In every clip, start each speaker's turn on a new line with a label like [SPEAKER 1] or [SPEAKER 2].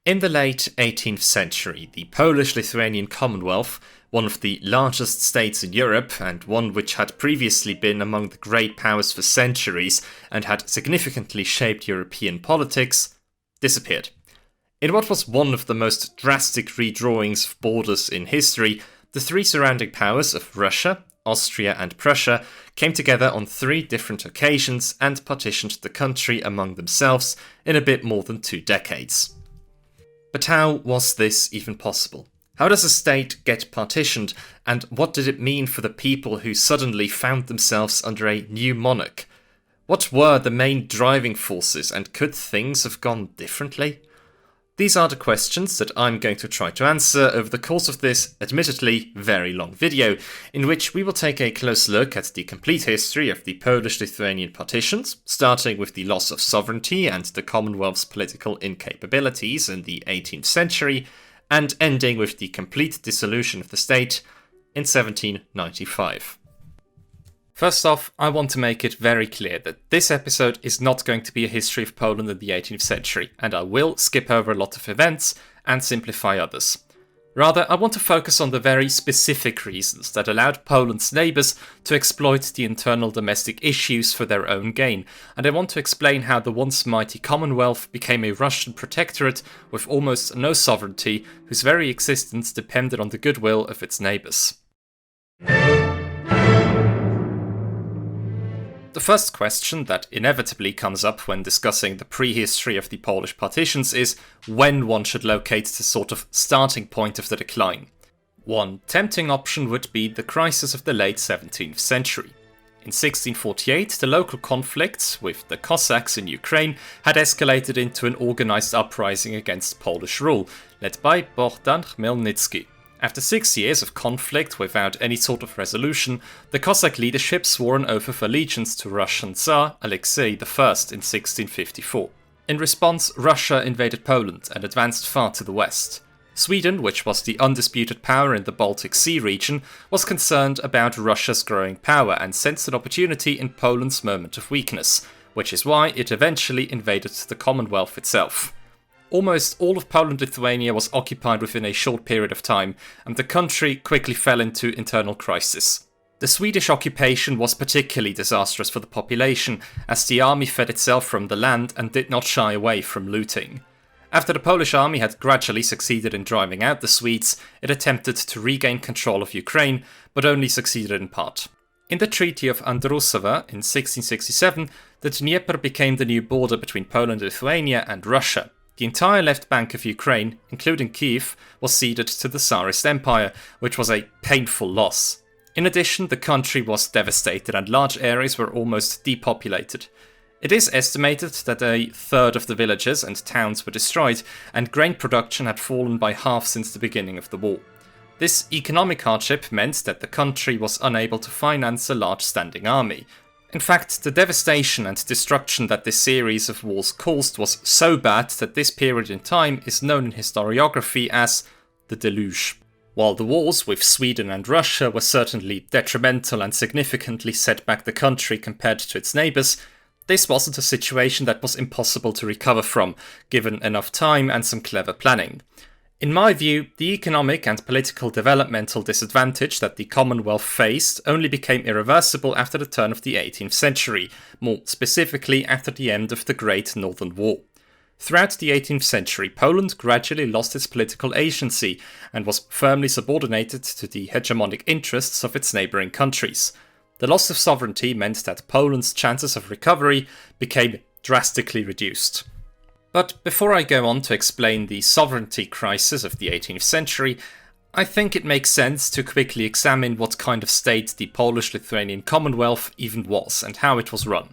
[SPEAKER 1] In the late 18th century, the Polish-Lithuanian Commonwealth, one of the largest states in Europe and one which had previously been among the great powers for centuries and had significantly shaped European politics, disappeared. In what was one of the most drastic redrawings of borders in history, the three surrounding powers of Russia, Austria and Prussia came together on three different occasions and partitioned the country among themselves in a bit more than 2 decades. But how was this even possible? How does a state get partitioned, and what did it mean for the people who suddenly found themselves under a new monarch? What were the main driving forces, and could things have gone differently? These are the questions that I'm going to try to answer over the course of this, admittedly, very long video, in which we will take a close look at the complete history of the Polish-Lithuanian partitions, starting with the loss of sovereignty and the Commonwealth's political incapabilities in the 18th century, and ending with the complete dissolution of the state in 1795. First off, I want to make it very clear that this episode is not going to be a history of Poland in the 18th century, and I will skip over a lot of events and simplify others. Rather, I want to focus on the very specific reasons that allowed Poland's neighbours to exploit the internal domestic issues for their own gain, and I want to explain how the once mighty Commonwealth became a Russian protectorate with almost no sovereignty, whose very existence depended on the goodwill of its neighbours. The first question that inevitably comes up when discussing the prehistory of the Polish partitions is when one should locate the sort of starting point of the decline. One tempting option would be the crisis of the late 17th century. In 1648, the local conflicts with the Cossacks in Ukraine had escalated into an organized uprising against Polish rule, led by Bogdan Khmelnytsky. After 6 years of conflict without any sort of resolution, the Cossack leadership swore an oath of allegiance to Russian Tsar Alexei I in 1654. In response, Russia invaded Poland and advanced far to the west. Sweden, which was the undisputed power in the Baltic Sea region, was concerned about Russia's growing power and sensed an opportunity in Poland's moment of weakness, which is why it eventually invaded the Commonwealth itself. Almost all of Poland-Lithuania was occupied within a short period of time, and the country quickly fell into internal crisis. The Swedish occupation was particularly disastrous for the population, as the army fed itself from the land and did not shy away from looting. After the Polish army had gradually succeeded in driving out the Swedes, it attempted to regain control of Ukraine, but only succeeded in part. In the Treaty of Andrusovo in 1667, the Dnieper became the new border between Poland-Lithuania and Russia. The entire left bank of Ukraine, including Kiev, was ceded to the Tsarist Empire, which was a painful loss. In addition, the country was devastated and large areas were almost depopulated. It is estimated that a third of the villages and towns were destroyed, and grain production had fallen by half since the beginning of the war. This economic hardship meant that the country was unable to finance a large standing army. In fact, the devastation and destruction that this series of wars caused was so bad that this period in time is known in historiography as the Deluge. While the wars with Sweden and Russia were certainly detrimental and significantly set back the country compared to its neighbours, this wasn't a situation that was impossible to recover from, given enough time and some clever planning. In my view, the economic and political developmental disadvantage that the Commonwealth faced only became irreversible after the turn of the 18th century, more specifically after the end of the Great Northern War. Throughout the 18th century, Poland gradually lost its political agency and was firmly subordinated to the hegemonic interests of its neighbouring countries. The loss of sovereignty meant that Poland's chances of recovery became drastically reduced. But before I go on to explain the sovereignty crisis of the 18th century, I think it makes sense to quickly examine what kind of state the Polish-Lithuanian Commonwealth even was and how it was run.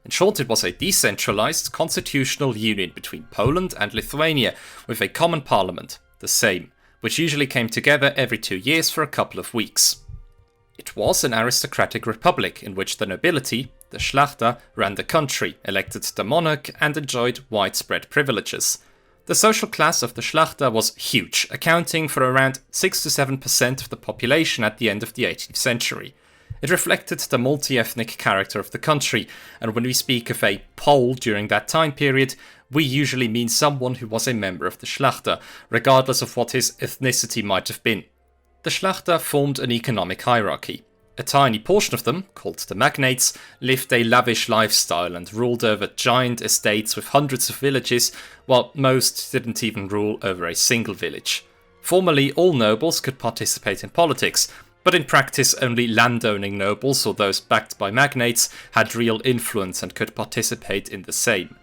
[SPEAKER 1] In short, it was a decentralized constitutional union between Poland and Lithuania with a common parliament, the Sejm, which usually came together every 2 years for a couple of weeks. It was an aristocratic republic in which the nobility, the Szlachta, ran the country, elected the monarch, and enjoyed widespread privileges. The social class of the Szlachta was huge, accounting for around 6 to 7% of the population at the end of the 18th century. It reflected the multi-ethnic character of the country, and when we speak of a Pole during that time period, we usually mean someone who was a member of the Schlachter, regardless of what his ethnicity might have been. The Schlachter formed an economic hierarchy. A tiny portion of them, called the magnates, lived a lavish lifestyle and ruled over giant estates with hundreds of villages, while most didn't even rule over a single village. Formally, all nobles could participate in politics, but in practice only landowning nobles or those backed by magnates had real influence and could participate in the same.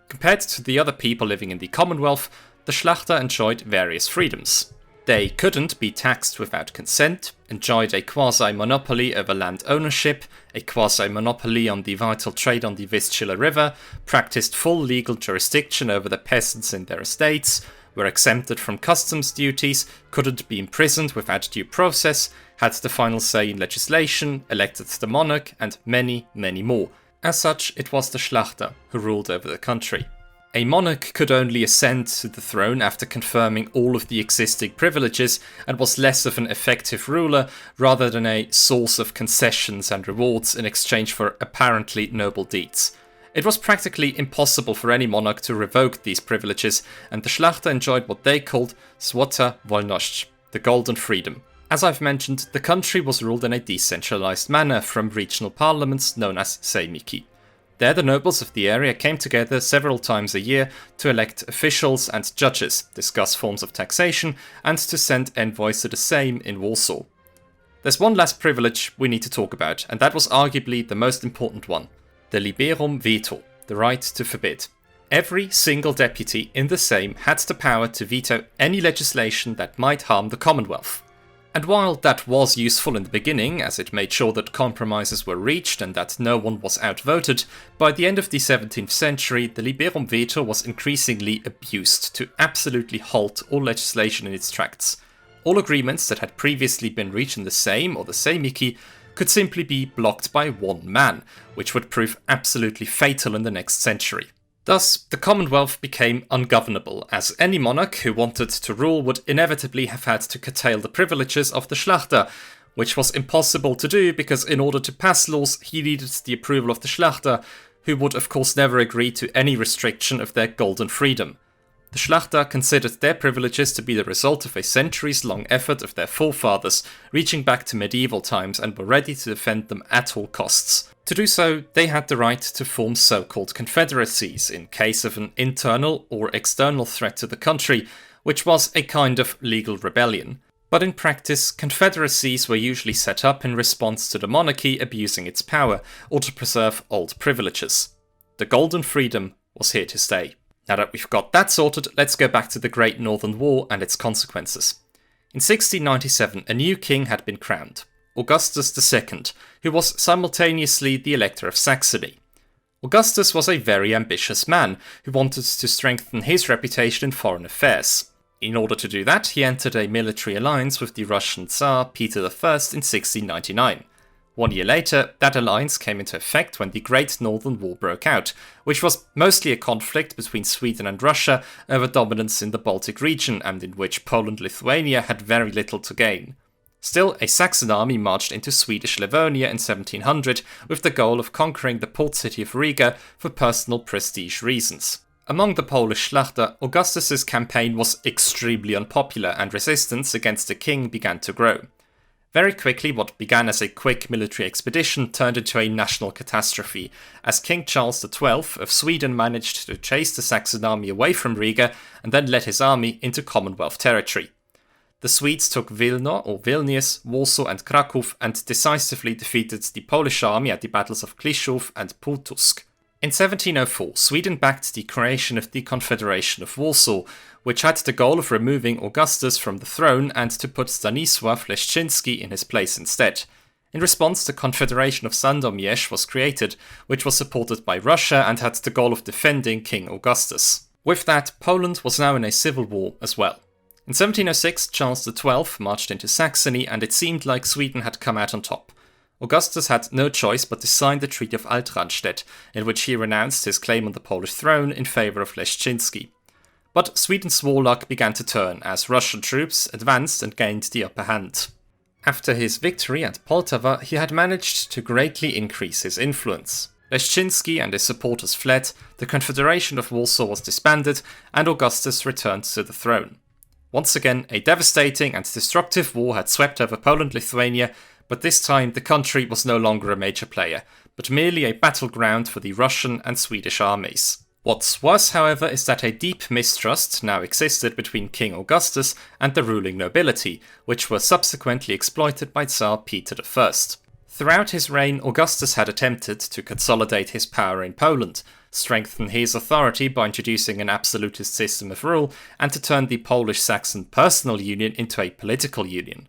[SPEAKER 1] Compared to the other people living in the Commonwealth, the Schlachter enjoyed various freedoms. They couldn't be taxed without consent, enjoyed a quasi-monopoly over land ownership, a quasi-monopoly on the vital trade on the Vistula River, practiced full legal jurisdiction over the peasants in their estates, were exempted from customs duties, couldn't be imprisoned without due process, had the final say in legislation, elected the monarch, and many, many more. As such, it was the Schlachter who ruled over the country. A monarch could only ascend to the throne after confirming all of the existing privileges and was less of an effective ruler rather than a source of concessions and rewards in exchange for apparently noble deeds. It was practically impossible for any monarch to revoke these privileges, and the Schlachter enjoyed what they called Złota Wolność, the golden freedom. As I've mentioned, the country was ruled in a decentralized manner from regional parliaments known as sejmiki. There, the nobles of the area came together several times a year to elect officials and judges, discuss forms of taxation, and to send envoys to the Sejm in Warsaw. There's one last privilege we need to talk about, and that was arguably the most important one: the liberum veto, the right to forbid. Every single deputy in the Sejm had the power to veto any legislation that might harm the Commonwealth. And while that was useful in the beginning, as it made sure that compromises were reached and that no one was outvoted, by the end of the 17th century the liberum veto was increasingly abused to absolutely halt all legislation in its tracks. All agreements that had previously been reached in the Sejm or the sejmiki could simply be blocked by one man, which would prove absolutely fatal in the next century. Thus, the Commonwealth became ungovernable, as any monarch who wanted to rule would inevitably have had to curtail the privileges of the Schlachter, which was impossible to do because in order to pass laws he needed the approval of the Schlachter, who would of course never agree to any restriction of their golden freedom. The Schlachter considered their privileges to be the result of a centuries-long effort of their forefathers, reaching back to medieval times, and were ready to defend them at all costs. To do so, they had the right to form so-called confederacies in case of an internal or external threat to the country, which was a kind of legal rebellion. But in practice, confederacies were usually set up in response to the monarchy abusing its power, or to preserve old privileges. The golden freedom was here to stay. Now that we've got that sorted, let's go back to the Great Northern War and its consequences. In 1697, a new king had been crowned, Augustus II, who was simultaneously the Elector of Saxony. Augustus was a very ambitious man who wanted to strengthen his reputation in foreign affairs. In order to do that, he entered a military alliance with the Russian Tsar Peter I in 1699. 1 year later, that alliance came into effect when the Great Northern War broke out, which was mostly a conflict between Sweden and Russia over dominance in the Baltic region and in which Poland-Lithuania had very little to gain. Still, a Saxon army marched into Swedish Livonia in 1700 with the goal of conquering the port city of Riga for personal prestige reasons. Among the Polish Schlachter, Augustus's campaign was extremely unpopular and resistance against the king began to grow. Very quickly, what began as a quick military expedition turned into a national catastrophe, as King Charles XII of Sweden managed to chase the Saxon army away from Riga and then led his army into Commonwealth territory. The Swedes took Wilno or Vilnius, Warsaw and Kraków and decisively defeated the Polish army at the battles of Kliszów and Półtusk. In 1704, Sweden backed the creation of the Confederation of Warsaw, which had the goal of removing Augustus from the throne and to put Stanisław Leszczyński in his place instead. In response, the Confederation of Sandomierz was created, which was supported by Russia and had the goal of defending King Augustus. With that, Poland was now in a civil war as well. In 1706, Charles XII marched into Saxony and it seemed like Sweden had come out on top. Augustus had no choice but to sign the Treaty of Alt-Ranstedt, in which he renounced his claim on the Polish throne in favour of Leszczyński. But Sweden's war luck began to turn as Russian troops advanced and gained the upper hand. After his victory at Poltava, he had managed to greatly increase his influence. Leszczynski and his supporters fled, the Confederation of Warsaw was disbanded, and Augustus returned to the throne. Once again, a devastating and destructive war had swept over Poland-Lithuania, but this time the country was no longer a major player, but merely a battleground for the Russian and Swedish armies. What's worse, however, is that a deep mistrust now existed between King Augustus and the ruling nobility, which were subsequently exploited by Tsar Peter I. Throughout his reign, Augustus had attempted to consolidate his power in Poland, strengthen his authority by introducing an absolutist system of rule, and to turn the Polish-Saxon personal union into a political union.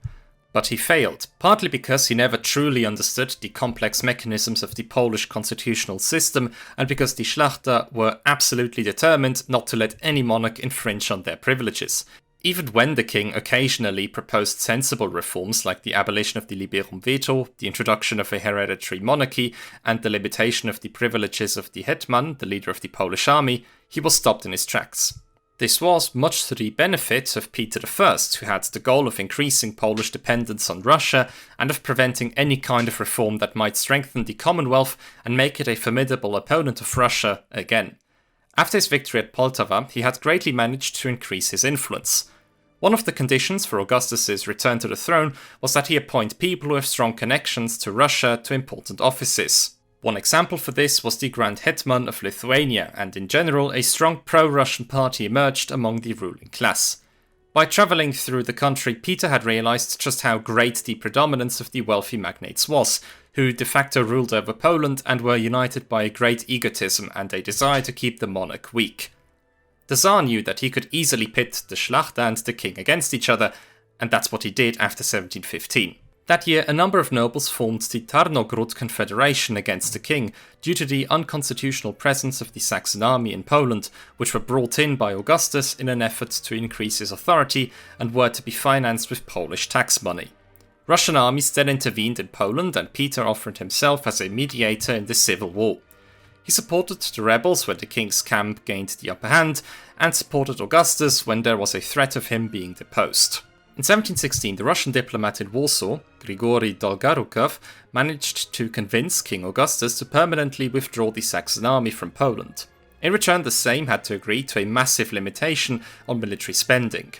[SPEAKER 1] But he failed, partly because he never truly understood the complex mechanisms of the Polish constitutional system, and because the Szlachta were absolutely determined not to let any monarch infringe on their privileges. Even when the king occasionally proposed sensible reforms like the abolition of the liberum veto, the introduction of a hereditary monarchy, and the limitation of the privileges of the hetman, the leader of the Polish army, he was stopped in his tracks. This was much to the benefit of Peter I, who had the goal of increasing Polish dependence on Russia and of preventing any kind of reform that might strengthen the Commonwealth and make it a formidable opponent of Russia again. After his victory at Poltava, he had greatly managed to increase his influence. One of the conditions for Augustus's return to the throne was that he appoint people who have strong connections to Russia to important offices. One example for this was the Grand Hetman of Lithuania, and in general a strong pro-Russian party emerged among the ruling class. By travelling through the country, Peter had realised just how great the predominance of the wealthy magnates was, who de facto ruled over Poland and were united by a great egotism and a desire to keep the monarch weak. The Tsar knew that he could easily pit the Szlachta and the king against each other, and that's what he did after 1715. That year, a number of nobles formed the Tarnogród Confederation against the king due to the unconstitutional presence of the Saxon army in Poland, which were brought in by Augustus in an effort to increase his authority and were to be financed with Polish tax money. Russian armies then intervened in Poland, and Peter offered himself as a mediator in the civil war. He supported the rebels when the king's camp gained the upper hand, and supported Augustus when there was a threat of him being deposed. In 1716, the Russian diplomat in Warsaw, Grigory Dolgorukov, managed to convince King Augustus to permanently withdraw the Saxon army from Poland. In return, the Sejm had to agree to a massive limitation on military spending.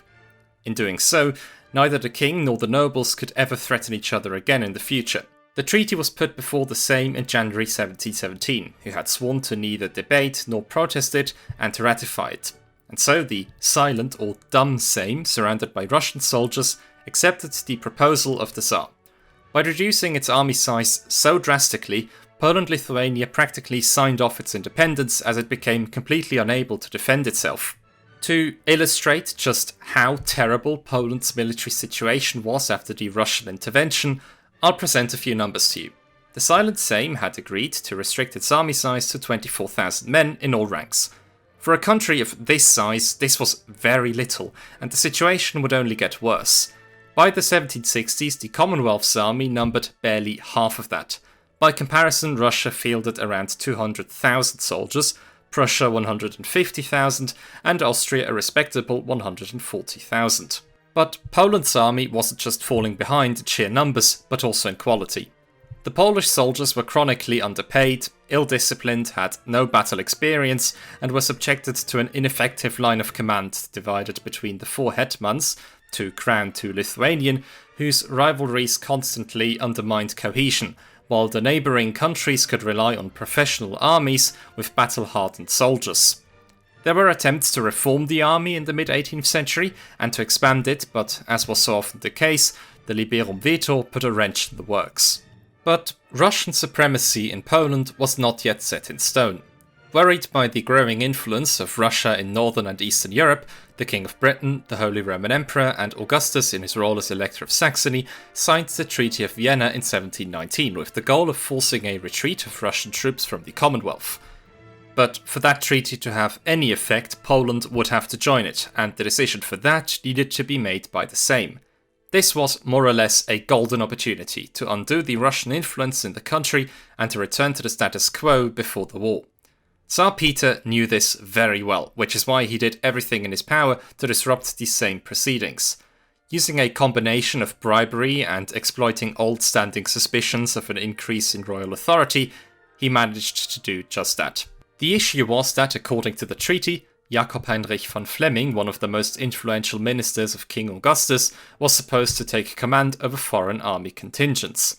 [SPEAKER 1] In doing so, neither the king nor the nobles could ever threaten each other again in the future. The treaty was put before the Sejm in January 1717, who had sworn to neither debate nor protest it and to ratify it. And so the silent or dumb Sejm, surrounded by Russian soldiers, accepted the proposal of the Tsar. By reducing its army size so drastically, Poland-Lithuania practically signed off its independence as it became completely unable to defend itself. To illustrate just how terrible Poland's military situation was after the Russian intervention, I'll present a few numbers to you. The silent Sejm had agreed to restrict its army size to 24,000 men in all ranks. For a country of this size, this was very little, and the situation would only get worse. By the 1760s, the Commonwealth's army numbered barely half of that. By comparison, Russia fielded around 200,000 soldiers, Prussia 150,000, and Austria a respectable 140,000. But Poland's army wasn't just falling behind in sheer numbers, but also in quality. The Polish soldiers were chronically underpaid, ill-disciplined, had no battle experience, and were subjected to an ineffective line of command divided between the four hetmans, two Crown, two Lithuanian, whose rivalries constantly undermined cohesion, while the neighbouring countries could rely on professional armies with battle-hardened soldiers. There were attempts to reform the army in the mid-18th century and to expand it, but as was so often the case, the liberum veto put a wrench in the works. But Russian supremacy in Poland was not yet set in stone. Worried by the growing influence of Russia in northern and eastern Europe, the King of Britain, the Holy Roman Emperor, and Augustus in his role as Elector of Saxony signed the Treaty of Vienna in 1719 with the goal of forcing a retreat of Russian troops from the Commonwealth. But for that treaty to have any effect, Poland would have to join it, and the decision for that needed to be made by the Sejm. This was more or less a golden opportunity to undo the Russian influence in the country and to return to the status quo before the war. Tsar Peter knew this very well, which is why he did everything in his power to disrupt the Sejm proceedings. Using a combination of bribery and exploiting old-standing suspicions of an increase in royal authority, he managed to do just that. The issue was that, according to the treaty, Jakob Heinrich von Flemming, one of the most influential ministers of King Augustus, was supposed to take command over foreign army contingents.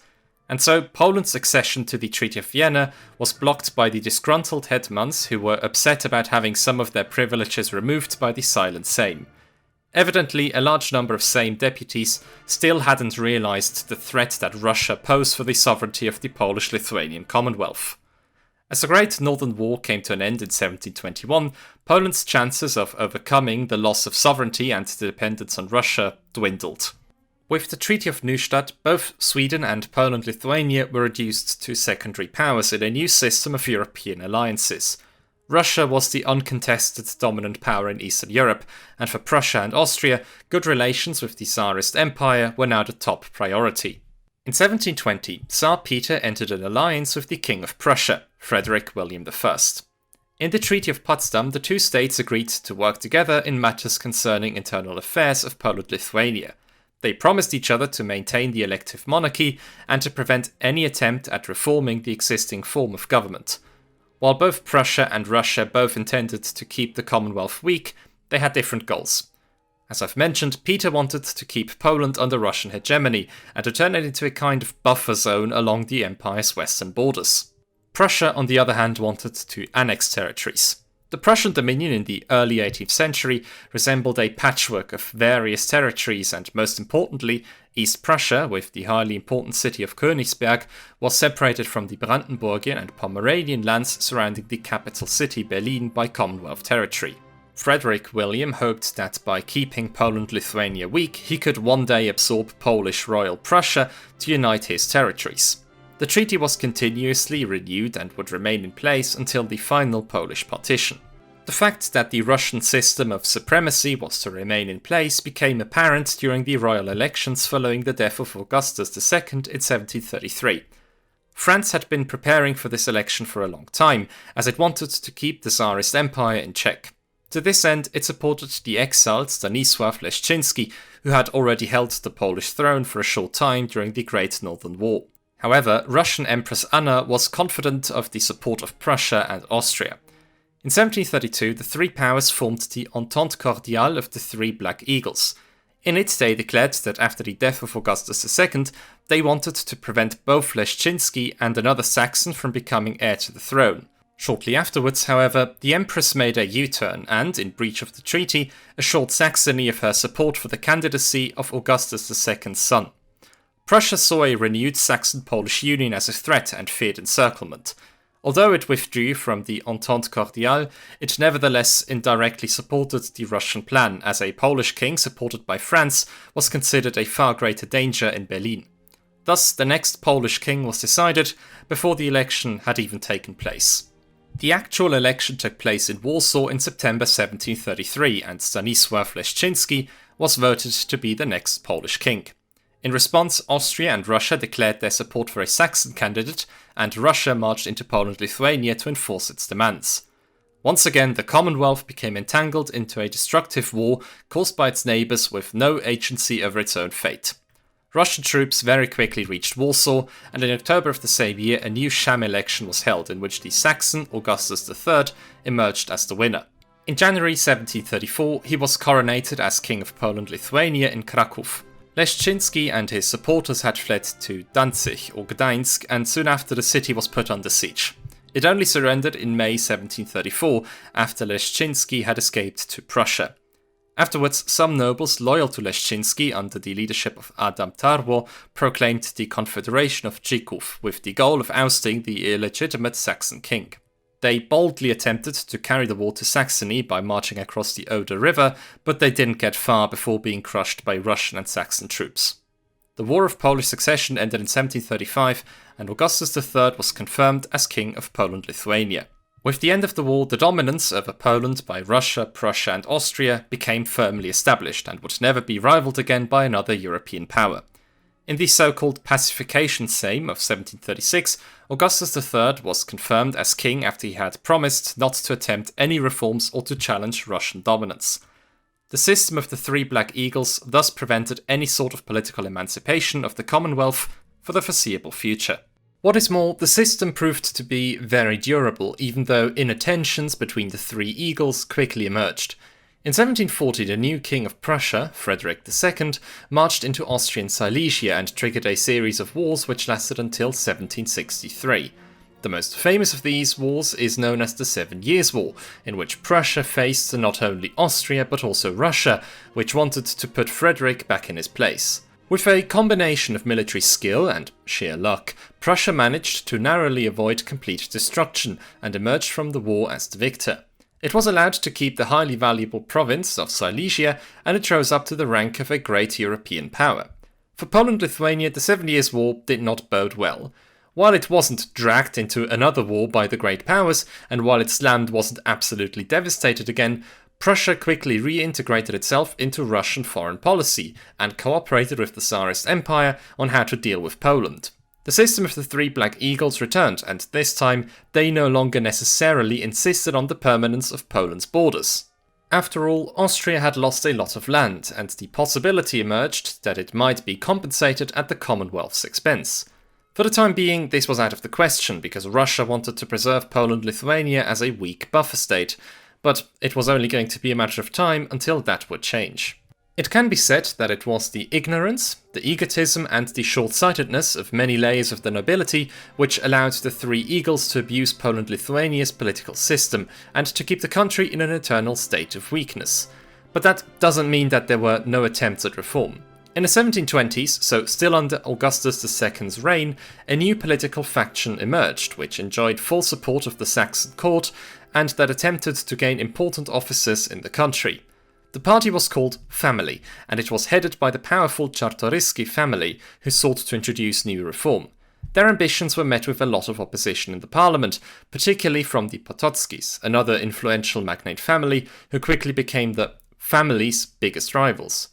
[SPEAKER 1] And so Poland's accession to the Treaty of Vienna was blocked by the disgruntled hetmans who were upset about having some of their privileges removed by the Silent Sejm. Evidently, a large number of Sejm deputies still hadn't realized the threat that Russia posed for the sovereignty of the Polish-Lithuanian Commonwealth. As the Great Northern War came to an end in 1721, Poland's chances of overcoming the loss of sovereignty and the dependence on Russia dwindled. With the Treaty of Neustadt, both Sweden and Poland-Lithuania were reduced to secondary powers in a new system of European alliances. Russia was the uncontested dominant power in Eastern Europe, and for Prussia and Austria, good relations with the Tsarist Empire were now the top priority. In 1720, Tsar Peter entered an alliance with the King of Prussia, Frederick William I. In the Treaty of Potsdam, the two states agreed to work together in matters concerning internal affairs of Poland-Lithuania. They promised each other to maintain the elective monarchy and to prevent any attempt at reforming the existing form of government. While both Prussia and Russia both intended to keep the Commonwealth weak, they had different goals. As I've mentioned, Peter wanted to keep Poland under Russian hegemony and to turn it into a kind of buffer zone along the empire's western borders. Prussia, on the other hand, wanted to annex territories. The Prussian dominion in the early 18th century resembled a patchwork of various territories, and most importantly, East Prussia, with the highly important city of Königsberg, was separated from the Brandenburgian and Pomeranian lands surrounding the capital city Berlin by Commonwealth territory. Frederick William hoped that by keeping Poland-Lithuania weak, he could one day absorb Polish Royal Prussia to unite his territories. The treaty was continuously renewed and would remain in place until the final Polish partition. The fact that the Russian system of supremacy was to remain in place became apparent during the royal elections following the death of Augustus II in 1733. France had been preparing for this election for a long time, as it wanted to keep the Tsarist Empire in check. To this end, it supported the exiled Stanisław Leszczyński, who had already held the Polish throne for a short time during the Great Northern War. However, Russian Empress Anna was confident of the support of Prussia and Austria. In 1732, the three powers formed the Entente Cordiale of the Three Black Eagles. In it, they declared that after the death of Augustus II, they wanted to prevent both Leszczyński and another Saxon from becoming heir to the throne. Shortly afterwards, however, the Empress made a U-turn and, in breach of the treaty, assured Saxony of her support for the candidacy of Augustus II's son. Prussia saw a renewed Saxon-Polish union as a threat and feared encirclement. Although it withdrew from the Entente Cordiale, it nevertheless indirectly supported the Russian plan, as a Polish king supported by France was considered a far greater danger in Berlin. Thus, the next Polish king was decided before the election had even taken place. The actual election took place in Warsaw in September 1733, and Stanisław Leszczyński was voted to be the next Polish king. In response, Austria and Russia declared their support for a Saxon candidate, and Russia marched into Poland-Lithuania to enforce its demands. Once again, the Commonwealth became entangled into a destructive war caused by its neighbours with no agency over its own fate. Russian troops very quickly reached Warsaw, and in October of the same year a new sham election was held in which the Saxon Augustus III emerged as the winner. In January 1734, he was coronated as King of Poland-Lithuania in Kraków. Leszczyński and his supporters had fled to Danzig or Gdańsk, and soon after the city was put under siege. It only surrendered in May 1734, after Leszczyński had escaped to Prussia. Afterwards, some nobles loyal to Leszczyński under the leadership of Adam Tarło proclaimed the Confederation of Dzików with the goal of ousting the illegitimate Saxon king. They boldly attempted to carry the war to Saxony by marching across the Oder River, but they didn't get far before being crushed by Russian and Saxon troops. The War of Polish Succession ended in 1735, and Augustus III was confirmed as King of Poland-Lithuania. With the end of the war, the dominance over Poland by Russia, Prussia and Austria became firmly established and would never be rivaled again by another European power. In the so-called Pacification Sejm of 1736, Augustus III was confirmed as king after he had promised not to attempt any reforms or to challenge Russian dominance. The system of the Three Black Eagles thus prevented any sort of political emancipation of the Commonwealth for the foreseeable future. What is more, the system proved to be very durable, even though inner tensions between the three eagles quickly emerged. In 1740, the new king of Prussia, Frederick II, marched into Austrian Silesia and triggered a series of wars which lasted until 1763. The most famous of these wars is known as the 7 Years' War, in which Prussia faced not only Austria but also Russia, which wanted to put Frederick back in his place. With a combination of military skill and sheer luck, Prussia managed to narrowly avoid complete destruction and emerged from the war as the victor. It was allowed to keep the highly valuable province of Silesia, and it rose up to the rank of a great European power. For Poland-Lithuania, the 7 Years' War did not bode well. While it wasn't dragged into another war by the great powers, and while its land wasn't absolutely devastated again, Prussia quickly reintegrated itself into Russian foreign policy and cooperated with the Tsarist Empire on how to deal with Poland. The system of the three Black Eagles returned, and this time they no longer necessarily insisted on the permanence of Poland's borders. After all, Austria had lost a lot of land, and the possibility emerged that it might be compensated at the Commonwealth's expense. For the time being, this was out of the question, because Russia wanted to preserve Poland-Lithuania as a weak buffer state, but it was only going to be a matter of time until that would change. It can be said that it was the ignorance, the egotism and the short-sightedness of many layers of the nobility which allowed the three eagles to abuse Poland-Lithuania's political system and to keep the country in an eternal state of weakness. But that doesn't mean that there were no attempts at reform. In the 1720s, so still under Augustus II's reign, a new political faction emerged, which enjoyed full support of the Saxon court and that attempted to gain important offices in the country. The party was called Family, and it was headed by the powerful Czartoryski family, who sought to introduce new reform. Their ambitions were met with a lot of opposition in the parliament, particularly from the Potockis, another influential magnate family, who quickly became the family's biggest rivals.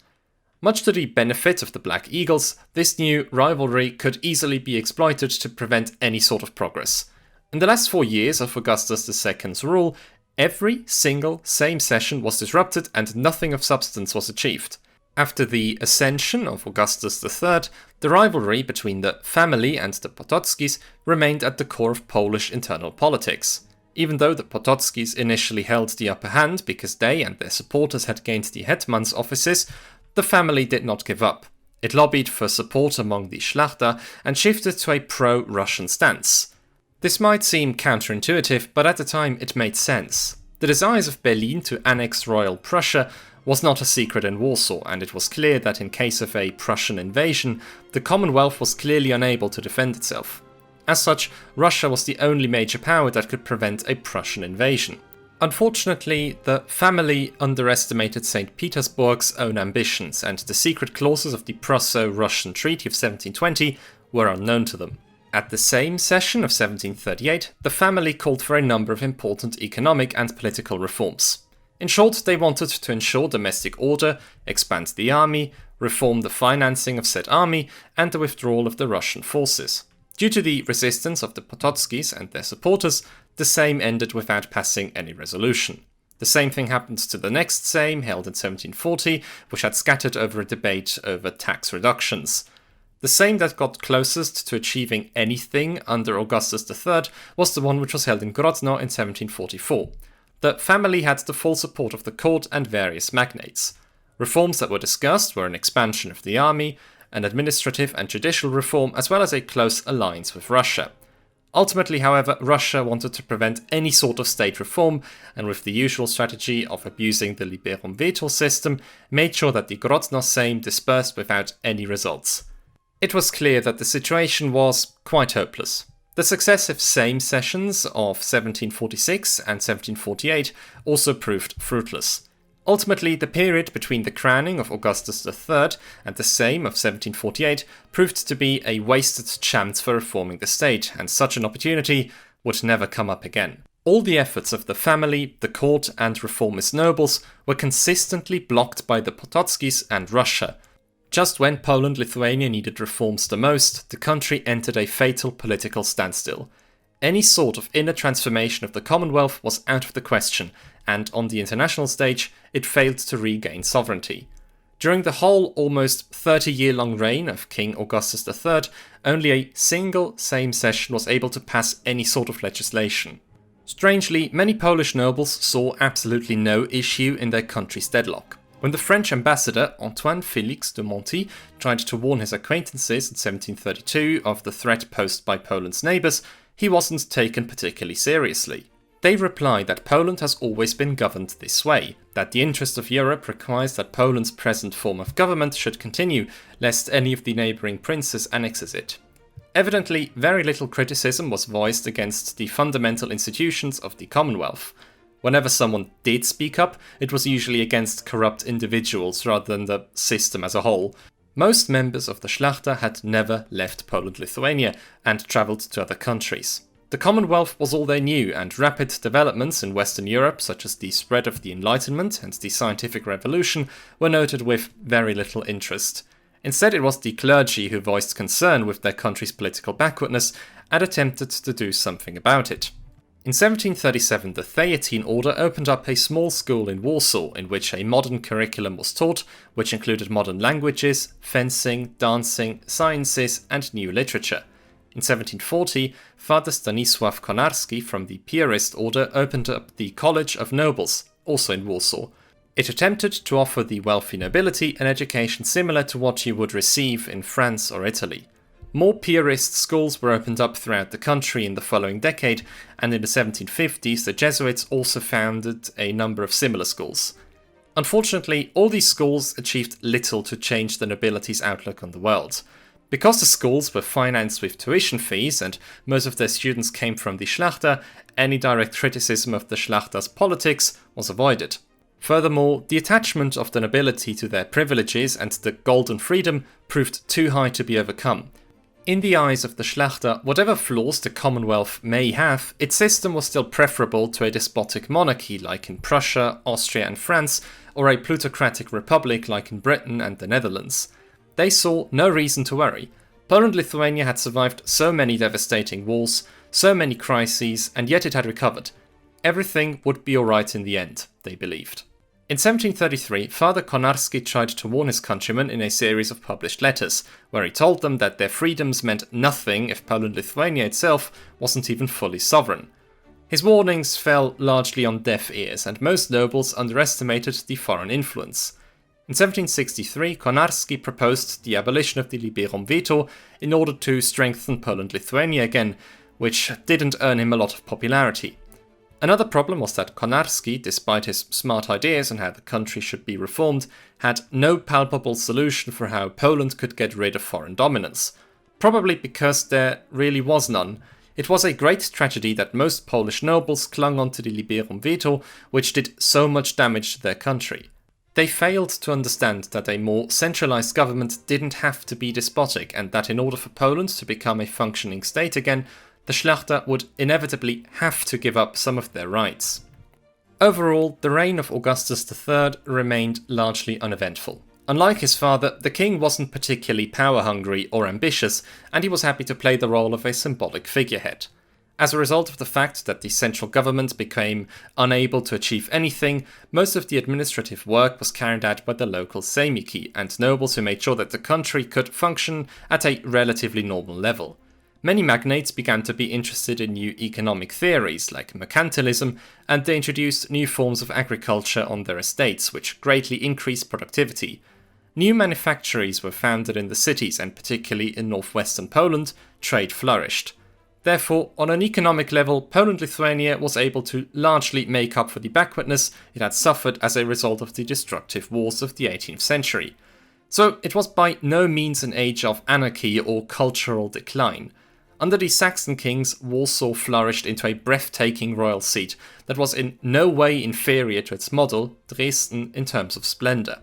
[SPEAKER 1] Much to the benefit of the Black Eagles, this new rivalry could easily be exploited to prevent any sort of progress. In the last 4 years of Augustus II's rule, every single same session was disrupted and nothing of substance was achieved. After the ascension of Augustus III, the rivalry between the family and the Potockis remained at the core of Polish internal politics. Even though the Potockis initially held the upper hand because they and their supporters had gained the hetman's offices, the family did not give up. It lobbied for support among the Szlachta and shifted to a pro-Russian stance. This might seem counterintuitive, but at the time it made sense. The desires of Berlin to annex Royal Prussia was not a secret in Warsaw, and it was clear that in case of a Prussian invasion, the Commonwealth was clearly unable to defend itself. As such, Russia was the only major power that could prevent a Prussian invasion. Unfortunately, the family underestimated St. Petersburg's own ambitions, and the secret clauses of the Prusso-Russian Treaty of 1720 were unknown to them. At the same session of 1738, the family called for a number of important economic and political reforms. In short, they wanted to ensure domestic order, expand the army, reform the financing of said army, and the withdrawal of the Russian forces. Due to the resistance of the Potockis and their supporters, the Sejm ended without passing any resolution. The same thing happened to the next Sejm, held in 1740, which had scattered over a debate over tax reductions. The Sejm that got closest to achieving anything under Augustus III was the one which was held in Grodno in 1744. The family had the full support of the court and various magnates. Reforms that were discussed were an expansion of the army, an administrative and judicial reform, as well as a close alliance with Russia. Ultimately, however, Russia wanted to prevent any sort of state reform, and with the usual strategy of abusing the liberum veto system, made sure that the Grodno Sejm dispersed without any results. It was clear that the situation was quite hopeless. The successive Sejm sessions of 1746 and 1748 also proved fruitless. Ultimately, the period between the crowning of Augustus III and the Sejm of 1748 proved to be a wasted chance for reforming the state, and such an opportunity would never come up again. All the efforts of the family, the court and reformist nobles were consistently blocked by the Potockis and Russia. Just when Poland-Lithuania needed reforms the most, the country entered a fatal political standstill. Any sort of inner transformation of the Commonwealth was out of the question, and on the international stage, it failed to regain sovereignty. During the whole almost 30-year-long reign of King Augustus III, only a single Sejm session was able to pass any sort of legislation. Strangely, many Polish nobles saw absolutely no issue in their country's deadlock. When the French ambassador Antoine Félix de Monti tried to warn his acquaintances in 1732 of the threat posed by Poland's neighbours, he wasn't taken particularly seriously. They replied that Poland has always been governed this way, that the interest of Europe requires that Poland's present form of government should continue, lest any of the neighbouring princes annexes it. Evidently, very little criticism was voiced against the fundamental institutions of the Commonwealth. Whenever someone did speak up, it was usually against corrupt individuals rather than the system as a whole. Most members of the Szlachta had never left Poland-Lithuania and travelled to other countries. The Commonwealth was all they knew, and rapid developments in Western Europe, such as the spread of the Enlightenment and the Scientific Revolution, were noted with very little interest. Instead, it was the clergy who voiced concern with their country's political backwardness and attempted to do something about it. In 1737, the Theatine Order opened up a small school in Warsaw in which a modern curriculum was taught, which included modern languages, fencing, dancing, sciences, and new literature. In 1740, Father Stanisław Konarski from the Piarist Order opened up the College of Nobles, also in Warsaw. It attempted to offer the wealthy nobility an education similar to what you would receive in France or Italy. More Piarist schools were opened up throughout the country in the following decade, and in the 1750s the Jesuits also founded a number of similar schools. Unfortunately, all these schools achieved little to change the nobility's outlook on the world. Because the schools were financed with tuition fees and most of their students came from the Szlachta, any direct criticism of the Szlachta's politics was avoided. Furthermore, the attachment of the nobility to their privileges and the golden freedom proved too high to be overcome. In the eyes of the Szlachta, whatever flaws the Commonwealth may have, its system was still preferable to a despotic monarchy like in Prussia, Austria and France, or a plutocratic republic like in Britain and the Netherlands. They saw no reason to worry. Poland-Lithuania had survived so many devastating wars, so many crises, and yet it had recovered. Everything would be alright in the end, they believed. In 1733, Father Konarski tried to warn his countrymen in a series of published letters, where he told them that their freedoms meant nothing if Poland-Lithuania itself wasn't even fully sovereign. His warnings fell largely on deaf ears, and most nobles underestimated the foreign influence. In 1763, Konarski proposed the abolition of the liberum veto in order to strengthen Poland-Lithuania again, which didn't earn him a lot of popularity. Another problem was that Konarski, despite his smart ideas on how the country should be reformed, had no palpable solution for how Poland could get rid of foreign dominance. Probably because there really was none. It was a great tragedy that most Polish nobles clung onto the liberum veto, which did so much damage to their country. They failed to understand that a more centralized government didn't have to be despotic, and that in order for Poland to become a functioning state again, the Szlachta would inevitably have to give up some of their rights. Overall, the reign of Augustus III remained largely uneventful. Unlike his father, the king wasn't particularly power-hungry or ambitious, and he was happy to play the role of a symbolic figurehead. As a result of the fact that the central government became unable to achieve anything, most of the administrative work was carried out by the local sejmiki and nobles who made sure that the country could function at a relatively normal level. Many magnates began to be interested in new economic theories like mercantilism, and they introduced new forms of agriculture on their estates, which greatly increased productivity. New manufactories were founded in the cities, and particularly in northwestern Poland, trade flourished. Therefore, on an economic level, Poland-Lithuania was able to largely make up for the backwardness it had suffered as a result of the destructive wars of the 18th century. So it was by no means an age of anarchy or cultural decline. Under the Saxon kings, Warsaw flourished into a breathtaking royal seat that was in no way inferior to its model, Dresden, in terms of splendour.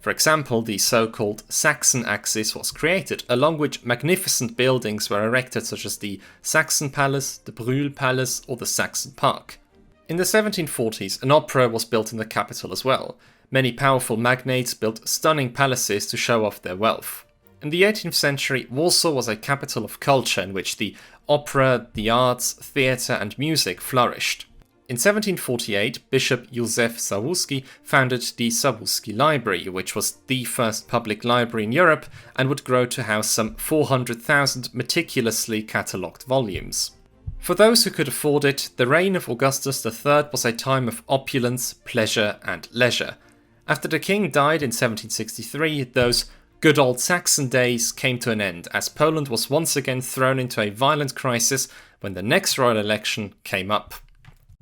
[SPEAKER 1] For example, the so-called Saxon Axis was created, along which magnificent buildings were erected such as the Saxon Palace, the Brühl Palace or the Saxon Park. In the 1740s, an opera was built in the capital as well. Many powerful magnates built stunning palaces to show off their wealth. In the 18th century, Warsaw was a capital of culture in which the opera, the arts, theatre and music flourished. In 1748, Bishop Józef Załuski founded the Załuski Library, which was the first public library in Europe and would grow to house some 400,000 meticulously catalogued volumes. For those who could afford it, the reign of Augustus III was a time of opulence, pleasure and leisure. After the king died in 1763, those good old Saxon days came to an end, as Poland was once again thrown into a violent crisis when the next royal election came up.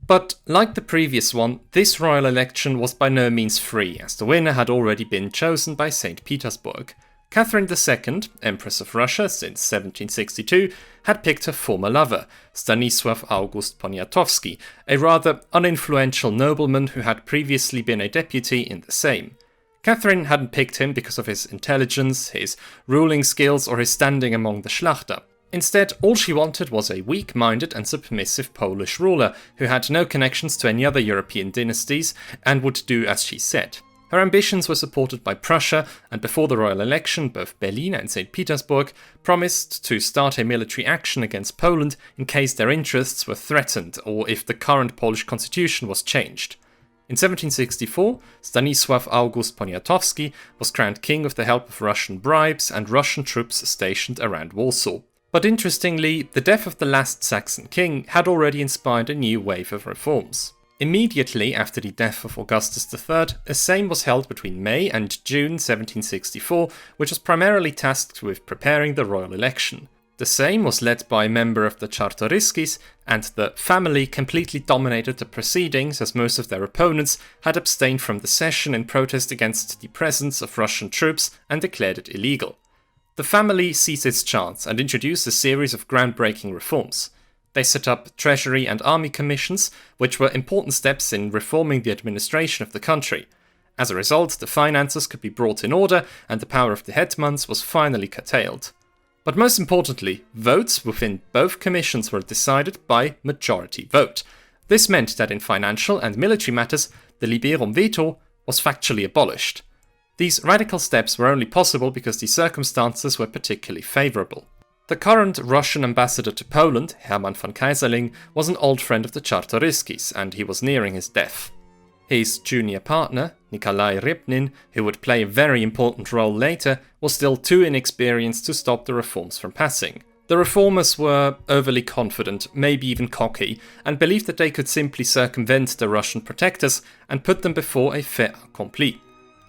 [SPEAKER 1] But like the previous one, this royal election was by no means free, as the winner had already been chosen by St. Petersburg. Catherine II, Empress of Russia since 1762, had picked her former lover, Stanisław August Poniatowski, a rather uninfluential nobleman who had previously been a deputy in the Sejm. Catherine hadn't picked him because of his intelligence, his ruling skills, or his standing among the Szlachta. Instead, all she wanted was a weak-minded and submissive Polish ruler who had no connections to any other European dynasties and would do as she said. Her ambitions were supported by Prussia, and before the royal election, both Berlin and St. Petersburg promised to start a military action against Poland in case their interests were threatened or if the current Polish constitution was changed. In 1764, Stanisław August Poniatowski was crowned king with the help of Russian bribes and Russian troops stationed around Warsaw. But interestingly, the death of the last Saxon king had already inspired a new wave of reforms. Immediately after the death of Augustus III, a Sejm was held between May and June 1764, which was primarily tasked with preparing the royal election. The Sejm was led by a member of the Czartoryskis, and the family completely dominated the proceedings as most of their opponents had abstained from the session in protest against the presence of Russian troops and declared it illegal. The family seized its chance and introduced a series of groundbreaking reforms. They set up treasury and army commissions, which were important steps in reforming the administration of the country. As a result, the finances could be brought in order and the power of the hetmans was finally curtailed. But most importantly, votes within both commissions were decided by majority vote. This meant that in financial and military matters, the liberum veto was factually abolished. These radical steps were only possible because the circumstances were particularly favourable. The current Russian ambassador to Poland, Hermann von Keyserling, was an old friend of the Czartoryskis, and he was nearing his death. His junior partner, Nikolai Rybnin, who would play a very important role later, was still too inexperienced to stop the reforms from passing. The reformers were overly confident, maybe even cocky, and believed that they could simply circumvent the Russian protectors and put them before a fait accompli.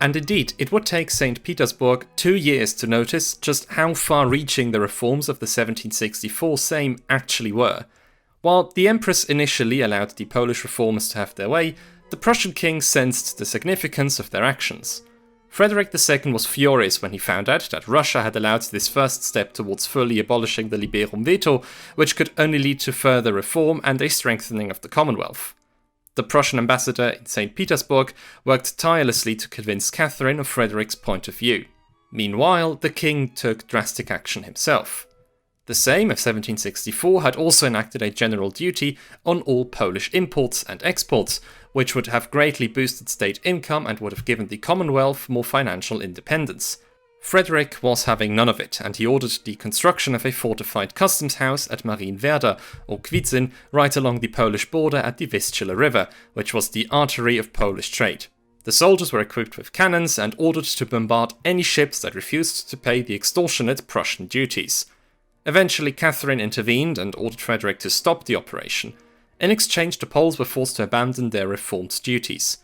[SPEAKER 1] And indeed, it would take St. Petersburg 2 years to notice just how far-reaching the reforms of the 1764 Sejm actually were. While the Empress initially allowed the Polish reformers to have their way, the Prussian king sensed the significance of their actions. Frederick II was furious when he found out that Russia had allowed this first step towards fully abolishing the liberum veto, which could only lead to further reform and a strengthening of the Commonwealth. The Prussian ambassador in St. Petersburg worked tirelessly to convince Catherine of Frederick's point of view. Meanwhile, the king took drastic action himself. The Sejm of 1764 had also enacted a general duty on all Polish imports and exports, which would have greatly boosted state income and would have given the Commonwealth more financial independence. Frederick was having none of it, and he ordered the construction of a fortified customs house at Marienwerder, or Kwidzyn, right along the Polish border at the Vistula River, which was the artery of Polish trade. The soldiers were equipped with cannons and ordered to bombard any ships that refused to pay the extortionate Prussian duties. Eventually, Catherine intervened and ordered Frederick to stop the operation. In exchange, the Poles were forced to abandon their reformed duties.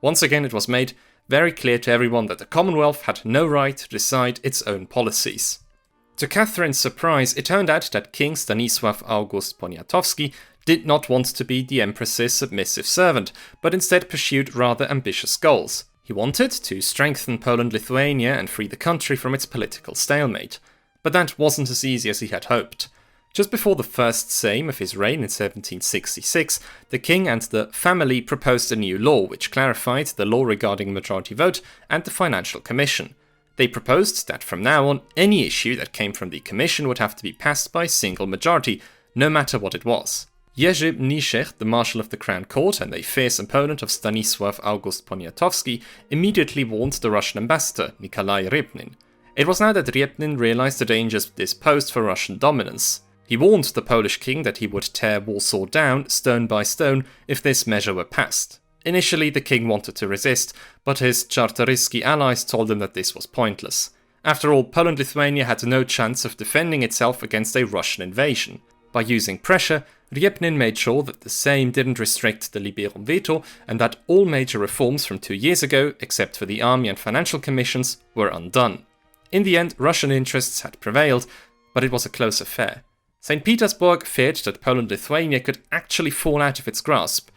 [SPEAKER 1] Once again, it was made very clear to everyone that the Commonwealth had no right to decide its own policies. To Catherine's surprise, it turned out that King Stanisław August Poniatowski did not want to be the Empress's submissive servant, but instead pursued rather ambitious goals. He wanted to strengthen Poland-Lithuania and free the country from its political stalemate. But that wasn't as easy as he had hoped. Just before the first Sejm of his reign in 1766, the king and the family proposed a new law which clarified the law regarding majority vote and the financial commission. They proposed that from now on, any issue that came from the commission would have to be passed by a single majority, no matter what it was. Jerzy Mniszek, the Marshal of the Crown Court and a fierce opponent of Stanisław August Poniatowski, immediately warned the Russian ambassador, Nikolai Rybnin. It was now that Rybnin realized the dangers this posed for Russian dominance. He warned the Polish king that he would tear Warsaw down stone by stone if this measure were passed. Initially, the king wanted to resist, but his Czartoryski allies told him that this was pointless. After all, Poland-Lithuania had no chance of defending itself against a Russian invasion. By using pressure, Riepnin made sure that the Sejm didn't restrict the liberum veto and that all major reforms from 2 years ago, except for the army and financial commissions, were undone. In the end, Russian interests had prevailed, but it was a close affair. St. Petersburg feared that Poland-Lithuania could actually fall out of its grasp.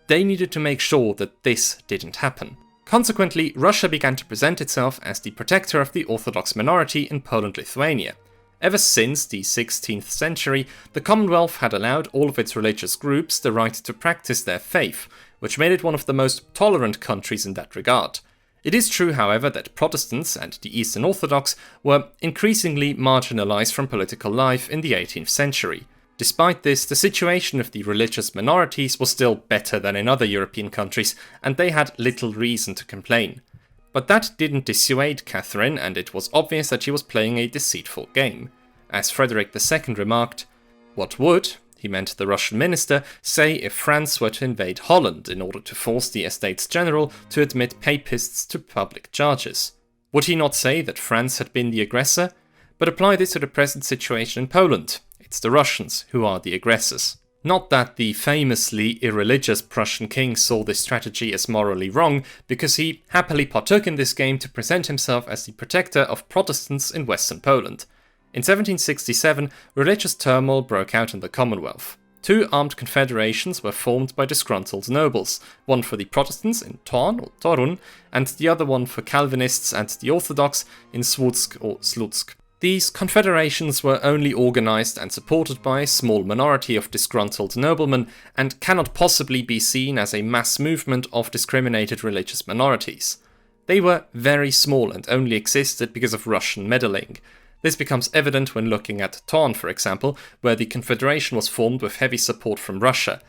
[SPEAKER 1] They needed to make sure that this didn't happen. Consequently, Russia began to present itself as the protector of the Orthodox minority in Poland-Lithuania. Ever since the 16th century, the Commonwealth had allowed all of its religious groups the right to practice their faith, which made it one of the most tolerant countries in that regard. It is true, however, that Protestants and the Eastern Orthodox were increasingly marginalized from political life in the 18th century. Despite this, the situation of the religious minorities was still better than in other European countries, and they had little reason to complain. But that didn't dissuade Catherine, and it was obvious that she was playing a deceitful game. As Frederick II remarked, "What would," he meant the Russian minister, "say if France were to invade Holland in order to force the Estates General to admit papists to public charges? Would he not say that France had been the aggressor? But apply this to the present situation in Poland. It's the Russians who are the aggressors." Not that the famously irreligious Prussian king saw this strategy as morally wrong, because he happily partook in this game to present himself as the protector of Protestants in Western Poland. In 1767, religious turmoil broke out in the Commonwealth. 2 armed confederations were formed by disgruntled nobles, one for the Protestants in Torn or Torun, and the other one for Calvinists and the Orthodox in Słupsk or Slutsk. These confederations were only organized and supported by a small minority of disgruntled noblemen and cannot possibly be seen as a mass movement of discriminated religious minorities. They were very small and only existed because of Russian meddling. This becomes evident when looking at Torn, for example, where the confederation was formed with heavy support from Russia.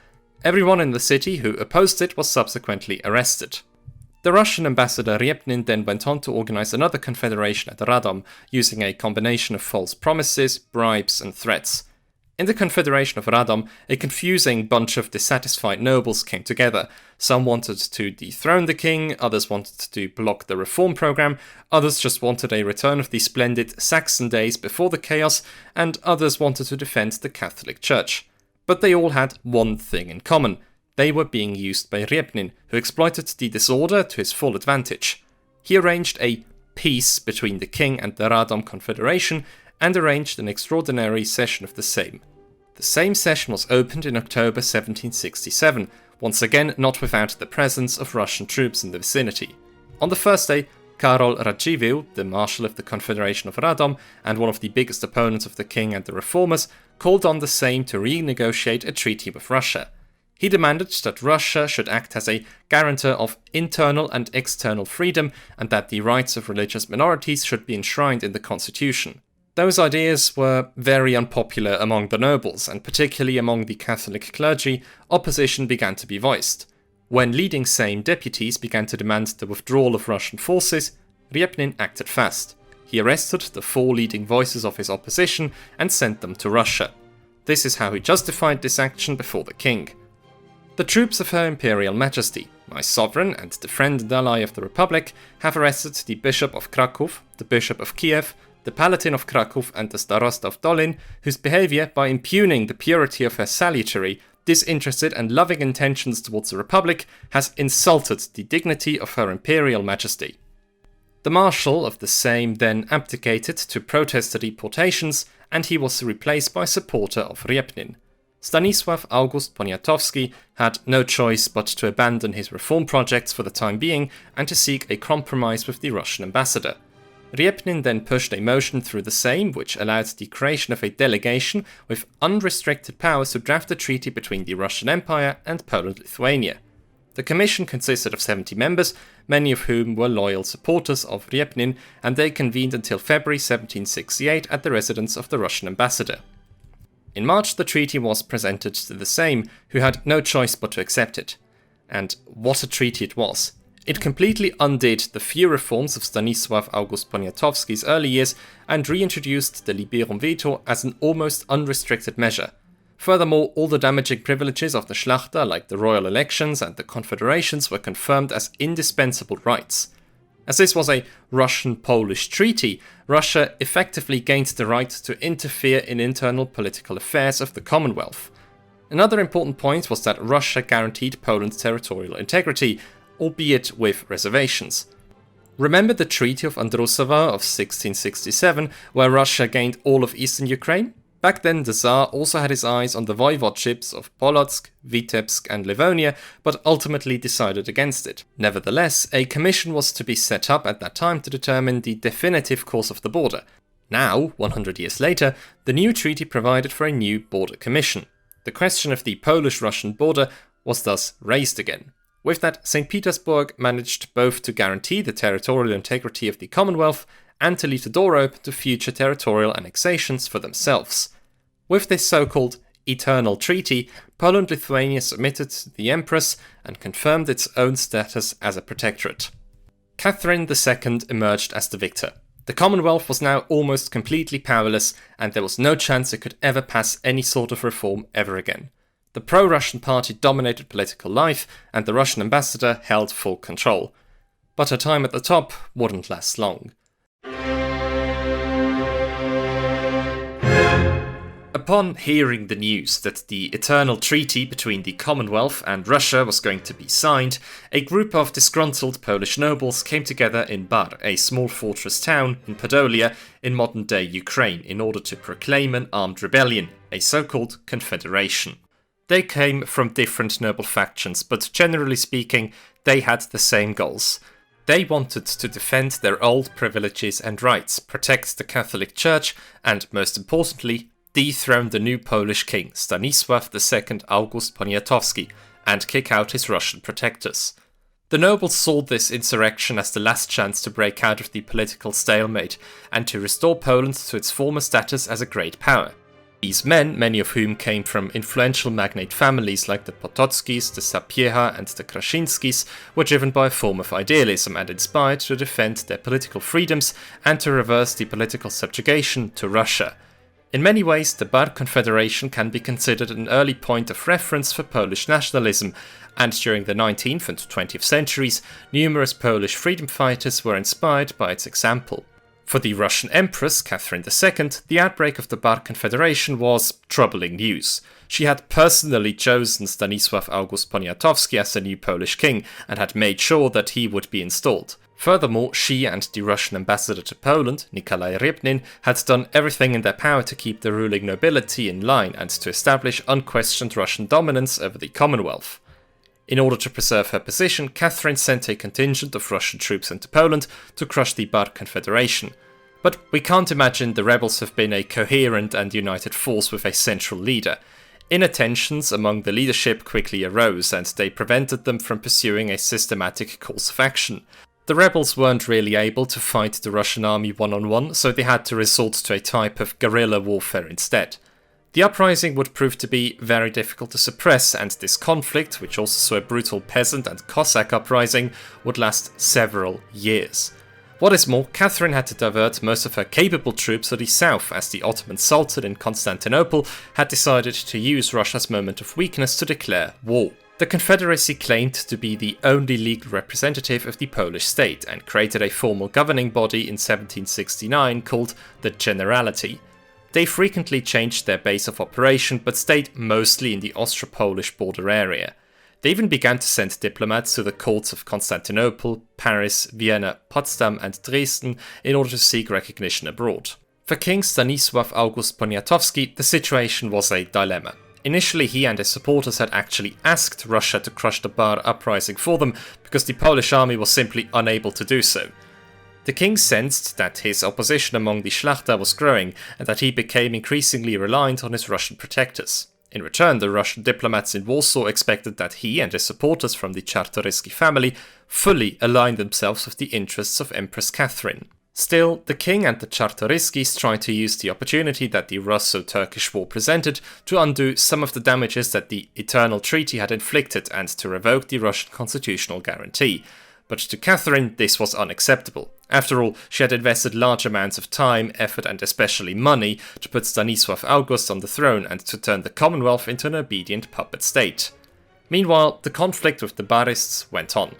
[SPEAKER 1] Everyone in the city who opposed it was subsequently arrested. The Russian ambassador Riepnin then went on to organize another confederation at Radom, using a combination of false promises, bribes, and threats. In the confederation of Radom, a confusing bunch of dissatisfied nobles came together. Some wanted to dethrone the king, others wanted to block the reform program, others just wanted a return of the splendid Saxon days before the chaos, and others wanted to defend the Catholic Church. But they all had one thing in common. They were being used by Riepnin, who exploited the disorder to his full advantage. He arranged a peace between the king and the Radom Confederation and arranged an extraordinary session of the Sejm. The same session was opened in October 1767, once again not without the presence of Russian troops in the vicinity. On the first day, Karol Radziwiłł, the marshal of the Confederation of Radom and one of the biggest opponents of the king and the reformers, called on the Sejm to renegotiate a treaty with Russia. He demanded that Russia should act as a guarantor of internal and external freedom and that the rights of religious minorities should be enshrined in the constitution. Those ideas were very unpopular among the nobles, and particularly among the Catholic clergy, opposition began to be voiced. When leading Sejm deputies began to demand the withdrawal of Russian forces, Riepnin acted fast. He arrested the 4 leading voices of his opposition and sent them to Russia. This is how he justified this action before the king. "The troops of Her Imperial Majesty, my sovereign and the friend and ally of the Republic, have arrested the Bishop of Kraków, the Bishop of Kiev, the Palatine of Kraków and the Starosta of Dolin, whose behavior, by impugning the purity of her salutary, disinterested and loving intentions towards the Republic, has insulted the dignity of Her Imperial Majesty." The Marshal of the Sejm then abdicated to protest the deportations, and he was replaced by a supporter of Riepnin. Stanisław August Poniatowski had no choice but to abandon his reform projects for the time being and to seek a compromise with the Russian ambassador. Riepnin then pushed a motion through the Sejm which allowed the creation of a delegation with unrestricted powers to draft a treaty between the Russian Empire and Poland-Lithuania. The commission consisted of 70 members, many of whom were loyal supporters of Riepnin, and they convened until February 1768 at the residence of the Russian ambassador. In March, the treaty was presented to the Sejm, who had no choice but to accept it. And what a treaty it was. It completely undid the few reforms of Stanisław August Poniatowski's early years and reintroduced the liberum veto as an almost unrestricted measure. Furthermore, all the damaging privileges of the Szlachta, like the royal elections and the confederations, were confirmed as indispensable rights. As this was a Russian-Polish treaty, Russia effectively gained the right to interfere in internal political affairs of the Commonwealth. Another important point was that Russia guaranteed Poland's territorial integrity, albeit with reservations. Remember the Treaty of Andrusovo of 1667, where Russia gained all of eastern Ukraine? Back then, the Tsar also had his eyes on the voivodeships of Polotsk, Vitebsk and Livonia, but ultimately decided against it. Nevertheless, a commission was to be set up at that time to determine the definitive course of the border. Now, 100 years later, the new treaty provided for a new border commission. The question of the Polish-Russian border was thus raised again. With that, St. Petersburg managed both to guarantee the territorial integrity of the Commonwealth and to leave the door open to future territorial annexations for themselves. With this so-called Eternal Treaty, Poland-Lithuania submitted to the Empress and confirmed its own status as a protectorate. Catherine II emerged as the victor. The Commonwealth was now almost completely powerless, and there was no chance it could ever pass any sort of reform ever again. The pro-Russian party dominated political life, and the Russian ambassador held full control. But her time at the top wouldn't last long. Upon hearing the news that the Eternal Treaty between the Commonwealth and Russia was going to be signed, a group of disgruntled Polish nobles came together in Bar, a small fortress town in Podolia in modern-day Ukraine, in order to proclaim an armed rebellion, a so-called confederation. They came from different noble factions, but generally speaking, they had the same goals. They wanted to defend their old privileges and rights, protect the Catholic Church, and, most importantly, dethrone the new Polish king, Stanisław II August Poniatowski, and kick out his Russian protectors. The nobles saw this insurrection as the last chance to break out of the political stalemate and to restore Poland to its former status as a great power. These men, many of whom came from influential magnate families like the Potockis, the Sapieha and the Kraszinskis, were driven by a form of idealism and inspired to defend their political freedoms and to reverse the political subjugation to Russia. In many ways, the Bar Confederation can be considered an early point of reference for Polish nationalism, and during the 19th and 20th centuries, numerous Polish freedom fighters were inspired by its example. For the Russian Empress, Catherine II, the outbreak of the Bar Confederation was troubling news. She had personally chosen Stanisław August Poniatowski as the new Polish king and had made sure that he would be installed. Furthermore, she and the Russian ambassador to Poland, Nikolai Rybnin, had done everything in their power to keep the ruling nobility in line and to establish unquestioned Russian dominance over the Commonwealth. In order to preserve her position, Catherine sent a contingent of Russian troops into Poland to crush the Bar Confederation. But we can't imagine the rebels have been a coherent and united force with a central leader. Inner tensions among the leadership quickly arose, and they prevented them from pursuing a systematic course of action. The rebels weren't really able to fight the Russian army one-on-one, so they had to resort to a type of guerrilla warfare instead. The uprising would prove to be very difficult to suppress, and this conflict, which also saw a brutal peasant and Cossack uprising, would last several years. What is more, Catherine had to divert most of her capable troops to the south, as the Ottoman Sultan in Constantinople had decided to use Russia's moment of weakness to declare war. The Confederacy claimed to be the only legal representative of the Polish state and created a formal governing body in 1769 called the Generality. They frequently changed their base of operation but stayed mostly in the Austro-Polish border area. They even began to send diplomats to the courts of Constantinople, Paris, Vienna, Potsdam and Dresden in order to seek recognition abroad. For King Stanisław August Poniatowski, the situation was a dilemma. Initially, he and his supporters had actually asked Russia to crush the Bar uprising for them because the Polish army was simply unable to do so. The king sensed that his opposition among the Szlachta was growing and that he became increasingly reliant on his Russian protectors. In return, the Russian diplomats in Warsaw expected that he and his supporters from the Czartoryski family fully aligned themselves with the interests of Empress Catherine. Still, the king and the Czartoryskis tried to use the opportunity that the Russo-Turkish War presented to undo some of the damages that the Eternal Treaty had inflicted and to revoke the Russian constitutional guarantee. But to Catherine, this was unacceptable. After all, she had invested large amounts of time, effort and especially money to put Stanisław August on the throne and to turn the Commonwealth into an obedient puppet state. Meanwhile, the conflict with the Barists went on.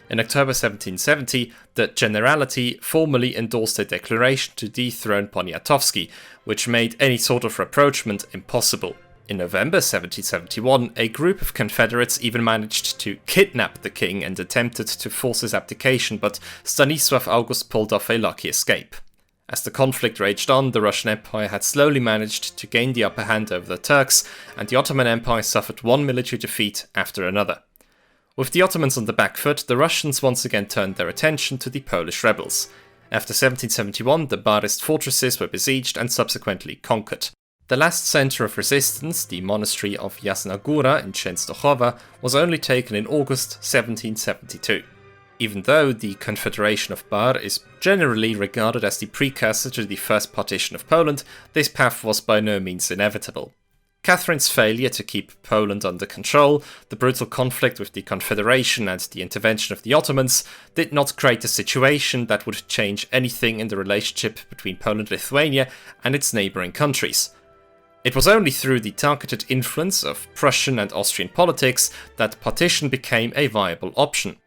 [SPEAKER 1] In October 1770, the Generality formally endorsed a declaration to dethrone Poniatowski, which made any sort of rapprochement impossible. In November 1771, a group of Confederates even managed to kidnap the king and attempted to force his abdication, but Stanisław August pulled off a lucky escape. As the conflict raged on, the Russian Empire had slowly managed to gain the upper hand over the Turks, and the Ottoman Empire suffered one military defeat after another. With the Ottomans on the back foot, the Russians once again turned their attention to the Polish rebels. After 1771, the Barist fortresses were besieged and subsequently conquered. The last centre of resistance, the monastery of Jasna Góra in Częstochowa, was only taken in August 1772. Even though the Confederation of Bar is generally regarded as the precursor to the First Partition of Poland, this path was by no means inevitable. Catherine's failure to keep Poland under control, the brutal conflict with the Confederation and the intervention of the Ottomans did not create a situation that would change anything in the relationship between Poland-Lithuania and its neighbouring countries. It was only through the targeted influence of Prussian and Austrian politics that partition became a viable option.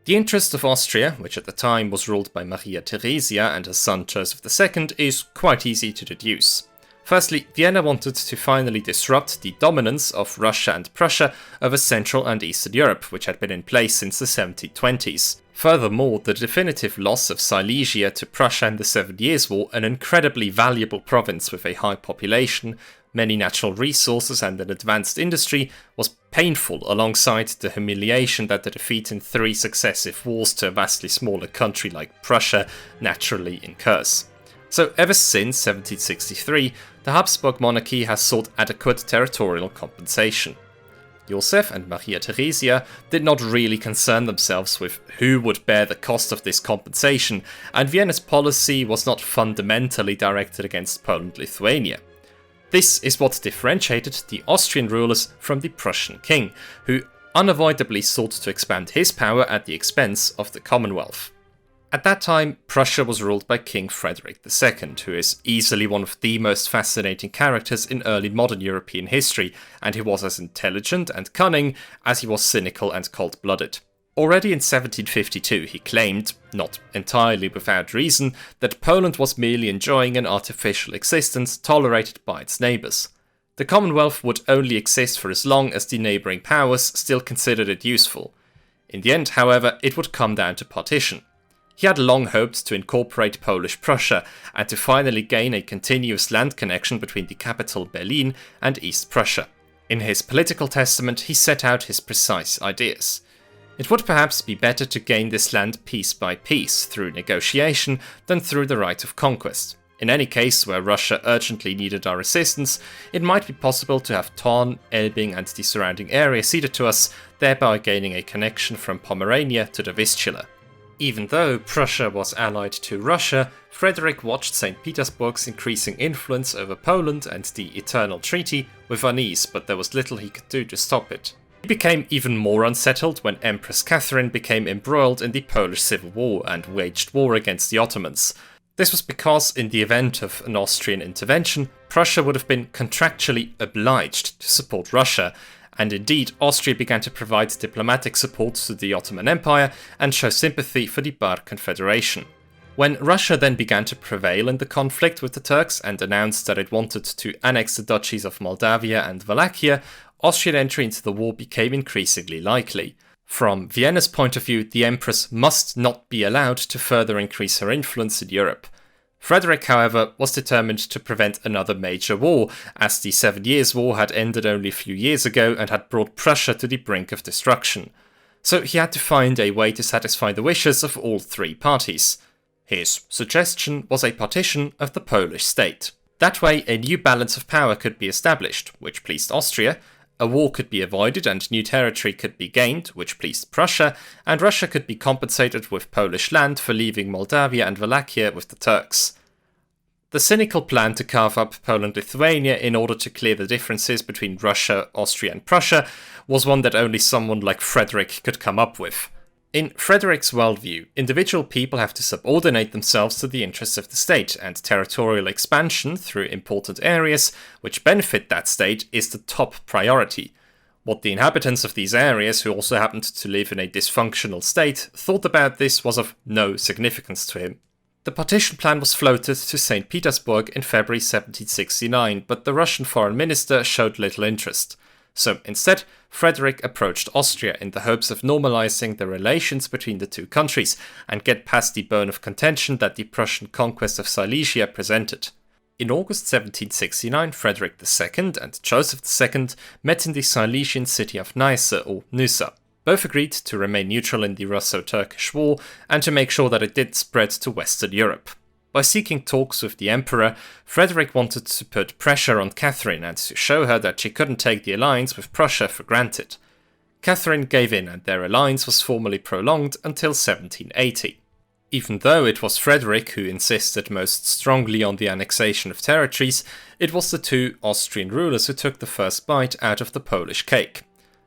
[SPEAKER 1] The interest of Austria, which at the time was ruled by Maria Theresia and her son Joseph II, is quite easy to deduce. Firstly, Vienna wanted to finally disrupt the dominance of Russia and Prussia over Central and Eastern Europe, which had been in place since the 1720s. Furthermore, the definitive loss of Silesia to Prussia in the 7 Years' War, an incredibly valuable province with a high population, many natural resources and an advanced industry, was painful alongside the humiliation that the defeat in 3 successive wars to a vastly smaller country like Prussia naturally incurs. So ever since 1763, the Habsburg monarchy has sought adequate territorial compensation. Joseph and Maria Theresia did not really concern themselves with who would bear the cost of this compensation, and Vienna's policy was not fundamentally directed against Poland-Lithuania. This is what differentiated the Austrian rulers from the Prussian king, who unavoidably sought to expand his power at the expense of the Commonwealth. At that time, Prussia was ruled by King Frederick II, who is easily one of the most fascinating characters in early modern European history, and he was as intelligent and cunning as he was cynical and cold-blooded. Already in 1752 he claimed, not entirely without reason, that Poland was merely enjoying an artificial existence tolerated by its neighbours. The Commonwealth would only exist for as long as the neighbouring powers still considered it useful. In the end, however, it would come down to partition. He had long hoped to incorporate Polish Prussia and to finally gain a continuous land connection between the capital Berlin and East Prussia. In his political testament he set out his precise ideas. It would perhaps be better to gain this land piece by piece through negotiation than through the right of conquest. In any case, where Russia urgently needed our assistance, it might be possible to have Thorn, Elbing and the surrounding area ceded to us, thereby gaining a connection from Pomerania to the Vistula. Even though Prussia was allied to Russia, Frederick watched St. Petersburg's increasing influence over Poland and the Eternal Treaty with unease, but there was little he could do to stop it. He became even more unsettled when Empress Catherine became embroiled in the Polish Civil War and waged war against the Ottomans. This was because, in the event of an Austrian intervention, Prussia would have been contractually obliged to support Russia, and indeed Austria began to provide diplomatic support to the Ottoman Empire and show sympathy for the Bar Confederation. When Russia then began to prevail in the conflict with the Turks and announced that it wanted to annex the duchies of Moldavia and Wallachia, Austrian entry into the war became increasingly likely. From Vienna's point of view, the Empress must not be allowed to further increase her influence in Europe. Frederick, however, was determined to prevent another major war, as the 7 Years' War had ended only a few years ago and had brought Prussia to the brink of destruction. So he had to find a way to satisfy the wishes of all 3 parties. His suggestion was a partition of the Polish state. That way, a new balance of power could be established, which pleased Austria, a war could be avoided and new territory could be gained, which pleased Prussia, and Russia could be compensated with Polish land for leaving Moldavia and Wallachia with the Turks. The cynical plan to carve up Poland-Lithuania in order to clear the differences between Russia, Austria and Prussia was one that only someone like Frederick could come up with. In Frederick's worldview, individual people have to subordinate themselves to the interests of the state, and territorial expansion through important areas which benefit that state is the top priority. What the inhabitants of these areas, who also happened to live in a dysfunctional state, thought about this was of no significance to him. The partition plan was floated to St. Petersburg in February 1769, but the Russian foreign minister showed little interest. So instead, Frederick approached Austria in the hopes of normalizing the relations between the two countries and get past the bone of contention that the Prussian conquest of Silesia presented. In August 1769, Frederick II and Joseph II met in the Silesian city of Neisse or Nyssa. Both agreed to remain neutral in the Russo-Turkish War and to make sure that it did spread to Western Europe. By seeking talks with the emperor, Frederick wanted to put pressure on Catherine and to show her that she couldn't take the alliance with Prussia for granted. Catherine gave in and their alliance was formally prolonged until 1780. Even though it was Frederick who insisted most strongly on the annexation of territories, it was the two Austrian rulers who took the first bite out of the Polish cake.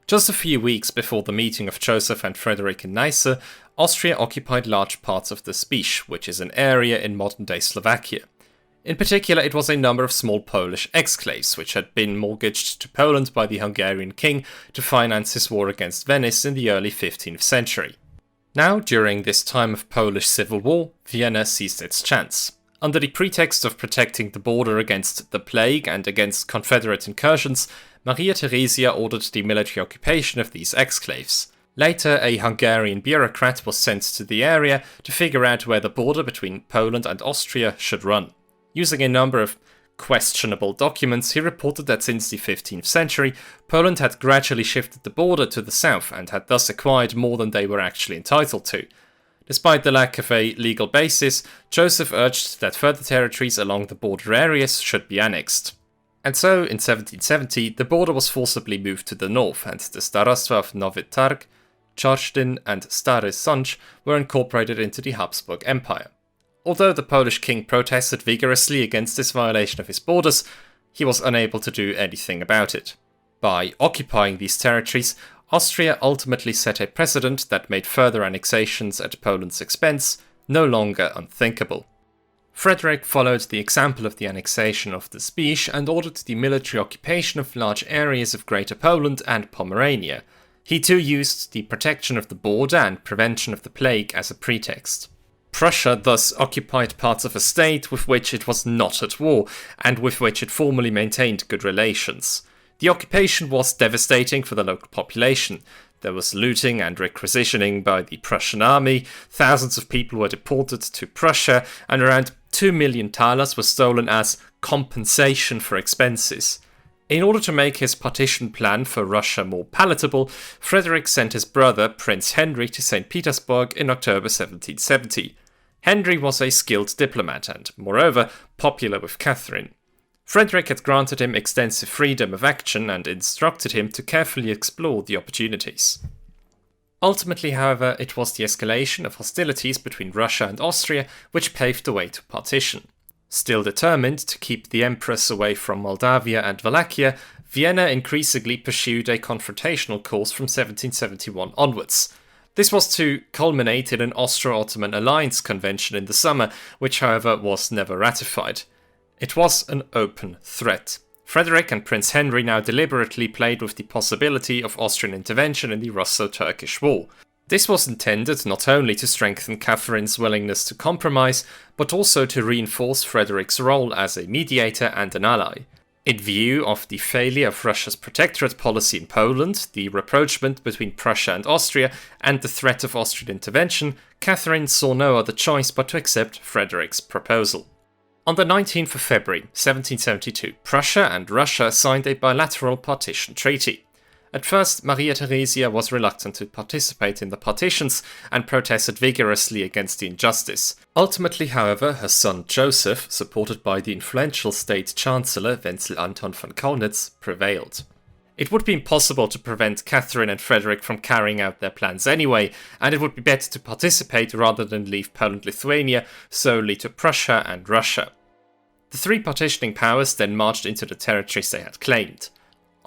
[SPEAKER 1] Just a few weeks before the meeting of Joseph and Frederick in Neisse, Austria occupied large parts of the Spiš, which is an area in modern-day Slovakia. In particular, it was a number of small Polish exclaves, which had been mortgaged to Poland by the Hungarian king to finance his war against Venice in the early 15th century. Now, during this time of Polish civil war, Vienna seized its chance. Under the pretext of protecting the border against the plague and against Confederate incursions, Maria Theresia ordered the military occupation of these exclaves. Later, a Hungarian bureaucrat was sent to the area to figure out where the border between Poland and Austria should run. Using a number of questionable documents, he reported that since the 15th century, Poland had gradually shifted the border to the south and had thus acquired more than they were actually entitled to. Despite the lack of a legal basis, Joseph urged that further territories along the border areas should be annexed. And so, in 1770, the border was forcibly moved to the north, and the Starostwa of Nowy Targ, Czarsztyn, and Stary Sącz were incorporated into the Habsburg Empire. Although the Polish king protested vigorously against this violation of his borders, he was unable to do anything about it. By occupying these territories, Austria ultimately set a precedent that made further annexations at Poland's expense no longer unthinkable. Frederick followed the example of the annexation of the Spiš and ordered the military occupation of large areas of Greater Poland and Pomerania. He too used the protection of the border and prevention of the plague as a pretext. Prussia thus occupied parts of a state with which it was not at war, and with which it formerly maintained good relations. The occupation was devastating for the local population. There was looting and requisitioning by the Prussian army, thousands of people were deported to Prussia, and around 2 million thalers were stolen as compensation for expenses. In order to make his partition plan for Russia more palatable, Frederick sent his brother, Prince Heinrich, to St. Petersburg in October 1770. Henry was a skilled diplomat and, moreover, popular with Catherine. Frederick had granted him extensive freedom of action and instructed him to carefully explore the opportunities. Ultimately, however, it was the escalation of hostilities between Russia and Austria which paved the way to partition. Still determined to keep the Empress away from Moldavia and Wallachia, Vienna increasingly pursued a confrontational course from 1771 onwards. This was to culminate in an Austro-Ottoman alliance convention in the summer, which however was never ratified. It was an open threat. Frederick and Prince Henry now deliberately played with the possibility of Austrian intervention in the Russo-Turkish War. This was intended not only to strengthen Catherine's willingness to compromise, but also to reinforce Frederick's role as a mediator and an ally. In view of the failure of Russia's protectorate policy in Poland, the rapprochement between Prussia and Austria, and the threat of Austrian intervention, Catherine saw no other choice but to accept Frederick's proposal. On the 19th of February 1772, Prussia and Russia signed a bilateral partition treaty. At first, Maria Theresia was reluctant to participate in the partitions and protested vigorously against the injustice. Ultimately, however, her son Joseph, supported by the influential state chancellor Wenzel Anton von Kaunitz, prevailed. It would be impossible to prevent Catherine and Frederick from carrying out their plans anyway, and it would be better to participate rather than leave Poland-Lithuania solely to Prussia and Russia. The three partitioning powers then marched into the territories they had claimed.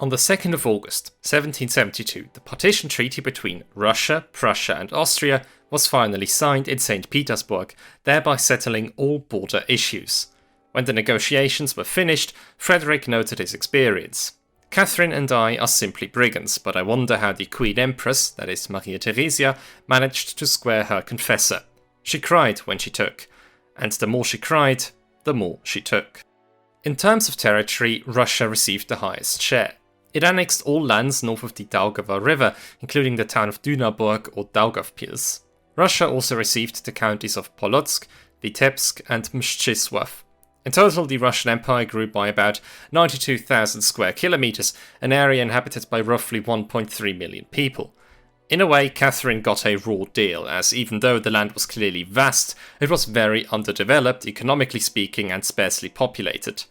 [SPEAKER 1] On the 2nd of August 1772, the partition treaty between Russia, Prussia and Austria was finally signed in St. Petersburg, thereby settling all border issues. When the negotiations were finished, Frederick noted his experience. Catherine and I are simply brigands, but I wonder how the Queen Empress, that is Maria Theresia, managed to square her confessor. She cried when she took, and the more she cried, the more she took. In terms of territory, Russia received the highest share. It annexed all lands north of the Daugava River, including the town of Dynaburg or Daugavpils. Russia also received the counties of Polotsk, Vitebsk and Mstisław. In total, the Russian Empire grew by about 92,000 square kilometers, an area inhabited by roughly 1.3 million people. In a way, Catherine got a raw deal, as even though the land was clearly vast, it was very underdeveloped, economically speaking, and sparsely populated.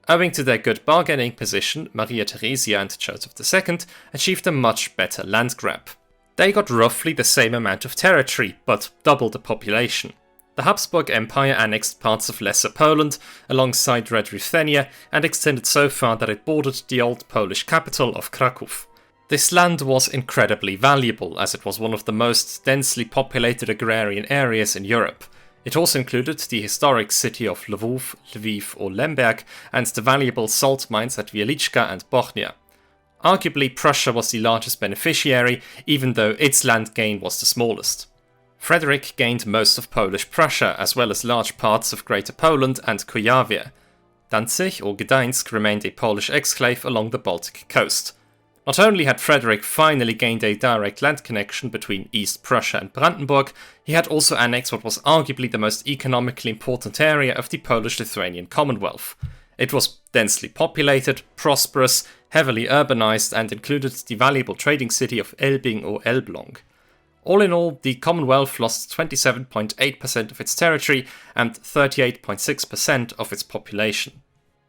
[SPEAKER 1] Owing to their good bargaining position, Maria Theresia and Joseph II achieved a much better land grab. They got roughly the same amount of territory, but double the population. The Habsburg Empire annexed parts of Lesser Poland alongside Red Ruthenia and extended so far that it bordered the old Polish capital of Kraków. This land was incredibly valuable, as it was one of the most densely populated agrarian areas in Europe. It also included the historic city of Lwów, Lviv or Lemberg, and the valuable salt mines at Wieliczka and Bochnia. Arguably, Prussia was the largest beneficiary, even though its land gain was the smallest. Frederick gained most of Polish Prussia, as well as large parts of Greater Poland and Kujawia. Danzig or Gdańsk remained a Polish exclave along the Baltic coast. Not only had Frederick finally gained a direct land connection between East Prussia and Brandenburg, he had also annexed what was arguably the most economically important area of the Polish-Lithuanian Commonwealth. It was densely populated, prosperous, heavily urbanized, and included the valuable trading city of Elbing or Elbląg. All in all, the Commonwealth lost 27.8% of its territory and 38.6% of its population.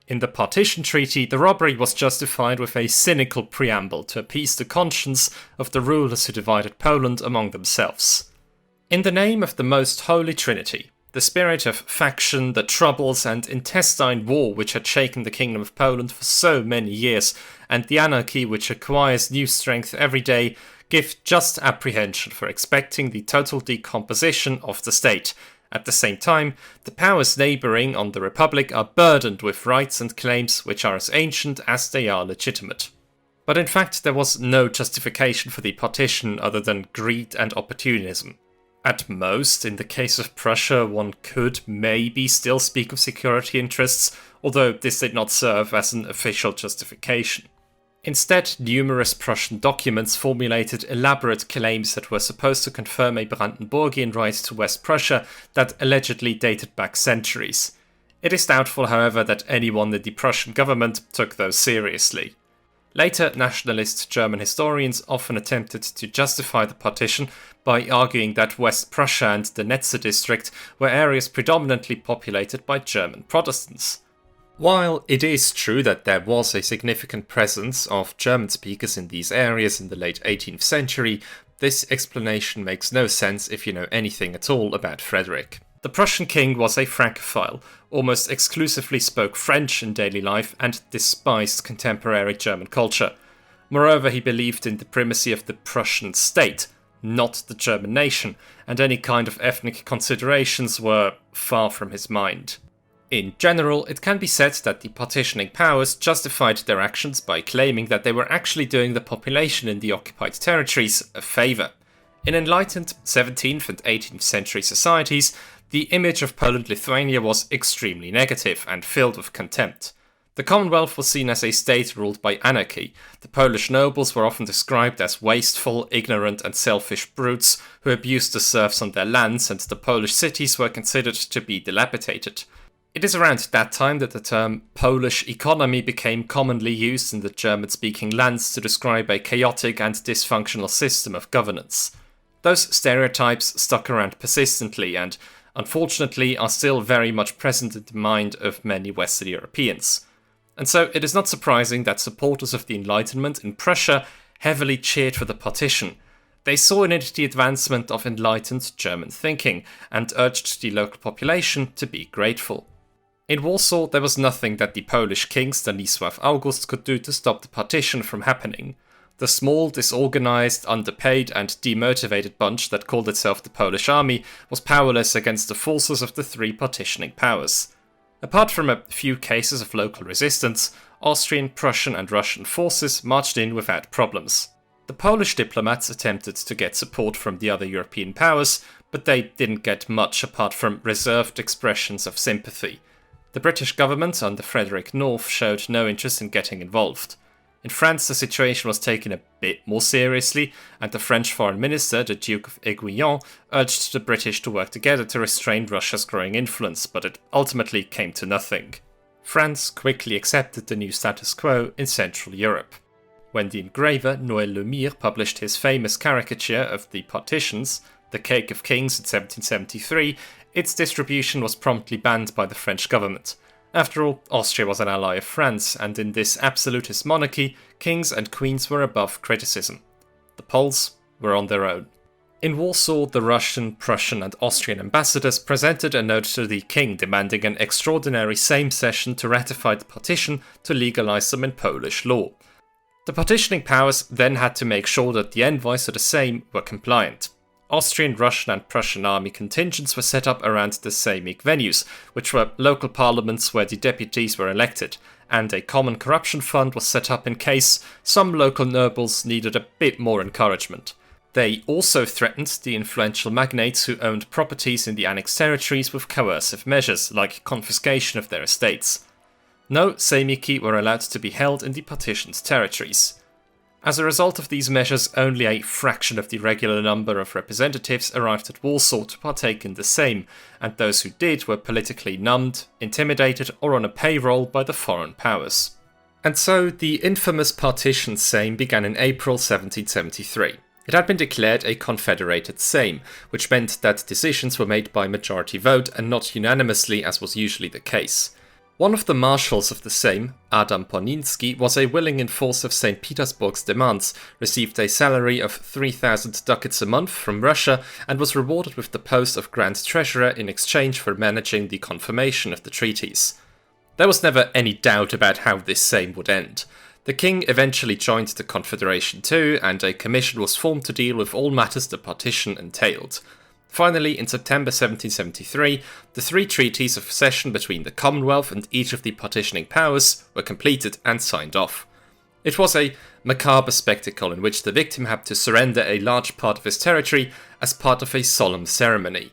[SPEAKER 1] In the Partition Treaty, the robbery was justified with a cynical preamble to appease the conscience of the rulers who divided Poland among themselves. In the name of the Most Holy Trinity, the spirit of faction, the troubles and intestine war which had shaken the Kingdom of Poland for so many years, and the anarchy which acquires new strength every day, give just apprehension for expecting the total decomposition of the state. At the same time, the powers neighbouring on the Republic are burdened with rights and claims which are as ancient as they are legitimate. But in fact, there was no justification for the partition other than greed and opportunism. At most, in the case of Prussia, one could maybe still speak of security interests, although this did not serve as an official justification. Instead, numerous Prussian documents formulated elaborate claims that were supposed to confirm a Brandenburgian right to West Prussia that allegedly dated back centuries. It is doubtful, however, that anyone in the Prussian government took those seriously. Later, nationalist German historians often attempted to justify the partition by arguing that West Prussia and the Netze district were areas predominantly populated by German Protestants. While it is true that there was a significant presence of German speakers in these areas in the late 18th century, this explanation makes no sense if you know anything at all about Frederick. The Prussian king was a Francophile, almost exclusively spoke French in daily life and despised contemporary German culture. Moreover, he believed in the primacy of the Prussian state, not the German nation, and any kind of ethnic considerations were far from his mind. In general, it can be said that the partitioning powers justified their actions by claiming that they were actually doing the population in the occupied territories a favour. In enlightened 17th and 18th century societies, the image of Poland-Lithuania was extremely negative and filled with contempt. The Commonwealth was seen as a state ruled by anarchy. The Polish nobles were often described as wasteful, ignorant and selfish brutes who abused the serfs on their lands, and the Polish cities were considered to be dilapidated. It is around that time that the term Polish economy became commonly used in the German-speaking lands to describe a chaotic and dysfunctional system of governance. Those stereotypes stuck around persistently and, unfortunately, are still very much present in the mind of many Western Europeans. And so it is not surprising that supporters of the Enlightenment in Prussia heavily cheered for the partition. They saw in it the advancement of enlightened German thinking and urged the local population to be grateful. In Warsaw, there was nothing that the Polish king Stanisław August could do to stop the partition from happening. The small, disorganized, underpaid and demotivated bunch that called itself the Polish army was powerless against the forces of the three partitioning powers. Apart from a few cases of local resistance, Austrian, Prussian and Russian forces marched in without problems. The Polish diplomats attempted to get support from the other European powers, but they didn't get much apart from reserved expressions of sympathy. The British government under Frederick North showed no interest in getting involved. In France, the situation was taken a bit more seriously, and the French foreign minister, the Duke of Aiguillon, urged the British to work together to restrain Russia's growing influence, but it ultimately came to nothing. France quickly accepted the new status quo in Central Europe. When the engraver Noël Lemire published his famous caricature of the Partitions, The Cake of Kings in 1773, its distribution was promptly banned by the French government. After all, Austria was an ally of France, and in this absolutist monarchy, kings and queens were above criticism. The Poles were on their own. In Warsaw, the Russian, Prussian and Austrian ambassadors presented a note to the king demanding an extraordinary Sejm session to ratify the partition to legalize them in Polish law. The partitioning powers then had to make sure that the envoys of the Sejm were compliant. Austrian, Russian and Prussian army contingents were set up around the Sejmic venues, which were local parliaments where the deputies were elected, and a common corruption fund was set up in case some local nobles needed a bit more encouragement. They also threatened the influential magnates who owned properties in the annexed territories with coercive measures, like confiscation of their estates. No Sejmiki were allowed to be held in the partitioned territories. As a result of these measures, only a fraction of the regular number of representatives arrived at Warsaw to partake in the Sejm, and those who did were politically numbed, intimidated, or on a payroll by the foreign powers. And so the infamous Partition Sejm began in April 1773. It had been declared a confederated Sejm, which meant that decisions were made by majority vote and not unanimously as was usually the case. One of the marshals of the Sejm, Adam Poniński, was a willing enforcer of St. Petersburg's demands, received a salary of 3,000 ducats a month from Russia, and was rewarded with the post of Grand Treasurer in exchange for managing the confirmation of the treaties. There was never any doubt about how this Sejm would end. The king eventually joined the Confederation too, and a commission was formed to deal with all matters the partition entailed. Finally, in September 1773, the three treaties of cession between the Commonwealth and each of the partitioning powers were completed and signed off. It was a macabre spectacle in which the victim had to surrender a large part of his territory as part of a solemn ceremony.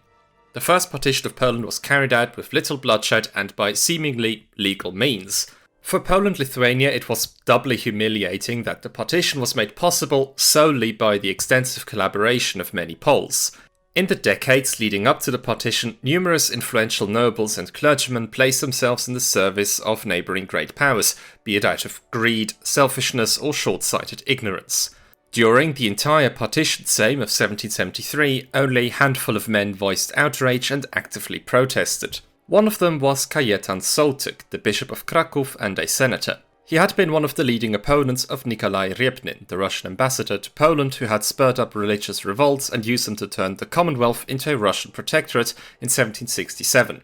[SPEAKER 1] The first partition of Poland was carried out with little bloodshed and by seemingly legal means. For Poland-Lithuania, it was doubly humiliating that the partition was made possible solely by the extensive collaboration of many Poles. In the decades leading up to the partition, numerous influential nobles and clergymen placed themselves in the service of neighbouring great powers, be it out of greed, selfishness or short-sighted ignorance. During the entire Partition Sejm of 1773, only a handful of men voiced outrage and actively protested. One of them was Kajetan Sołtyk, the Bishop of Kraków and a senator. He had been one of the leading opponents of Nikolai Rybnin, the Russian ambassador to Poland who had spurred up religious revolts and used them to turn the Commonwealth into a Russian protectorate in 1767.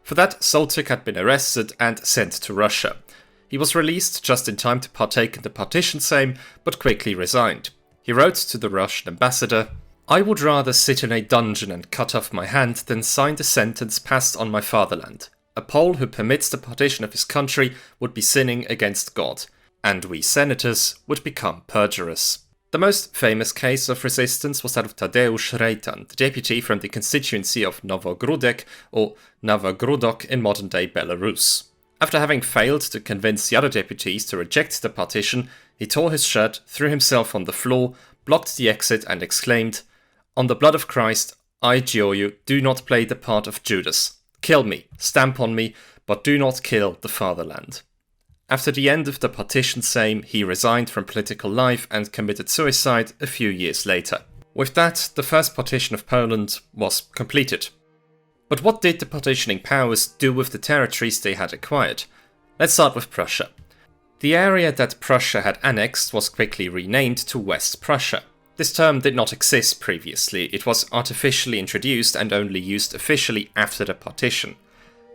[SPEAKER 1] For that, Sołtyk had been arrested and sent to Russia. He was released just in time to partake in the Partition Sejm, but quickly resigned. He wrote to the Russian ambassador, "I would rather sit in a dungeon and cut off my hand than sign the sentence passed on my fatherland. A Pole who permits the partition of his country would be sinning against God, and we senators would become perjurers." The most famous case of resistance was that of Tadeusz Rejtan, the deputy from the constituency of Nowogródek or Nowogródok in modern-day Belarus. After having failed to convince the other deputies to reject the partition, he tore his shirt, threw himself on the floor, blocked the exit and exclaimed, "On the blood of Christ, I adjure you, do not play the part of Judas. Kill me, stamp on me, but do not kill the fatherland." After the end of the Partition Sejm, he resigned from political life and committed suicide a few years later. With that, the first partition of Poland was completed. But what did the partitioning powers do with the territories they had acquired? Let's start with Prussia. The area that Prussia had annexed was quickly renamed to West Prussia. This term did not exist previously, it was artificially introduced and only used officially after the partition.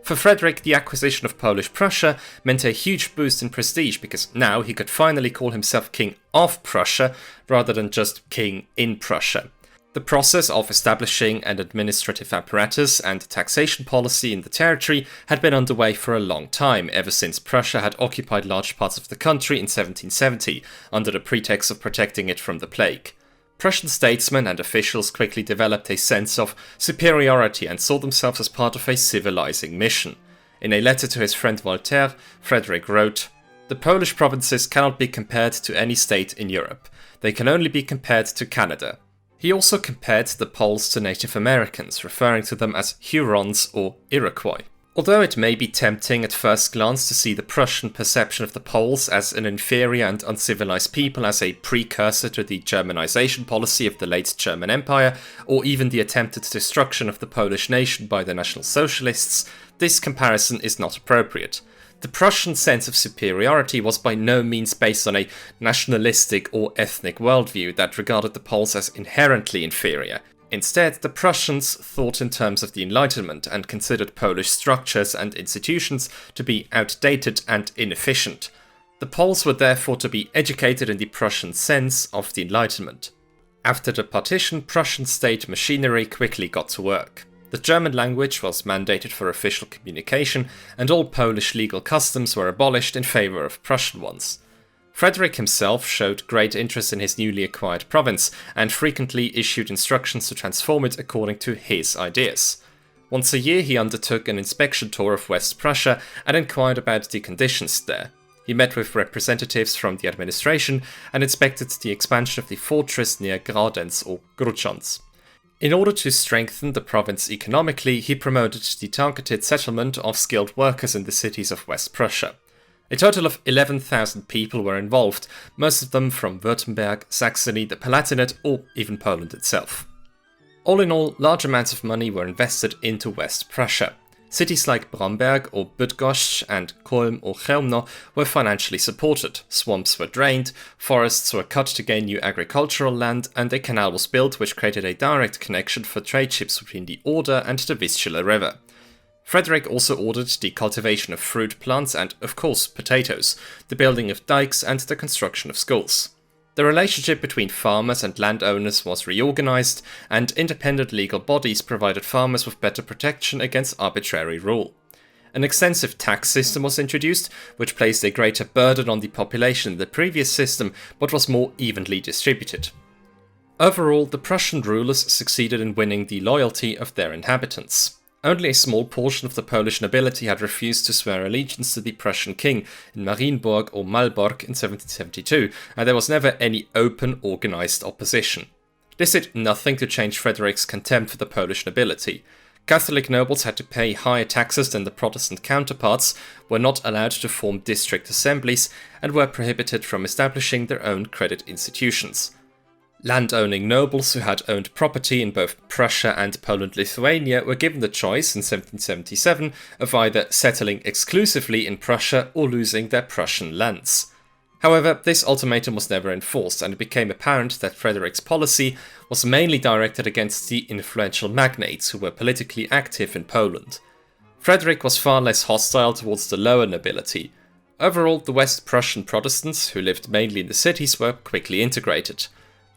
[SPEAKER 1] For Frederick, the acquisition of Polish Prussia meant a huge boost in prestige because now he could finally call himself King of Prussia rather than just King in Prussia. The process of establishing an administrative apparatus and taxation policy in the territory had been underway for a long time, ever since Prussia had occupied large parts of the country in 1770, under the pretext of protecting it from the plague. Prussian statesmen and officials quickly developed a sense of superiority and saw themselves as part of a civilizing mission. In a letter to his friend Voltaire, Frederick wrote, "The Polish provinces cannot be compared to any state in Europe. They can only be compared to Canada." He also compared the Poles to Native Americans, referring to them as Hurons or Iroquois. Although it may be tempting at first glance to see the Prussian perception of the Poles as an inferior and uncivilized people as a precursor to the Germanization policy of the late German Empire, or even the attempted destruction of the Polish nation by the National Socialists, this comparison is not appropriate. The Prussian sense of superiority was by no means based on a nationalistic or ethnic worldview that regarded the Poles as inherently inferior. Instead, the Prussians thought in terms of the Enlightenment and considered Polish structures and institutions to be outdated and inefficient. The Poles were therefore to be educated in the Prussian sense of the Enlightenment. After the partition, Prussian state machinery quickly got to work. The German language was mandated for official communication, and all Polish legal customs were abolished in favour of Prussian ones. Frederick himself showed great interest in his newly acquired province, and frequently issued instructions to transform it according to his ideas. Once a year he undertook an inspection tour of West Prussia and inquired about the conditions there. He met with representatives from the administration and inspected the expansion of the fortress near Graudenz or Grudziądz. In order to strengthen the province economically, he promoted the targeted settlement of skilled workers in the cities of West Prussia. A total of 11,000 people were involved, most of them from Württemberg, Saxony, the Palatinate, or even Poland itself. All in all, large amounts of money were invested into West Prussia. Cities like Bromberg or Bydgoszcz and Kulm or Chełmno were financially supported, swamps were drained, forests were cut to gain new agricultural land, and a canal was built which created a direct connection for trade ships between the Oder and the Vistula River. Frederick also ordered the cultivation of fruit plants and, of course, potatoes, the building of dikes and the construction of schools. The relationship between farmers and landowners was reorganized, and independent legal bodies provided farmers with better protection against arbitrary rule. An extensive tax system was introduced, which placed a greater burden on the population in the previous system, but was more evenly distributed. Overall, the Prussian rulers succeeded in winning the loyalty of their inhabitants. Only a small portion of the Polish nobility had refused to swear allegiance to the Prussian king in Marienburg or Malbork in 1772, and there was never any open, organized opposition. This did nothing to change Frederick's contempt for the Polish nobility. Catholic nobles had to pay higher taxes than the Protestant counterparts, were not allowed to form district assemblies, and were prohibited from establishing their own credit institutions. Land-owning nobles who had owned property in both Prussia and Poland-Lithuania were given the choice in 1777 of either settling exclusively in Prussia or losing their Prussian lands. However, this ultimatum was never enforced, and it became apparent that Frederick's policy was mainly directed against the influential magnates who were politically active in Poland. Frederick was far less hostile towards the lower nobility. Overall, the West Prussian Protestants, who lived mainly in the cities, were quickly integrated.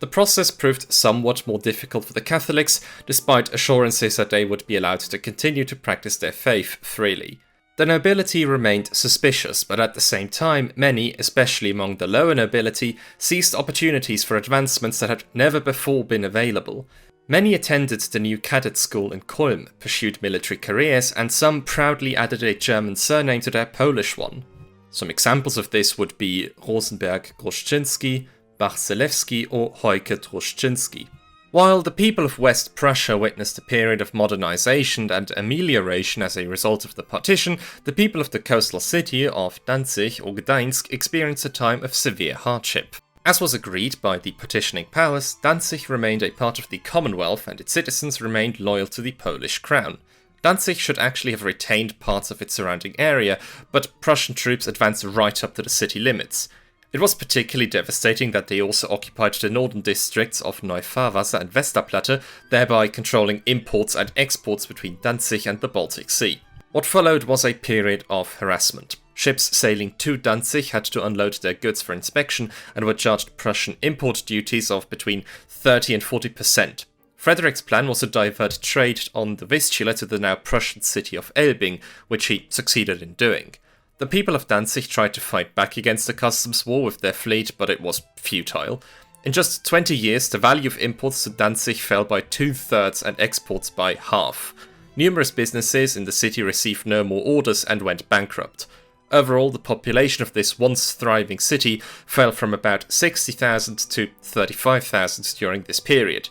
[SPEAKER 1] The process proved somewhat more difficult for the Catholics, despite assurances that they would be allowed to continue to practice their faith freely. The nobility remained suspicious, but at the same time, many, especially among the lower nobility, seized opportunities for advancements that had never before been available. Many attended the new cadet school in Kulm, pursued military careers, and some proudly added a German surname to their Polish one. Some examples of this would be Rosenberg-Groszczynski, Bach-Zelewski or Heuke-Troszczynski. While the people of West Prussia witnessed a period of modernization and amelioration as a result of the partition, the people of the coastal city of Danzig or Gdańsk experienced a time of severe hardship. As was agreed by the partitioning powers, Danzig remained a part of the Commonwealth and its citizens remained loyal to the Polish crown. Danzig should actually have retained parts of its surrounding area, but Prussian troops advanced right up to the city limits. It was particularly devastating that they also occupied the northern districts of Neufahrwasser and Westerplatte, thereby controlling imports and exports between Danzig and the Baltic Sea. What followed was a period of harassment. Ships sailing to Danzig had to unload their goods for inspection and were charged Prussian import duties of between 30 and 40%. Frederick's plan was to divert trade on the Vistula to the now Prussian city of Elbing, which he succeeded in doing. The people of Danzig tried to fight back against the customs war with their fleet, but it was futile. In just 20 years, the value of imports to Danzig fell by 2/3 and exports by half. Numerous businesses in the city received no more orders and went bankrupt. Overall, the population of this once thriving city fell from about 60,000 to 35,000 during this period.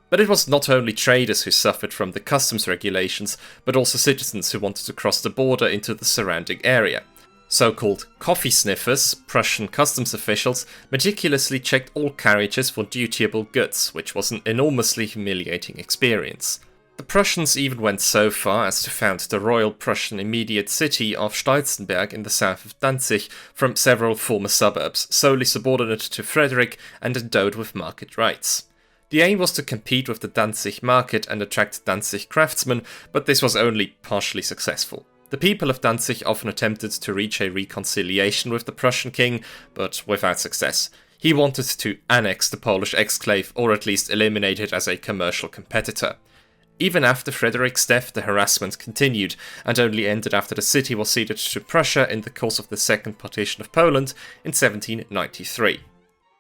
[SPEAKER 1] But it was not only traders who suffered from the customs regulations, but also citizens who wanted to cross the border into the surrounding area. So-called coffee sniffers, Prussian customs officials, meticulously checked all carriages for dutiable goods, which was an enormously humiliating experience. The Prussians even went so far as to found the royal Prussian immediate city of Stolzenberg in the south of Danzig from several former suburbs, solely subordinate to Frederick and endowed with market rights. The aim was to compete with the Danzig market and attract Danzig craftsmen, but this was only partially successful. The people of Danzig often attempted to reach a reconciliation with the Prussian king, but without success. He wanted to annex the Polish exclave, or at least eliminate it as a commercial competitor. Even after Frederick's death, the harassment continued, and only ended after the city was ceded to Prussia in the course of the Second Partition of Poland in 1793.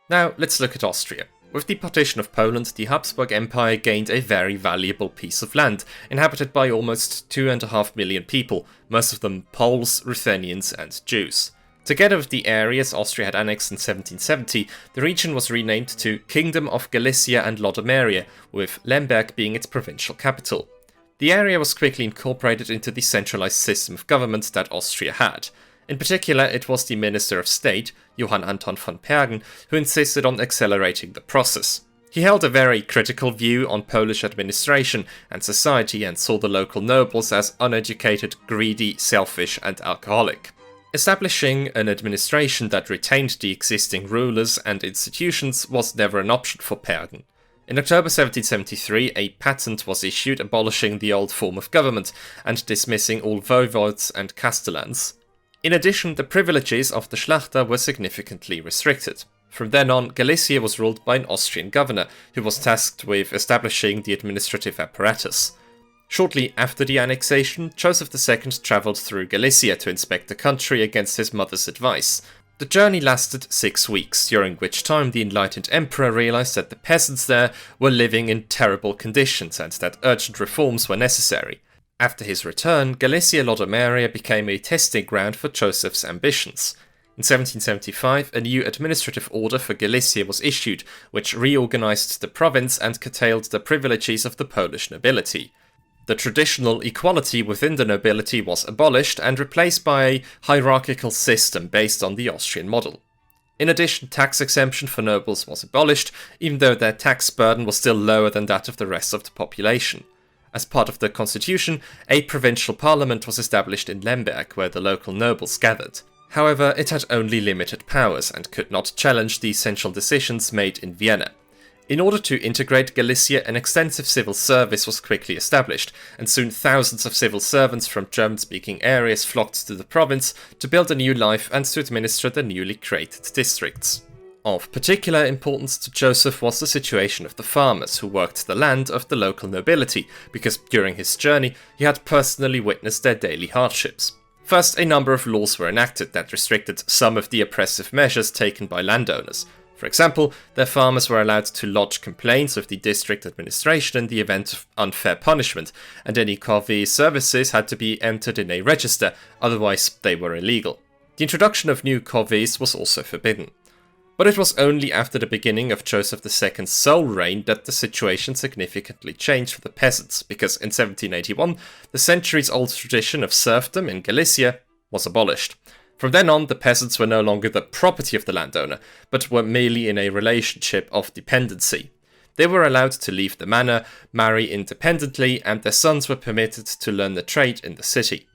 [SPEAKER 1] Now, let's look at Austria. With the partition of Poland, the Habsburg Empire gained a very valuable piece of land, inhabited by almost 2.5 million people, most of them Poles, Ruthenians and Jews. Together with the areas Austria had annexed in 1770, the region was renamed to Kingdom of Galicia and Lodomeria, with Lemberg being its provincial capital. The area was quickly incorporated into the centralized system of government that Austria had. In particular, it was the Minister of State, Johann Anton von Pergen, who insisted on accelerating the process. He held a very critical view on Polish administration and society and saw the local nobles as uneducated, greedy, selfish and alcoholic. Establishing an administration that retained the existing rulers and institutions was never an option for Pergen. In October 1773, a patent was issued abolishing the old form of government and dismissing all voivodes and castellans. In addition, the privileges of the Schlachter were significantly restricted. From then on, Galicia was ruled by an Austrian governor, who was tasked with establishing the administrative apparatus. Shortly after the annexation, Joseph II travelled through Galicia to inspect the country against his mother's advice. The journey lasted 6 weeks, during which time the enlightened emperor realised that the peasants there were living in terrible conditions and that urgent reforms were necessary. After his return, Galicia-Lodomeria became a testing ground for Joseph's ambitions. In 1775, a new administrative order for Galicia was issued, which reorganised the province and curtailed the privileges of the Polish nobility. The traditional equality within the nobility was abolished and replaced by a hierarchical system based on the Austrian model. In addition, tax exemption for nobles was abolished, even though their tax burden was still lower than that of the rest of the population. As part of the constitution, a provincial parliament was established in Lemberg, where the local nobles gathered. However, it had only limited powers and could not challenge the essential decisions made in Vienna. In order to integrate Galicia, an extensive civil service was quickly established, and soon thousands of civil servants from German-speaking areas flocked to the province to build a new life and to administer the newly created districts. Of particular importance to Joseph was the situation of the farmers who worked the land of the local nobility, because during his journey he had personally witnessed their daily hardships. First, a number of laws were enacted that restricted some of the oppressive measures taken by landowners. For example, their farmers were allowed to lodge complaints with the district administration in the event of unfair punishment, and any carve services had to be entered in a register, otherwise they were illegal. The introduction of new corvées was also forbidden. But it was only after the beginning of Joseph II's sole reign that the situation significantly changed for the peasants, because in 1781 the centuries-old tradition of serfdom in Galicia was abolished. From then on, the peasants were no longer the property of the landowner, but were merely in a relationship of dependency. They were allowed to leave the manor, marry independently, and their sons were permitted to learn the trade in the city.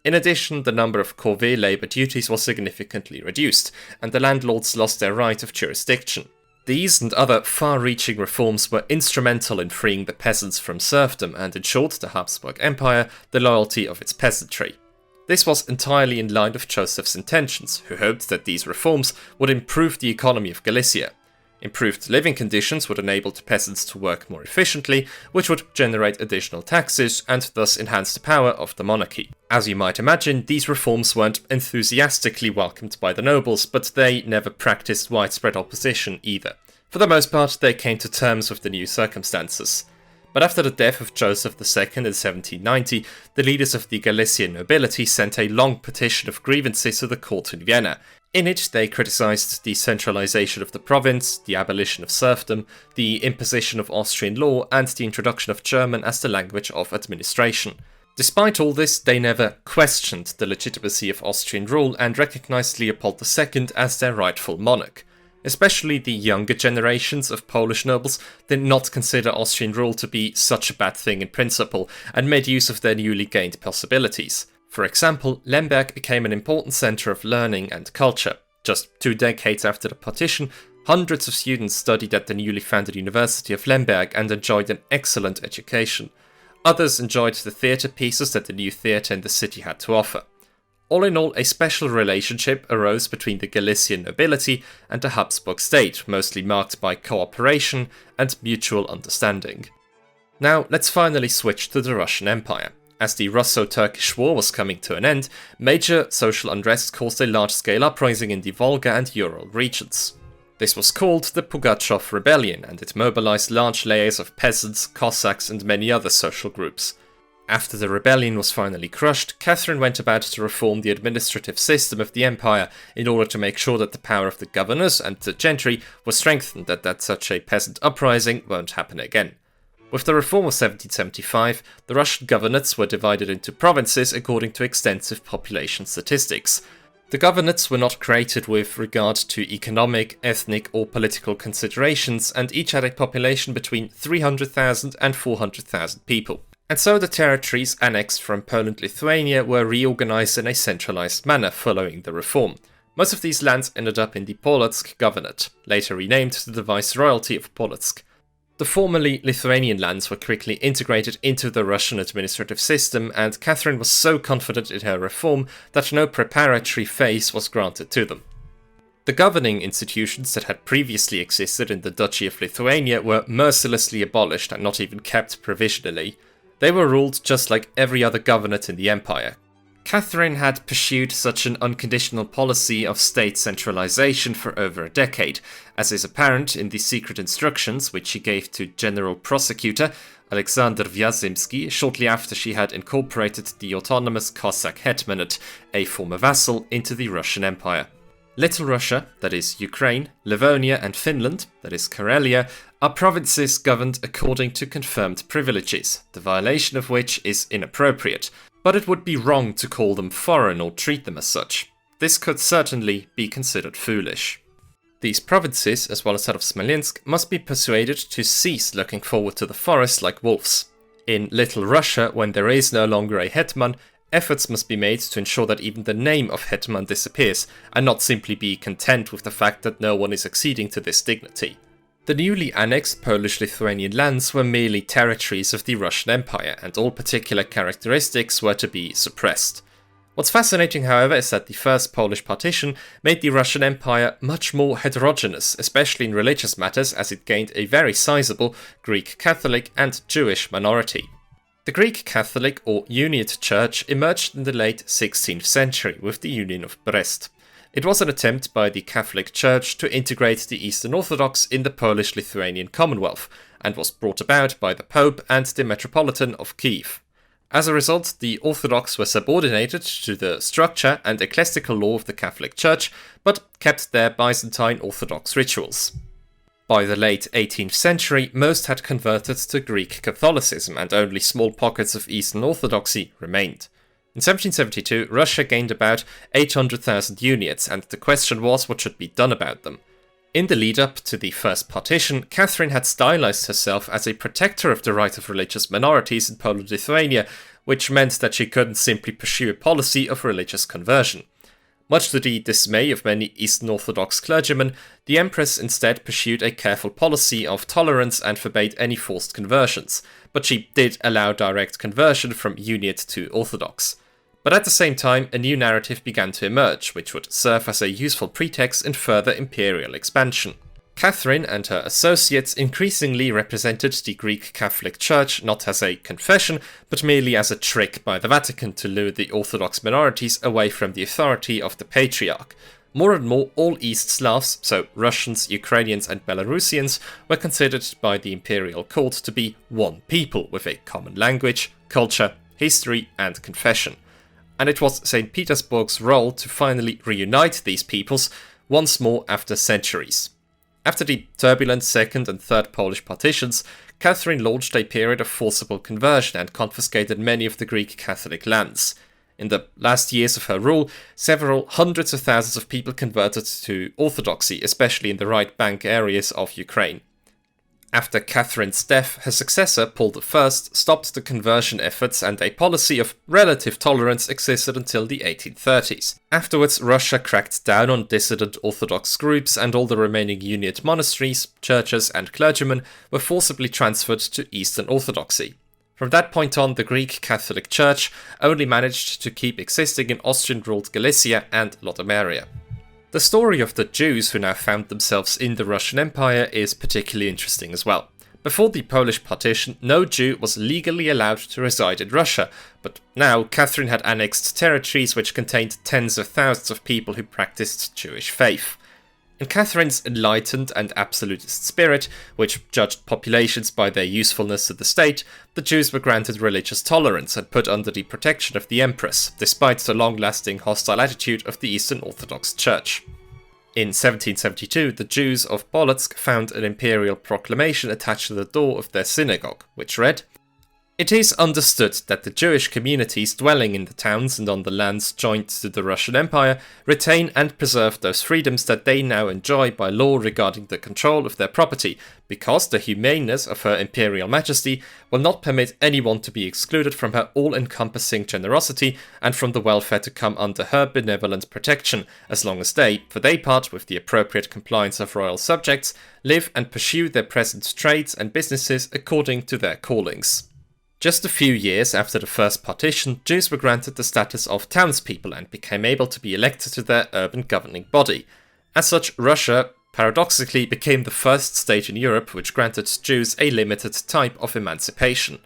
[SPEAKER 1] In addition, the number of corvée labour duties was significantly reduced, and the landlords lost their right of jurisdiction. These and other far-reaching reforms were instrumental in freeing the peasants from serfdom and ensured the Habsburg Empire the loyalty of its peasantry. This was entirely in line with Joseph's intentions, who hoped that these reforms would improve the economy of Galicia. Improved living conditions would enable the peasants to work more efficiently, which would generate additional taxes and thus enhance the power of the monarchy. As you might imagine, these reforms weren't enthusiastically welcomed by the nobles, but they never practiced widespread opposition either. For the most part, they came to terms with the new circumstances. But after the death of Joseph II in 1790, the leaders of the Galician nobility sent a long petition of grievances to the court in Vienna. In it, they criticised the centralisation of the province, the abolition of serfdom, the imposition of Austrian law, and the introduction of German as the language of administration. Despite all this, they never questioned the legitimacy of Austrian rule and recognised Leopold II as their rightful monarch. Especially the younger generations of Polish nobles did not consider Austrian rule to be such a bad thing in principle, and made use of their newly gained possibilities. For example, Lemberg became an important centre of learning and culture. Just 2 decades after the partition, hundreds of students studied at the newly founded University of Lemberg and enjoyed an excellent education. Others enjoyed the theatre pieces that the new theatre in the city had to offer. All in all, a special relationship arose between the Galician nobility and the Habsburg state, mostly marked by cooperation and mutual understanding. Now, let's finally switch to the Russian Empire. As the Russo-Turkish War was coming to an end, major social unrest caused a large-scale uprising in the Volga and Ural regions. This was called the Pugachev Rebellion, and it mobilized large layers of peasants, Cossacks, and many other social groups. After the rebellion was finally crushed, Catherine went about to reform the administrative system of the empire in order to make sure that the power of the governors and the gentry was strengthened and that such a peasant uprising won't happen again. With the reform of 1775, the Russian governorates were divided into provinces according to extensive population statistics. The governorates were not created with regard to economic, ethnic or political considerations, and each had a population between 300,000 and 400,000 people. And so the territories annexed from Poland-Lithuania were reorganized in a centralized manner following the reform. Most of these lands ended up in the Polotsk Governorate, later renamed to the Viceroyalty of Polotsk. The formerly Lithuanian lands were quickly integrated into the Russian administrative system, and Catherine was so confident in her reform that no preparatory phase was granted to them. The governing institutions that had previously existed in the Duchy of Lithuania were mercilessly abolished and not even kept provisionally. They were ruled just like every other governorate in the empire. Catherine had pursued such an unconditional policy of state centralization for over a decade, as is apparent in the secret instructions which she gave to General Prosecutor Alexander Vyazyemski shortly after she had incorporated the autonomous Cossack Hetmanate, a former vassal, into the Russian Empire. Little Russia, that is Ukraine, Livonia and Finland, that is Karelia, are provinces governed according to confirmed privileges, the violation of which is inappropriate. But it would be wrong to call them foreign or treat them as such. This could certainly be considered foolish. These provinces, as well as that of Smolensk, must be persuaded to cease looking forward to the forest like wolves. In Little Russia, when there is no longer a hetman, efforts must be made to ensure that even the name of hetman disappears, and not simply be content with the fact that no one is acceding to this dignity. The newly annexed Polish-Lithuanian lands were merely territories of the Russian Empire, and all particular characteristics were to be suppressed. What's fascinating, however, is that the First Polish Partition made the Russian Empire much more heterogeneous, especially in religious matters, as it gained a very sizable Greek Catholic and Jewish minority. The Greek Catholic or Uniate Church emerged in the late 16th century with the Union of Brest. It was an attempt by the Catholic Church to integrate the Eastern Orthodox in the Polish-Lithuanian Commonwealth, and was brought about by the Pope and the Metropolitan of Kiev. As a result, the Orthodox were subordinated to the structure and ecclesiastical law of the Catholic Church, but kept their Byzantine Orthodox rituals. By the late 18th century, most had converted to Greek Catholicism, and only small pockets of Eastern Orthodoxy remained. In 1772, Russia gained about 800,000 units, and the question was what should be done about them. In the lead-up to the First Partition, Catherine had stylized herself as a protector of the right of religious minorities in Poland-Lithuania, which meant that she couldn't simply pursue a policy of religious conversion. Much to the dismay of many Eastern Orthodox clergymen, the Empress instead pursued a careful policy of tolerance and forbade any forced conversions, but she did allow direct conversion from Uniate to Orthodox. But at the same time, a new narrative began to emerge, which would serve as a useful pretext in further imperial expansion. Catherine and her associates increasingly represented the Greek Catholic Church not as a confession, but merely as a trick by the Vatican to lure the Orthodox minorities away from the authority of the Patriarch. More and more, all East Slavs, so Russians, Ukrainians and Belarusians, were considered by the imperial court to be one people with a common language, culture, history and confession. And it was St. Petersburg's role to finally reunite these peoples once more after centuries. After the turbulent Second and Third Polish partitions, Catherine launched a period of forcible conversion and confiscated many of the Greek Catholic lands. In the last years of her rule, several hundreds of thousands of people converted to Orthodoxy, especially in the right bank areas of Ukraine. After Catherine's death, her successor, Paul I, stopped the conversion efforts and a policy of relative tolerance existed until the 1830s. Afterwards, Russia cracked down on dissident Orthodox groups and all the remaining Uniate monasteries, churches and clergymen were forcibly transferred to Eastern Orthodoxy. From that point on, the Greek Catholic Church only managed to keep existing in Austrian-ruled Galicia and Lodomeria. The story of the Jews who now found themselves in the Russian Empire is particularly interesting as well. Before the Polish partition, no Jew was legally allowed to reside in Russia, but now Catherine had annexed territories which contained tens of thousands of people who practiced Jewish faith. In Catherine's enlightened and absolutist spirit, which judged populations by their usefulness to the state, the Jews were granted religious tolerance and put under the protection of the Empress, despite the long-lasting hostile attitude of the Eastern Orthodox Church. In 1772, the Jews of Polotsk found an imperial proclamation attached to the door of their synagogue, which read, "It is understood that the Jewish communities dwelling in the towns and on the lands joined to the Russian Empire retain and preserve those freedoms that they now enjoy by law regarding the control of their property, because the humaneness of Her Imperial Majesty will not permit anyone to be excluded from her all-encompassing generosity and from the welfare to come under her benevolent protection, as long as they, for their part, with the appropriate compliance of royal subjects, live and pursue their present trades and businesses according to their callings." Just a few years after the First Partition, Jews were granted the status of townspeople and became able to be elected to their urban governing body. As such, Russia, paradoxically, became the first state in Europe which granted Jews a limited type of emancipation.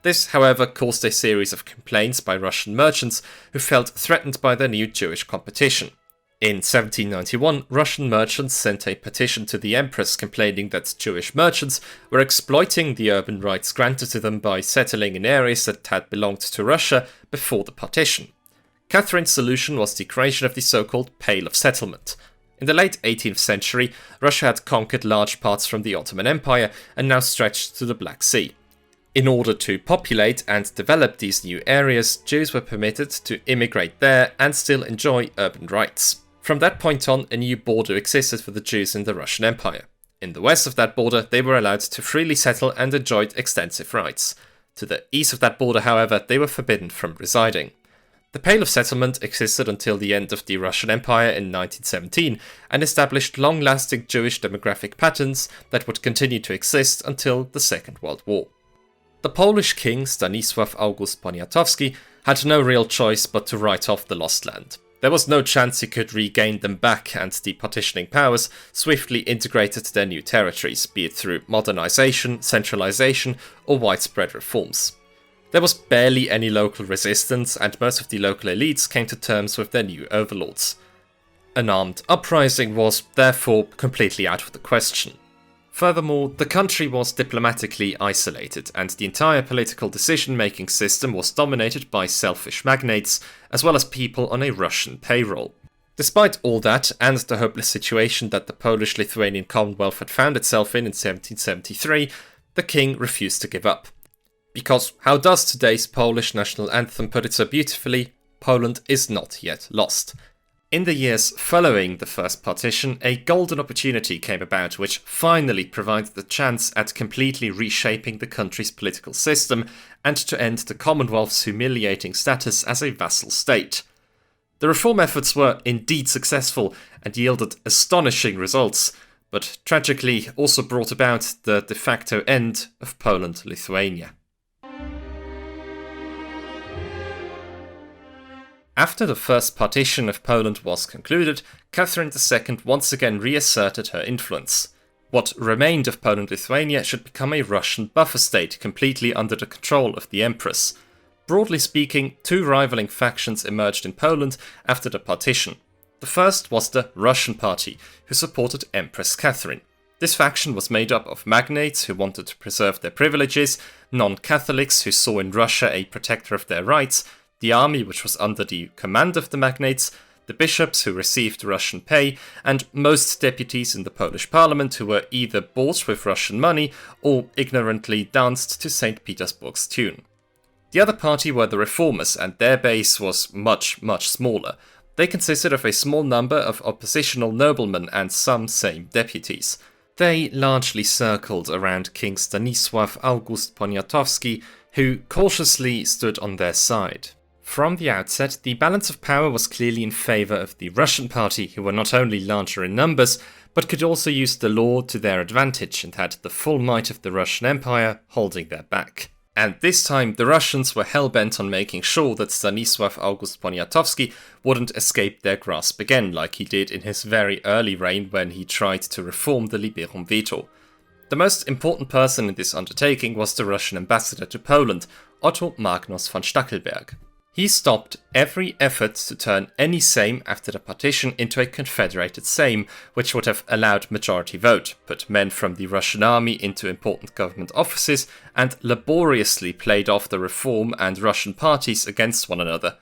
[SPEAKER 1] This, however, caused a series of complaints by Russian merchants who felt threatened by their new Jewish competition. In 1791, Russian merchants sent a petition to the Empress complaining that Jewish merchants were exploiting the urban rights granted to them by settling in areas that had belonged to Russia before the partition. Catherine's solution was the creation of the so-called Pale of Settlement. In the late 18th century, Russia had conquered large parts from the Ottoman Empire and now stretched to the Black Sea. In order to populate and develop these new areas, Jews were permitted to immigrate there and still enjoy urban rights. From that point on, a new border existed for the Jews in the Russian Empire. In the west of that border, they were allowed to freely settle and enjoyed extensive rights. To the east of that border, however, they were forbidden from residing. The Pale of Settlement existed until the end of the Russian Empire in 1917 and established long-lasting Jewish demographic patterns that would continue to exist until the Second World War. The Polish king Stanisław August Poniatowski had no real choice but to write off the lost land. There was no chance he could regain them back, and the partitioning powers swiftly integrated their new territories, be it through modernization, centralization, or widespread reforms. There was barely any local resistance, and most of the local elites came to terms with their new overlords. An armed uprising was, therefore, completely out of the question. Furthermore, the country was diplomatically isolated, and the entire political decision-making system was dominated by selfish magnates, as well as people on a Russian payroll. Despite all that, and the hopeless situation that the Polish-Lithuanian Commonwealth had found itself in 1773, the king refused to give up. Because, how does today's Polish national anthem put it so beautifully, Poland is not yet lost. In the years following the First Partition, a golden opportunity came about which finally provided the chance at completely reshaping the country's political system and to end the Commonwealth's humiliating status as a vassal state. The reform efforts were indeed successful and yielded astonishing results, but tragically also brought about the de facto end of Poland-Lithuania. After the First Partition of Poland was concluded, Catherine II once again reasserted her influence. What remained of Poland-Lithuania should become a Russian buffer state completely under the control of the Empress. Broadly speaking, two rivaling factions emerged in Poland after the partition. The first was the Russian party, who supported Empress Catherine. This faction was made up of magnates who wanted to preserve their privileges, non-Catholics who saw in Russia a protector of their rights, the army which was under the command of the magnates, the bishops who received Russian pay, and most deputies in the Polish parliament who were either bought with Russian money or ignorantly danced to St. Petersburg's tune. The other party were the reformers, and their base was much smaller. They consisted of a small number of oppositional noblemen and some Sejm deputies. They largely circled around King Stanisław August Poniatowski, who cautiously stood on their side. From the outset, the balance of power was clearly in favour of the Russian party, who were not only larger in numbers, but could also use the law to their advantage and had the full might of the Russian Empire holding their back. And this time, the Russians were hell-bent on making sure that Stanisław August Poniatowski wouldn't escape their grasp again, like he did in his very early reign when he tried to reform the liberum veto. The most important person in this undertaking was the Russian ambassador to Poland, Otto Magnus von Stackelberg. He stopped every effort to turn any Sejm after the partition into a confederated Sejm, which would have allowed majority vote, put men from the Russian army into important government offices, and laboriously played off the reform and Russian parties against one another.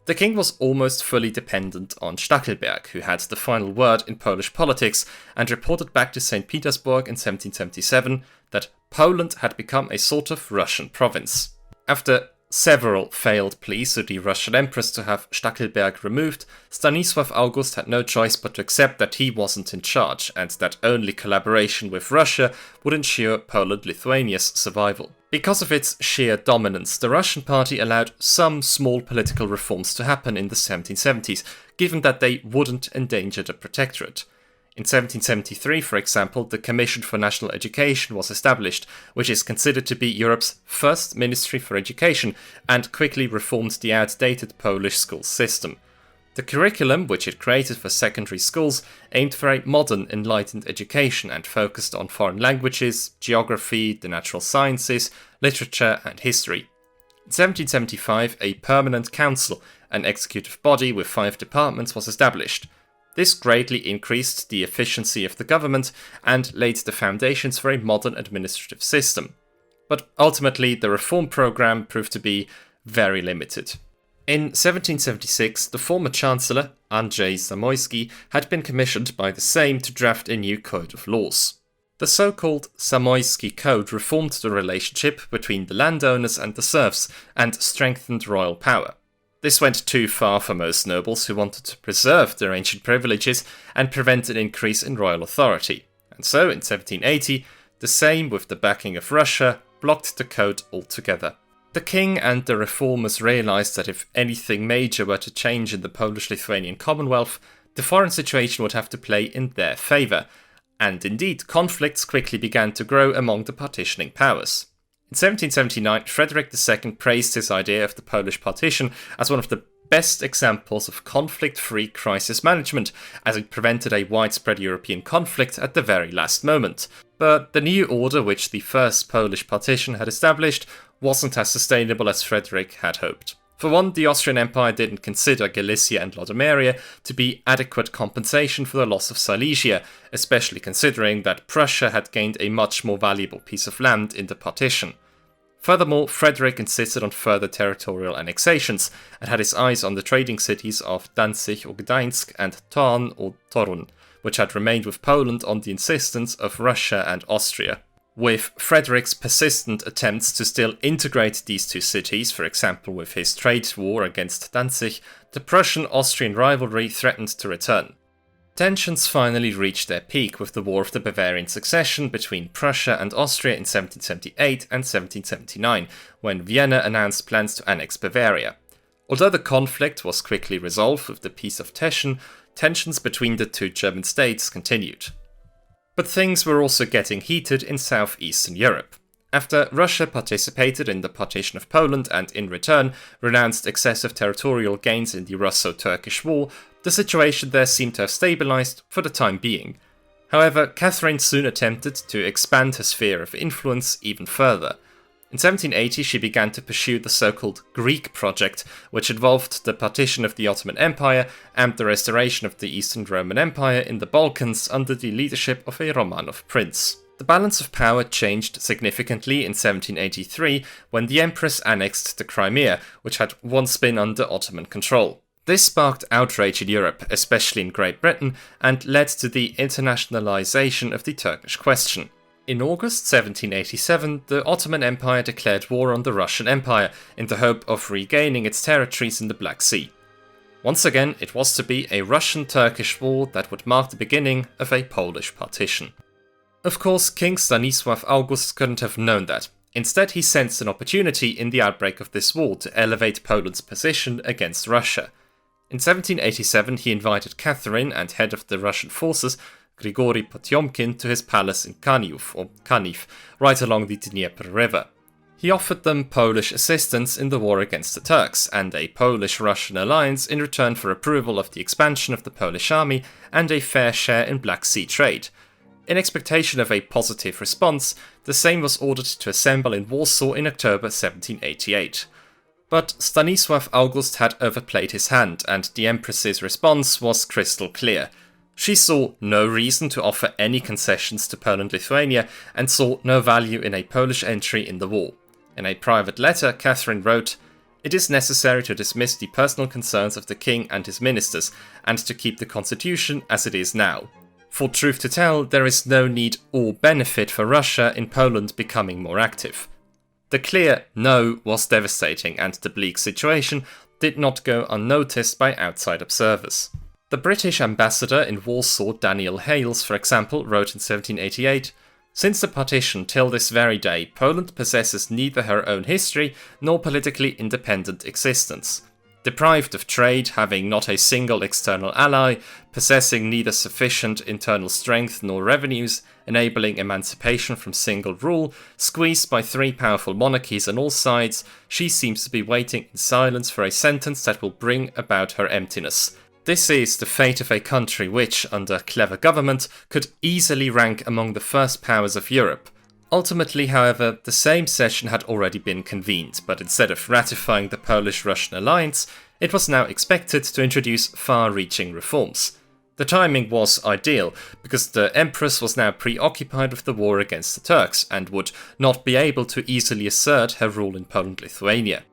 [SPEAKER 1] The king was almost fully dependent on Stackelberg, who had the final word in Polish politics, and reported back to St. Petersburg in 1777 that Poland had become a sort of Russian province. After several failed pleas to the Russian Empress to have Stackelberg removed, Stanisław August had no choice but to accept that he wasn't in charge, and that only collaboration with Russia would ensure Poland-Lithuania's survival. Because of its sheer dominance, the Russian party allowed some small political reforms to happen in the 1770s, given that they wouldn't endanger the protectorate. In 1773, for example, the Commission for National Education was established, which is considered to be Europe's first ministry for education, and quickly reformed the outdated Polish school system. The curriculum, which it created for secondary schools, aimed for a modern, enlightened education and focused on foreign languages, geography, the natural sciences, literature, and history. In 1775, a permanent council, an executive body with 5 departments, was established. This greatly increased the efficiency of the government and laid the foundations for a modern administrative system. But ultimately, the reform program proved to be very limited. In 1776, the former Chancellor, Andrzej Zamoyski, had been commissioned by the Sejm to draft a new code of laws. The so-called Zamoyski Code reformed the relationship between the landowners and the serfs and strengthened royal power. This went too far for most nobles who wanted to preserve their ancient privileges and prevent an increase in royal authority. And so, in 1780, the Sejm, with the backing of Russia, blocked the code altogether. The king and the reformers realized that if anything major were to change in the Polish-Lithuanian Commonwealth, the foreign situation would have to play in their favor. And indeed, conflicts quickly began to grow among the partitioning powers. In 1779, Frederick II praised his idea of the Polish partition as one of the best examples of conflict-free crisis management, as it prevented a widespread European conflict at the very last moment. But the new order which the First Polish Partition had established wasn't as sustainable as Frederick had hoped. For one, the Austrian Empire didn't consider Galicia and Lodomeria to be adequate compensation for the loss of Silesia, especially considering that Prussia had gained a much more valuable piece of land in the partition. Furthermore, Frederick insisted on further territorial annexations and had his eyes on the trading cities of Danzig or Gdańsk and Tarn or Torun, which had remained with Poland on the insistence of Russia and Austria. With Frederick's persistent attempts to still integrate these two cities, for example with his trade war against Danzig, the Prussian-Austrian rivalry threatened to return. Tensions finally reached their peak with the War of the Bavarian Succession between Prussia and Austria in 1778 and 1779, when Vienna announced plans to annex Bavaria. Although the conflict was quickly resolved with the Peace of Teschen, tensions between the two German states continued. But things were also getting heated in southeastern Europe. After Russia participated in the partition of Poland and in return renounced excessive territorial gains in the Russo-Turkish War, the situation there seemed to have stabilized for the time being. However, Catherine soon attempted to expand her sphere of influence even further. In 1780 she began to pursue the so-called Greek project, which involved the partition of the Ottoman Empire and the restoration of the Eastern Roman Empire in the Balkans under the leadership of a Romanov prince. The balance of power changed significantly in 1783 when the Empress annexed the Crimea, which had once been under Ottoman control. This sparked outrage in Europe, especially in Great Britain, and led to the internationalization of the Turkish question. In August 1787, the Ottoman Empire declared war on the Russian Empire in the hope of regaining its territories in the Black Sea. Once again, it was to be a Russian-Turkish war that would mark the beginning of a Polish partition. Of course, King Stanisław August couldn't have known that. Instead, he sensed an opportunity in the outbreak of this war to elevate Poland's position against Russia. In 1787, he invited Catherine and head of the Russian forces, Grigory Potyomkin, to his palace in Kanif, right along the Dnieper River. He offered them Polish assistance in the war against the Turks and a Polish-Russian alliance in return for approval of the expansion of the Polish army and a fair share in Black Sea trade. In expectation of a positive response, the Sejm was ordered to assemble in Warsaw in October 1788. But Stanisław August had overplayed his hand, and the Empress's response was crystal clear. She saw no reason to offer any concessions to Poland-Lithuania and saw no value in a Polish entry in the war. In a private letter, Catherine wrote, "It is necessary to dismiss the personal concerns of the king and his ministers, and to keep the constitution as it is now. For truth to tell, there is no need or benefit for Russia in Poland becoming more active." The clear no was devastating, and the bleak situation did not go unnoticed by outside observers. The British ambassador in Warsaw, Daniel Hales, for example, wrote in 1788, "Since the partition till this very day, Poland possesses neither her own history nor politically independent existence. Deprived of trade, having not a single external ally, possessing neither sufficient internal strength nor revenues, enabling emancipation from single rule, squeezed by three powerful monarchies on all sides, she seems to be waiting in silence for a sentence that will bring about her emptiness. This is the fate of a country which, under clever government, could easily rank among the first powers of Europe." Ultimately, however, the same session had already been convened, but instead of ratifying the Polish-Russian alliance, it was now expected to introduce far-reaching reforms. The timing was ideal, because the Empress was now preoccupied with the war against the Turks, and would not be able to easily assert her rule in Poland-Lithuania.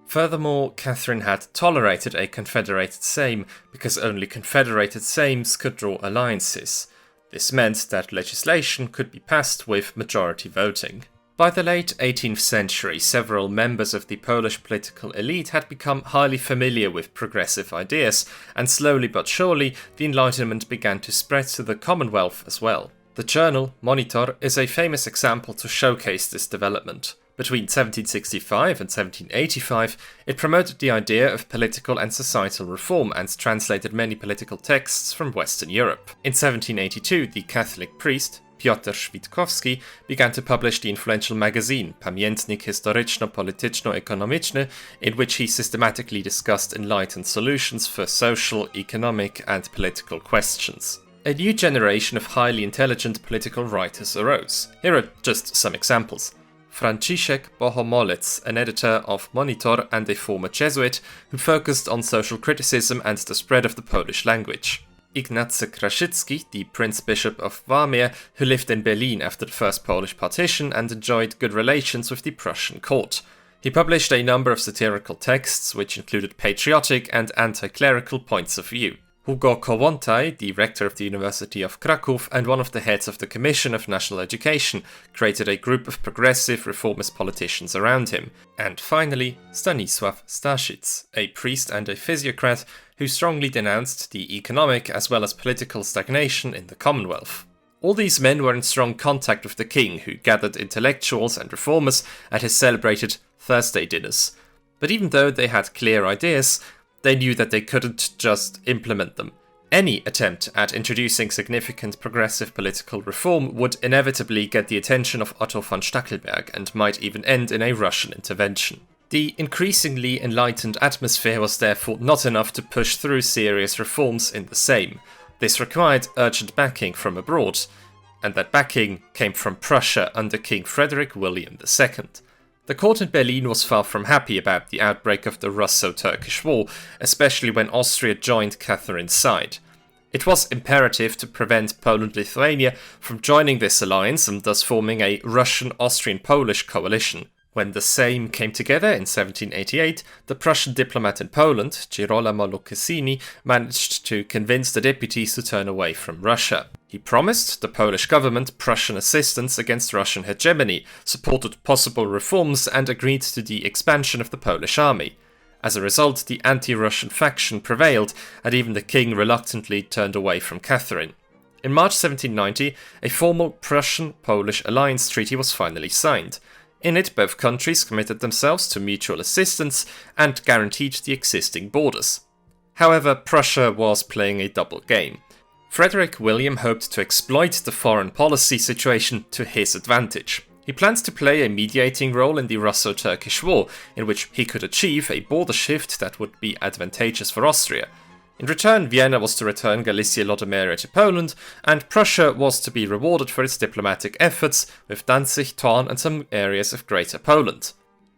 [SPEAKER 1] Furthermore, Catherine had tolerated a confederated Sejm, because only confederated Sejms could draw alliances. This meant that legislation could be passed with majority voting. By the late 18th century, several members of the Polish political elite had become highly familiar with progressive ideas, and slowly but surely the Enlightenment began to spread to the Commonwealth as well. The journal Monitor is a famous example to showcase this development. Between 1765 and 1785, it promoted the idea of political and societal reform and translated many political texts from Western Europe. In 1782, the Catholic priest, Piotr Świtkowski, began to publish the influential magazine Pamiętnik Historyczno-Polityczno-Ekonomiczny, in which he systematically discussed enlightened solutions for social, economic and political questions. A new generation of highly intelligent political writers arose. Here are just some examples. Franciszek Bohomolec, an editor of Monitor and a former Jesuit, who focused on social criticism and the spread of the Polish language. Ignacy Krasicki, the Prince-Bishop of Warmia, who lived in Berlin after the First Polish Partition and enjoyed good relations with the Prussian court. He published a number of satirical texts, which included patriotic and anti-clerical points of view. Hugo Kołłątaj, the rector of the University of Kraków and one of the heads of the Commission of National Education, created a group of progressive reformist politicians around him. And finally, Stanisław Staszic, a priest and a physiocrat who strongly denounced the economic as well as political stagnation in the Commonwealth. All these men were in strong contact with the king, who gathered intellectuals and reformers at his celebrated Thursday dinners. But even though they had clear ideas, they knew that they couldn't just implement them. Any attempt at introducing significant progressive political reform would inevitably get the attention of Otto von Stackelberg and might even end in a Russian intervention. The increasingly enlightened atmosphere was therefore not enough to push through serious reforms in the Sejm. This required urgent backing from abroad, and that backing came from Prussia under King Frederick William II. The court in Berlin was far from happy about the outbreak of the Russo-Turkish War, especially when Austria joined Catherine's side. It was imperative to prevent Poland-Lithuania from joining this alliance and thus forming a Russian-Austrian-Polish coalition. When the Sejm came together in 1788, the Prussian diplomat in Poland, Girolamo Lucchesini, managed to convince the deputies to turn away from Russia. He promised the Polish government Prussian assistance against Russian hegemony, supported possible reforms, and agreed to the expansion of the Polish army. As a result, the anti-Russian faction prevailed, and even the king reluctantly turned away from Catherine. In March 1790, a formal Prussian-Polish alliance treaty was finally signed. In it, both countries committed themselves to mutual assistance and guaranteed the existing borders. However, Prussia was playing a double game. Frederick William hoped to exploit the foreign policy situation to his advantage. He planned to play a mediating role in the Russo-Turkish War, in which he could achieve a border shift that would be advantageous for Austria. In return, Vienna was to return Galicia Lodomeria to Poland, and Prussia was to be rewarded for its diplomatic efforts with Danzig, Thorn and some areas of Greater Poland.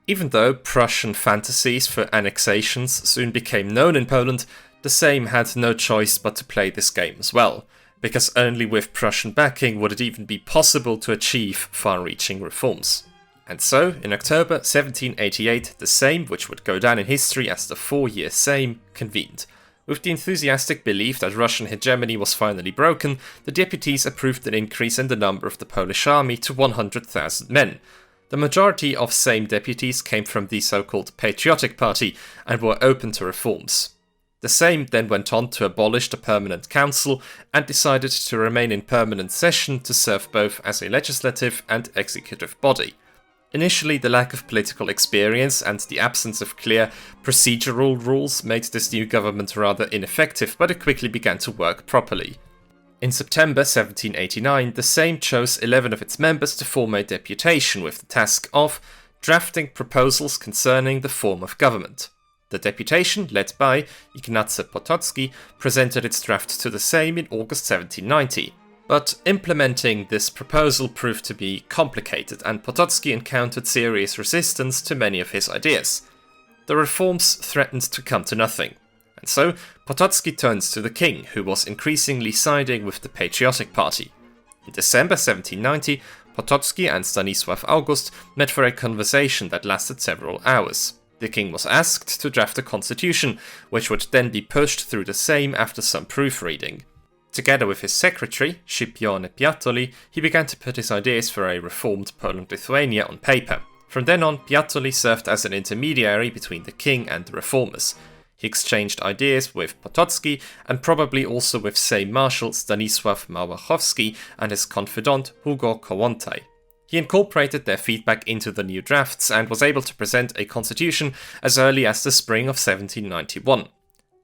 [SPEAKER 1] Even though Prussian fantasies for annexations soon became known in Poland, the Sejm had no choice but to play this game as well, because only with Prussian backing would it even be possible to achieve far-reaching reforms. And so, in October 1788, the Sejm, which would go down in history as the 4-year Sejm, convened. With the enthusiastic belief that Russian hegemony was finally broken, the deputies approved an increase in the number of the Polish army to 100,000 men. The majority of Sejm deputies came from the so-called Patriotic Party and were open to reforms. The Sejm then went on to abolish the Permanent Council and decided to remain in permanent session to serve both as a legislative and executive body. Initially, the lack of political experience and the absence of clear procedural rules made this new government rather ineffective, but it quickly began to work properly. In September 1789, the Sejm chose 11 of its members to form a deputation with the task of drafting proposals concerning the form of government. The deputation, led by Ignacy Potocki, presented its draft to the Sejm in August 1790. But implementing this proposal proved to be complicated, and Potocki encountered serious resistance to many of his ideas. The reforms threatened to come to nothing, and so Potocki turns to the king, who was increasingly siding with the Patriotic Party. In December 1790, Potocki and Stanisław August met for a conversation that lasted several hours. The king was asked to draft a constitution, which would then be pushed through the Sejm after some proofreading. Together with his secretary, Scipione Piattoli, he began to put his ideas for a reformed Poland-Lithuania on paper. From then on, Piattoli served as an intermediary between the king and the reformers. He exchanged ideas with Potocki and probably also with Sejm Marshal Stanisław Małachowski and his confidant Hugo Kołłątaj. He incorporated their feedback into the new drafts and was able to present a constitution as early as the spring of 1791.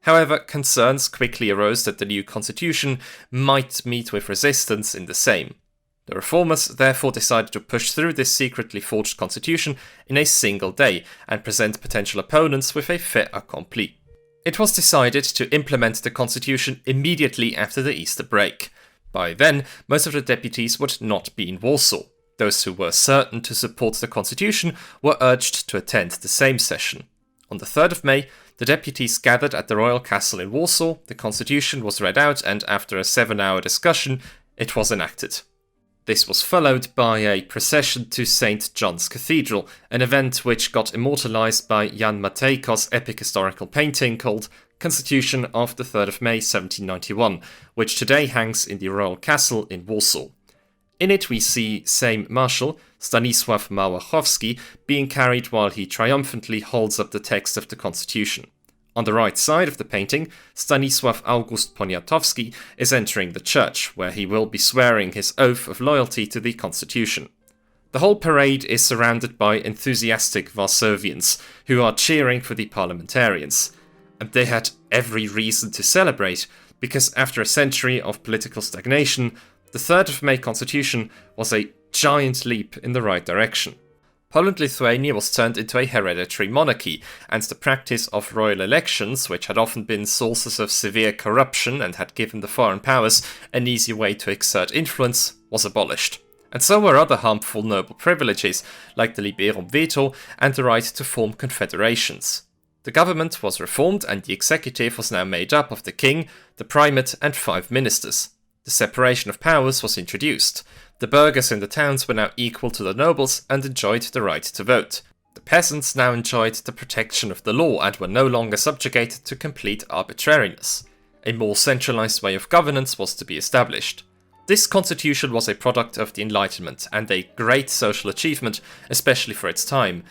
[SPEAKER 1] However, concerns quickly arose that the new constitution might meet with resistance in the Sejm. The reformers therefore decided to push through this secretly forged constitution in a single day and present potential opponents with a fait accompli. It was decided to implement the constitution immediately after the Easter break. By then, most of the deputies would not be in Warsaw. Those who were certain to support the constitution were urged to attend the Sejm session. On the 3rd of May, the deputies gathered at the royal castle in Warsaw, the constitution was read out, and after a 7-hour discussion, it was enacted. This was followed by a procession to St. John's Cathedral, an event which got immortalised by Jan Matejko's epic historical painting called Constitution of the 3rd of May 1791, which today hangs in the royal castle in Warsaw. In it we see Sejm Marshal Stanisław Małachowski being carried while he triumphantly holds up the text of the constitution. On the right side of the painting, Stanisław August Poniatowski is entering the church, where he will be swearing his oath of loyalty to the constitution. The whole parade is surrounded by enthusiastic Varsovians who are cheering for the parliamentarians. And they had every reason to celebrate, because after a century of political stagnation, the 3rd of May constitution was a giant leap in the right direction. Poland-Lithuania was turned into a hereditary monarchy, and the practice of royal elections, which had often been sources of severe corruption and had given the foreign powers an easy way to exert influence, was abolished. And so were other harmful noble privileges, like the liberum veto and the right to form confederations. The government was reformed, and the executive was now made up of the king, the primate, and 5 ministers. The separation of powers was introduced. The burghers in the towns were now equal to the nobles and enjoyed the right to vote. The peasants now enjoyed the protection of the law and were no longer subjugated to complete arbitrariness. A more centralized way of governance was to be established. This constitution was a product of the Enlightenment and a great social achievement, especially for its time.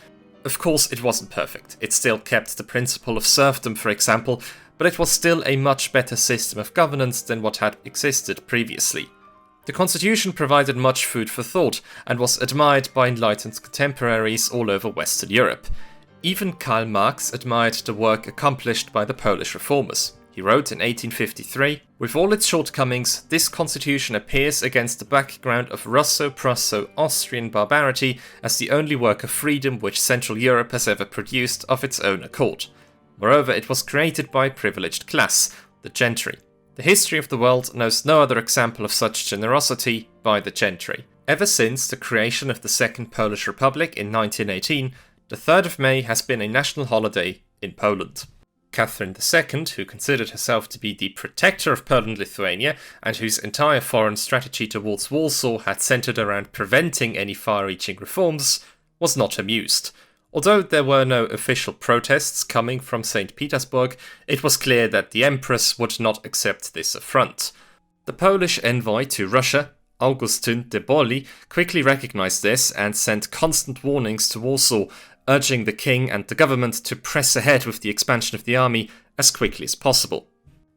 [SPEAKER 1] Of course, it wasn't perfect. It still kept the principle of serfdom, for example, but it was still a much better system of governance than what had existed previously. The constitution provided much food for thought and was admired by enlightened contemporaries all over Western Europe. Even Karl Marx admired the work accomplished by the Polish reformers. He wrote in 1853, "With all its shortcomings, this constitution appears against the background of Russo-Prusso-Austrian barbarity as the only work of freedom which Central Europe has ever produced of its own accord. Moreover, it was created by a privileged class, the gentry. The history of the world knows no other example of such generosity by the gentry. Ever since the creation of the Second Polish Republic in 1918, the 3rd of May has been a national holiday in Poland." Catherine II, who considered herself to be the protector of Poland-Lithuania and whose entire foreign strategy towards Warsaw had centered around preventing any far-reaching reforms, was not amused. Although there were no official protests coming from St. Petersburg, it was clear that the Empress would not accept this affront. The Polish envoy to Russia, Augustyn de Boli, quickly recognized this and sent constant warnings to Warsaw, urging the king and the government to press ahead with the expansion of the army as quickly as possible.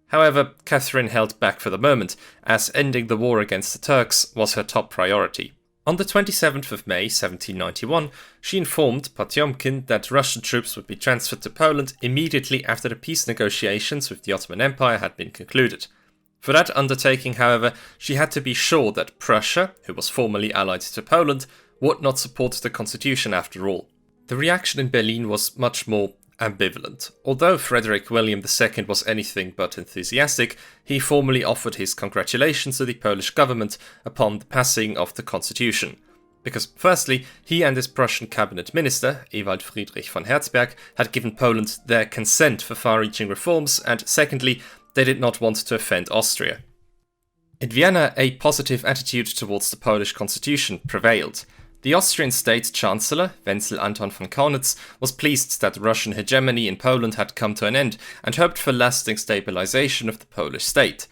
[SPEAKER 1] However, Catherine held back for the moment, as ending the war against the Turks was her top priority. On the 27th of May 1791, she informed Potiomkin that Russian troops would be transferred to Poland immediately after the peace negotiations with the Ottoman Empire had been concluded. For that undertaking, however, she had to be sure that Prussia, who was formally allied to Poland, would not support the constitution after all. The reaction in Berlin was much more ambivalent. Although Frederick William II was anything but enthusiastic, he formally offered his congratulations to the Polish government upon the passing of the constitution. Because firstly, he and his Prussian cabinet minister, Ewald Friedrich von Herzberg, had given Poland their consent for far-reaching reforms, and secondly, they did not want to offend Austria. In Vienna, a positive attitude towards the Polish constitution prevailed. The Austrian State Chancellor, Wenzel Anton von Kaunitz, was pleased that Russian hegemony in Poland had come to an end and hoped for lasting stabilization of the Polish state.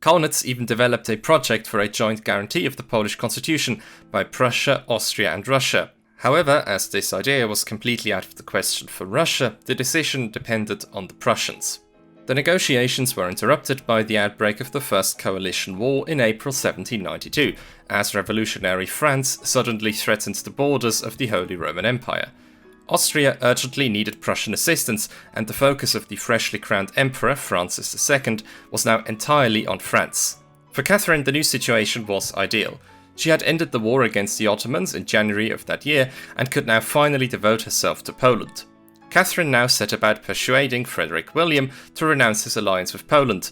[SPEAKER 1] Kaunitz even developed a project for a joint guarantee of the Polish constitution by Prussia, Austria and Russia. However, as this idea was completely out of the question for Russia, the decision depended on the Prussians. The negotiations were interrupted by the outbreak of the First Coalition War in April 1792, as revolutionary France suddenly threatened the borders of the Holy Roman Empire. Austria urgently needed Prussian assistance, and the focus of the freshly crowned Emperor Francis II was now entirely on France. For Catherine, the new situation was ideal. She had ended the war against the Ottomans in January of that year and could now finally devote herself to Poland. Catherine now set about persuading Frederick William to renounce his alliance with Poland,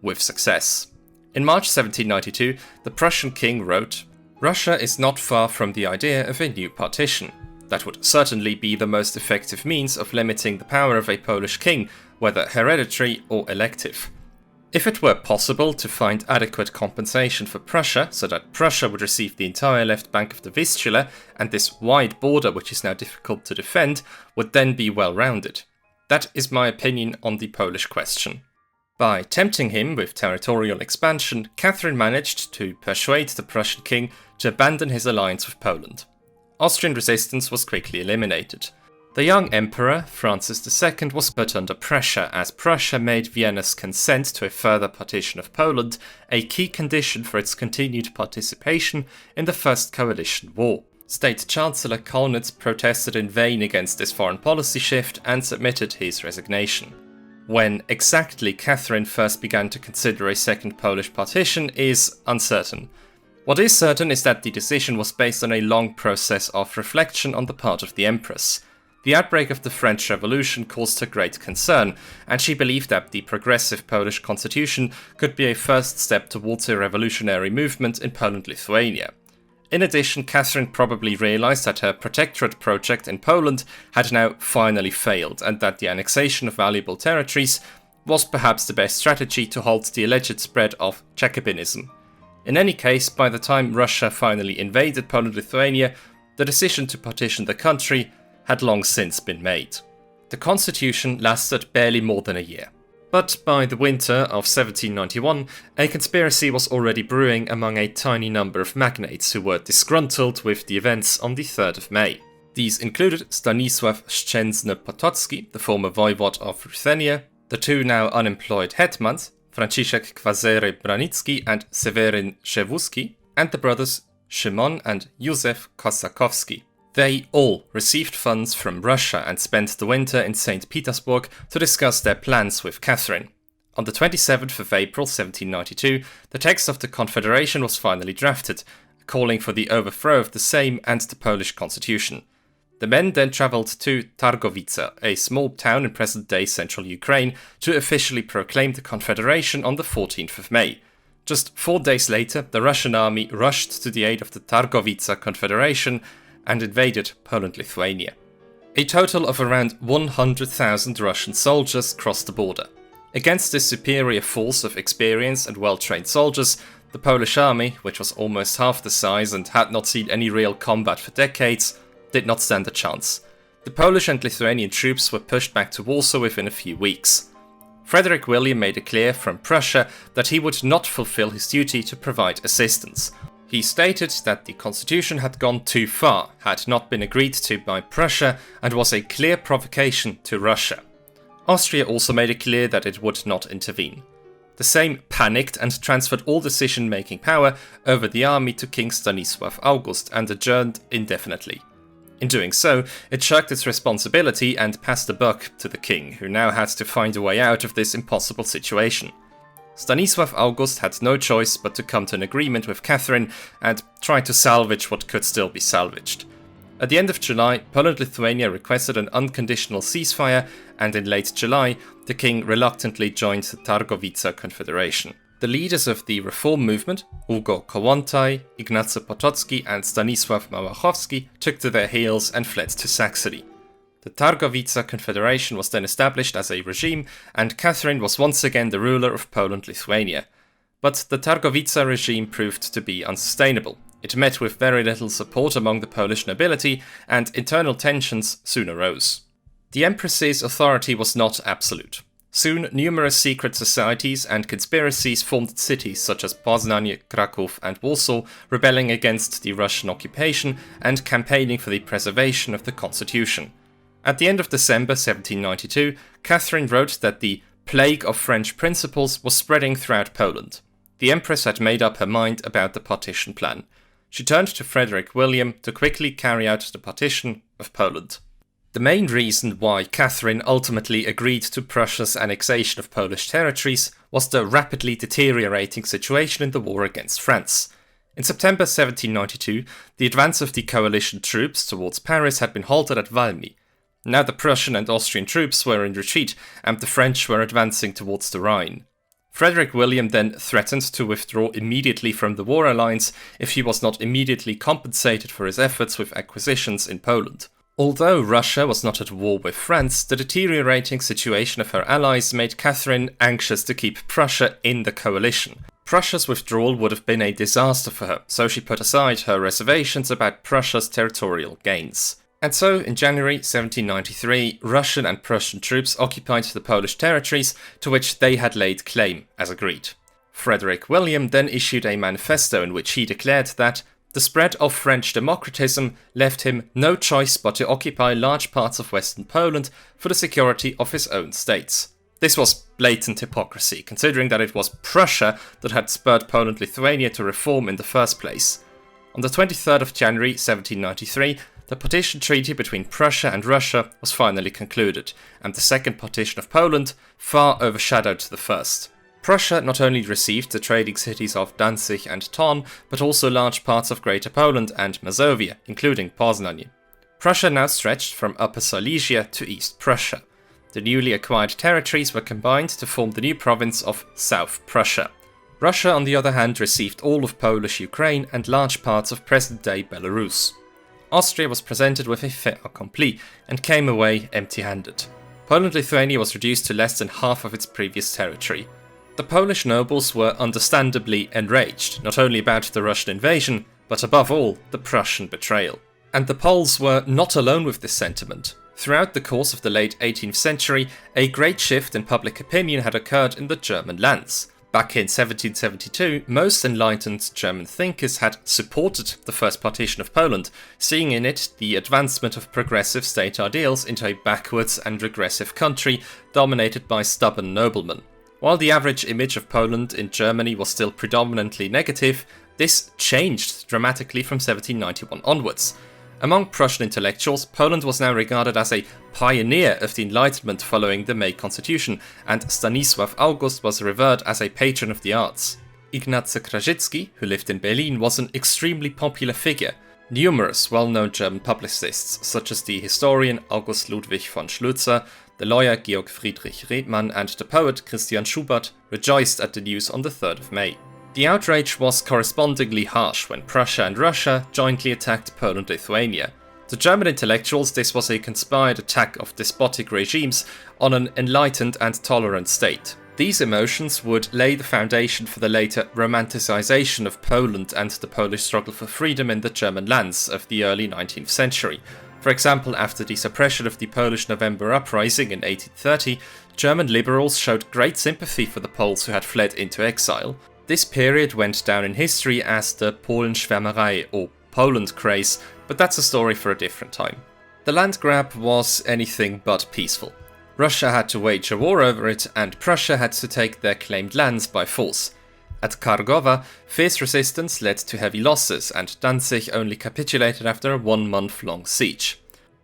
[SPEAKER 1] with success. In March 1792, the Prussian king wrote, "Russia is not far from the idea of a new partition. That would certainly be the most effective means of limiting the power of a Polish king, whether hereditary or elective. If it were possible to find adequate compensation for Prussia, so that Prussia would receive the entire left bank of the Vistula, and this wide border, which is now difficult to defend, would then be well-rounded. That is my opinion on the Polish question." By tempting him with territorial expansion, Catherine managed to persuade the Prussian king to abandon his alliance with Poland. Austrian resistance was quickly eliminated. The young emperor, Francis II, was put under pressure as Prussia made Vienna's consent to a further partition of Poland a key condition for its continued participation in the First Coalition War. State Chancellor Kaunitz protested in vain against this foreign policy shift and submitted his resignation. When exactly Catherine first began to consider a second Polish partition is uncertain. What is certain is that the decision was based on a long process of reflection on the part of the Empress. The outbreak of the French Revolution caused her great concern, and she believed that the progressive Polish constitution could be a first step towards a revolutionary movement in Poland-Lithuania. In addition, Catherine probably realized that her protectorate project in Poland had now finally failed, and that the annexation of valuable territories was perhaps the best strategy to halt the alleged spread of Jacobinism. In any case, by the time Russia finally invaded Poland-Lithuania, the decision to partition the country had long since been made. The constitution lasted barely more than a year. But by the winter of 1791, a conspiracy was already brewing among a tiny number of magnates who were disgruntled with the events on the 3rd of May. These included Stanisław Szczęsny-Potocki, the former voivode of Ruthenia, the two now unemployed hetmans, Franciszek Kwasery-Branicki and Seweryn Przewózki, and the brothers Szymon and Józef Kosakowski. They all received funds from Russia and spent the winter in St. Petersburg to discuss their plans with Catherine. On the 27th of April 1792, the text of the Confederation was finally drafted, calling for the overthrow of the Sejm and the Polish constitution. The men then travelled to Targowice, a small town in present-day central Ukraine, to officially proclaim the Confederation on the 14th of May. Just 4 days later, the Russian army rushed to the aid of the Targowice Confederation and invaded Poland-Lithuania. A total of around 100,000 Russian soldiers crossed the border. Against this superior force of experienced and well-trained soldiers, the Polish army, which was almost half the size and had not seen any real combat for decades, did not stand a chance. The Polish and Lithuanian troops were pushed back to Warsaw within a few weeks. Frederick William made it clear from Prussia that he would not fulfill his duty to provide assistance. He stated that the constitution had gone too far, had not been agreed to by Prussia, and was a clear provocation to Russia. Austria also made it clear that it would not intervene. The Sejm panicked and transferred all decision-making power over the army to King Stanisław August and adjourned indefinitely. In doing so, it shirked its responsibility and passed the buck to the king, who now had to find a way out of this impossible situation. Stanisław August had no choice but to come to an agreement with Catherine and try to salvage what could still be salvaged. At the end of July, Poland-Lithuania requested an unconditional ceasefire, and in late July, the king reluctantly joined the Targowice Confederation. The leaders of the reform movement, Hugo Kołłątaj, Ignacy Potocki and Stanisław Małachowski, took to their heels and fled to Saxony. The Targowice Confederation was then established as a regime, and Catherine was once again the ruler of Poland-Lithuania. But the Targowice regime proved to be unsustainable. It met with very little support among the Polish nobility, and internal tensions soon arose. The Empress's authority was not absolute. Soon, numerous secret societies and conspiracies formed cities such as Poznań, Kraków and Warsaw, rebelling against the Russian occupation and campaigning for the preservation of the constitution. At the end of December 1792, Catherine wrote that the plague of French principles was spreading throughout Poland. The Empress had made up her mind about the partition plan. She turned to Frederick William to quickly carry out the partition of Poland. The main reason why Catherine ultimately agreed to Prussia's annexation of Polish territories was the rapidly deteriorating situation in the war against France. In September 1792, the advance of the coalition troops towards Paris had been halted at Valmy. Now the Prussian and Austrian troops were in retreat, and the French were advancing towards the Rhine. Frederick William then threatened to withdraw immediately from the war alliance if he was not immediately compensated for his efforts with acquisitions in Poland. Although Russia was not at war with France, the deteriorating situation of her allies made Catherine anxious to keep Prussia in the coalition. Prussia's withdrawal would have been a disaster for her, so she put aside her reservations about Prussia's territorial gains. And so, in January 1793, Russian and Prussian troops occupied the Polish territories to which they had laid claim, as agreed. Frederick William then issued a manifesto in which he declared that the spread of French democratism left him no choice but to occupy large parts of Western Poland for the security of his own states. This was blatant hypocrisy, considering that it was Prussia that had spurred Poland-Lithuania to reform in the first place. On the 23rd of January 1793, the partition treaty between Prussia and Russia was finally concluded, and the Second Partition of Poland far overshadowed the first. Prussia not only received the trading cities of Danzig and Thorn, but also large parts of Greater Poland and Mazovia, including Poznań. Prussia now stretched from Upper Silesia to East Prussia. The newly acquired territories were combined to form the new province of South Prussia. Russia, on the other hand, received all of Polish Ukraine and large parts of present-day Belarus. Austria was presented with a fait accompli and came away empty-handed. Poland-Lithuania was reduced to less than half of its previous territory. The Polish nobles were understandably enraged, not only about the Russian invasion, but above all, the Prussian betrayal. And the Poles were not alone with this sentiment. Throughout the course of the late 18th century, a great shift in public opinion had occurred in the German lands. Back in 1772, most enlightened German thinkers had supported the First Partition of Poland, seeing in it the advancement of progressive state ideals into a backwards and regressive country dominated by stubborn noblemen. While the average image of Poland in Germany was still predominantly negative, this changed dramatically from 1791 onwards. Among Prussian intellectuals, Poland was now regarded as a pioneer of the Enlightenment following the May Constitution, and Stanisław August was revered as a patron of the arts. Ignacy Krasicki, who lived in Berlin, was an extremely popular figure. Numerous well-known German publicists, such as the historian August Ludwig von Schlözer, the lawyer Georg Friedrich Redmann, and the poet Christian Schubert, rejoiced at the news on the 3rd of May. The outrage was correspondingly harsh when Prussia and Russia jointly attacked Poland-Lithuania. To German intellectuals, this was a conspired attack of despotic regimes on an enlightened and tolerant state. These emotions would lay the foundation for the later romanticization of Poland and the Polish struggle for freedom in the German lands of the early 19th century. For example, after the suppression of the Polish November Uprising in 1830, German liberals showed great sympathy for the Poles who had fled into exile. This period went down in history as the Polenschwärmerei, or Poland craze, but that's a story for a different time. The land grab was anything but peaceful. Russia had to wage a war over it, and Prussia had to take their claimed lands by force. At Kargowa, fierce resistance led to heavy losses, and Danzig only capitulated after a 1-month-long siege.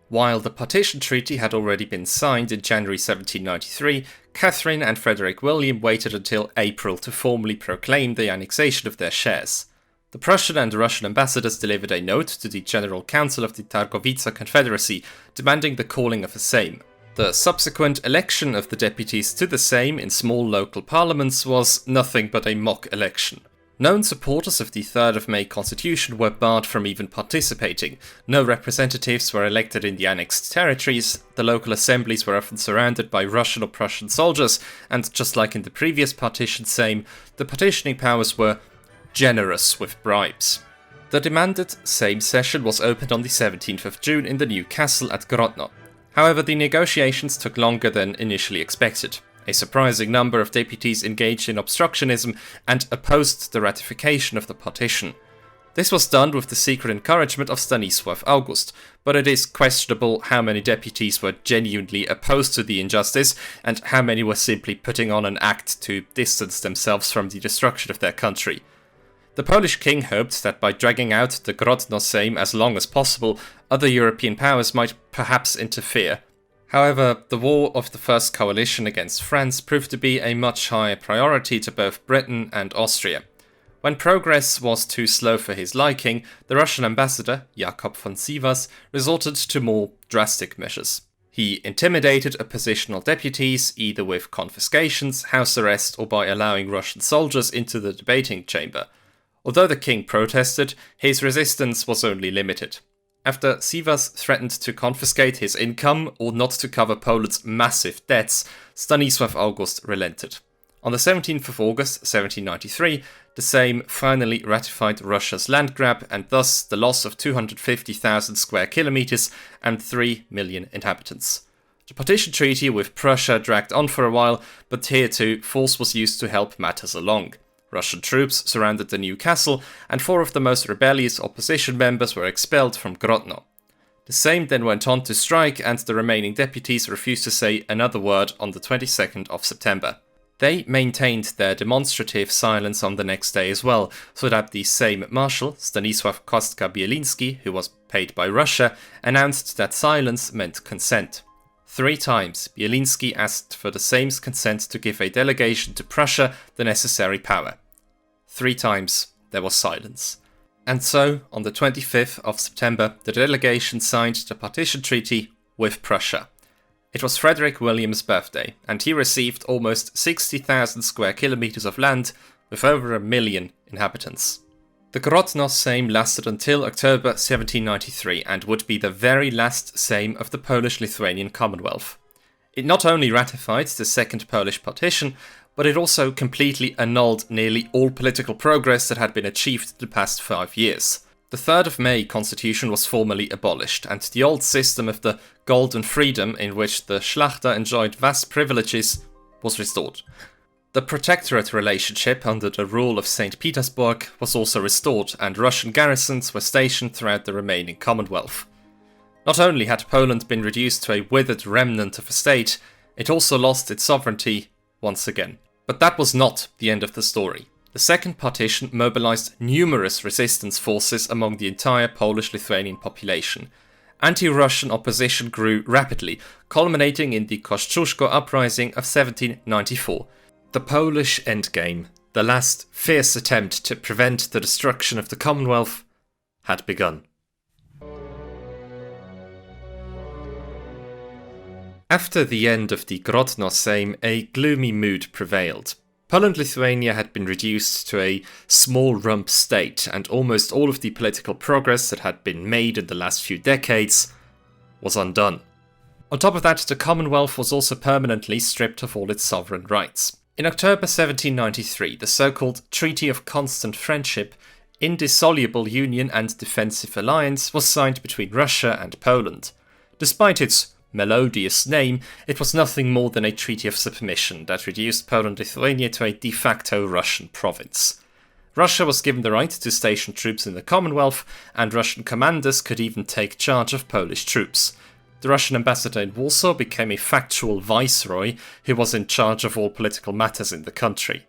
[SPEAKER 1] While the partition treaty had already been signed in January 1793, Catherine and Frederick William waited until April to formally proclaim the annexation of their shares. The Prussian and Russian ambassadors delivered a note to the General Council of the Targowica Confederacy, demanding the calling of a Sejm. The subsequent election of the deputies to the Sejm in small local parliaments was nothing but a mock election. Known supporters of the 3rd of May Constitution were barred from even participating. No representatives were elected in the annexed territories, the local assemblies were often surrounded by Russian or Prussian soldiers, and just like in the previous partition Sejm, the partitioning powers were generous with bribes. The demanded Sejm session was opened on the 17th of June in the new castle at Grodno. However, the negotiations took longer than initially expected. A surprising number of deputies engaged in obstructionism and opposed the ratification of the partition. This was done with the secret encouragement of Stanisław August, but it is questionable how many deputies were genuinely opposed to the injustice and how many were simply putting on an act to distance themselves from the destruction of their country. The Polish king hoped that by dragging out the Grodno Sejm as long as possible, other European powers might perhaps interfere. However, the war of the First Coalition against France proved to be a much higher priority to both Britain and Austria. When progress was too slow for his liking, the Russian ambassador, Jakob von Sivas, resorted to more drastic measures. He intimidated oppositional deputies either with confiscations, house arrest, or by allowing Russian soldiers into the debating chamber. Although the king protested, his resistance was only limited. After Sivas threatened to confiscate his income or not to cover Poland's massive debts, Stanisław August relented. On the 17th of August 1793, the Sejm finally ratified Russia's land grab and thus the loss of 250,000 square kilometers and 3 million inhabitants. The partition treaty with Prussia dragged on for a while, but here too force was used to help matters along. Russian troops surrounded the new castle, and 4 of the most rebellious opposition members were expelled from Grodno. The Sejm then went on to strike, and the remaining deputies refused to say another word on the 22nd of September. They maintained their demonstrative silence on the next day as well, so that the Sejm Marshal, Stanisław Kostka-Bielinski, who was paid by Russia, announced that silence meant consent. 3 times, Bielinski asked for the Sejm's consent to give a delegation to Prussia the necessary power. 3 times, there was silence. And so, on the 25th of September, the delegation signed the Partition Treaty with Prussia. It was Frederick William's birthday, and he received almost 60,000 square kilometers of land with over 1 million inhabitants. The Grodno Sejm lasted until October 1793 and would be the very last Sejm of the Polish-Lithuanian Commonwealth. It not only ratified the Second Polish Partition, but it also completely annulled nearly all political progress that had been achieved the past 5 years. The 3rd of May constitution was formally abolished, and the old system of the Golden Freedom, in which the Szlachta enjoyed vast privileges, was restored. The protectorate relationship under the rule of St. Petersburg was also restored, and Russian garrisons were stationed throughout the remaining Commonwealth. Not only had Poland been reduced to a withered remnant of a state, it also lost its sovereignty once again. But that was not the end of the story. The Second Partition mobilized numerous resistance forces among the entire Polish-Lithuanian population. Anti-Russian opposition grew rapidly, culminating in the Kosciuszko Uprising of 1794. The Polish endgame, the last fierce attempt to prevent the destruction of the Commonwealth, had begun. After the end of the Grodno Sejm, a gloomy mood prevailed. Poland-Lithuania had been reduced to a small rump state, and almost all of the political progress that had been made in the last few decades was undone. On top of that, the Commonwealth was also permanently stripped of all its sovereign rights. In October 1793, the so-called Treaty of Constant Friendship, Indissoluble Union and Defensive Alliance, was signed between Russia and Poland. Despite its melodious name, it was nothing more than a treaty of submission that reduced Poland-Lithuania to a de facto Russian province. Russia was given the right to station troops in the Commonwealth, and Russian commanders could even take charge of Polish troops. The Russian ambassador in Warsaw became a factual viceroy who was in charge of all political matters in the country.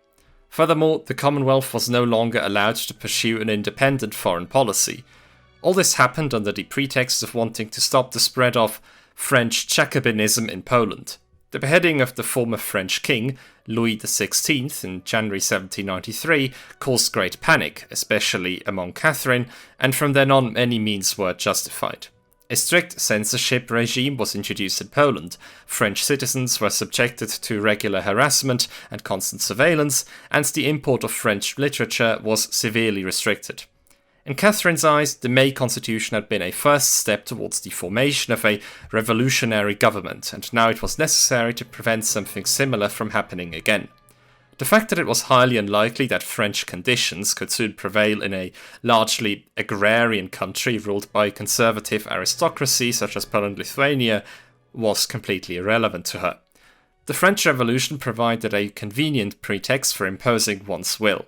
[SPEAKER 1] Furthermore, the Commonwealth was no longer allowed to pursue an independent foreign policy. All this happened under the pretext of wanting to stop the spread of French Jacobinism in Poland. The beheading of the former French king, Louis XVI, in January 1793 caused great panic, especially among Catherine, and from then on many means were justified. A strict censorship regime was introduced in Poland. French citizens were subjected to regular harassment and constant surveillance, and the import of French literature was severely restricted. In Catherine's eyes, the May Constitution had been a first step towards the formation of a revolutionary government, and now it was necessary to prevent something similar from happening again. The fact that it was highly unlikely that French conditions could soon prevail in a largely agrarian country ruled by conservative aristocracy such as Poland-Lithuania was completely irrelevant to her. The French Revolution provided a convenient pretext for imposing one's will.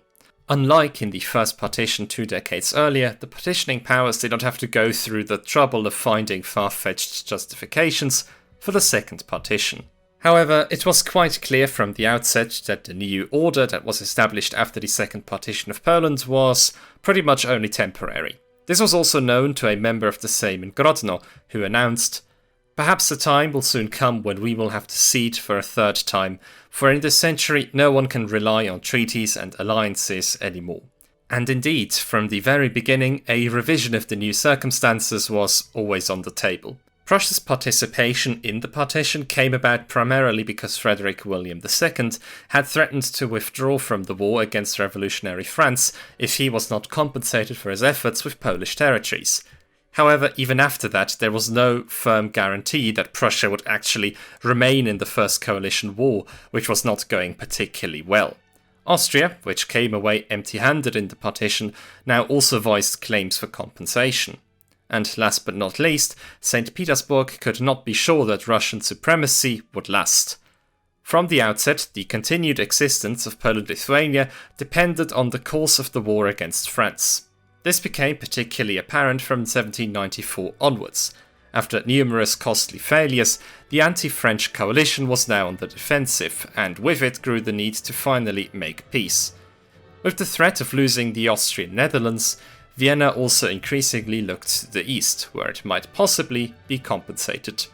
[SPEAKER 1] Unlike in the First Partition 2 decades earlier, the partitioning powers did not have to go through the trouble of finding far-fetched justifications for the Second Partition. However, it was quite clear from the outset that the new order that was established after the Second Partition of Poland was pretty much only temporary. This was also known to a member of the Sejm in Grodno, who announced, "Perhaps the time will soon come when we will have to cede for a third time, for in this century no one can rely on treaties and alliances anymore." And indeed, from the very beginning, a revision of the new circumstances was always on the table. Prussia's participation in the partition came about primarily because Frederick William II had threatened to withdraw from the war against revolutionary France if he was not compensated for his efforts with Polish territories. However, even after that, there was no firm guarantee that Prussia would actually remain in the First Coalition War, which was not going particularly well. Austria, which came away empty-handed in the partition, now also voiced claims for compensation. And last but not least, St. Petersburg could not be sure that Russian supremacy would last. From the outset, the continued existence of Poland-Lithuania depended on the course of the war against France. This became particularly apparent from 1794 onwards. After numerous costly failures, the anti-French coalition was now on the defensive, and with it grew the need to finally make peace. With the threat of losing the Austrian Netherlands, Vienna also increasingly looked to the east, where it might possibly be compensated.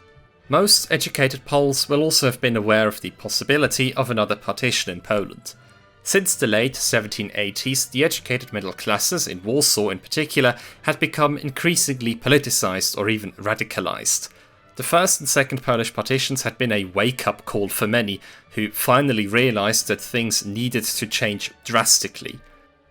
[SPEAKER 1] Most educated Poles will also have been aware of the possibility of another partition in Poland. Since the late 1780s, the educated middle classes, in Warsaw in particular, had become increasingly politicized or even radicalized. The first and second Polish partitions had been a wake-up call for many, who finally realized that things needed to change drastically.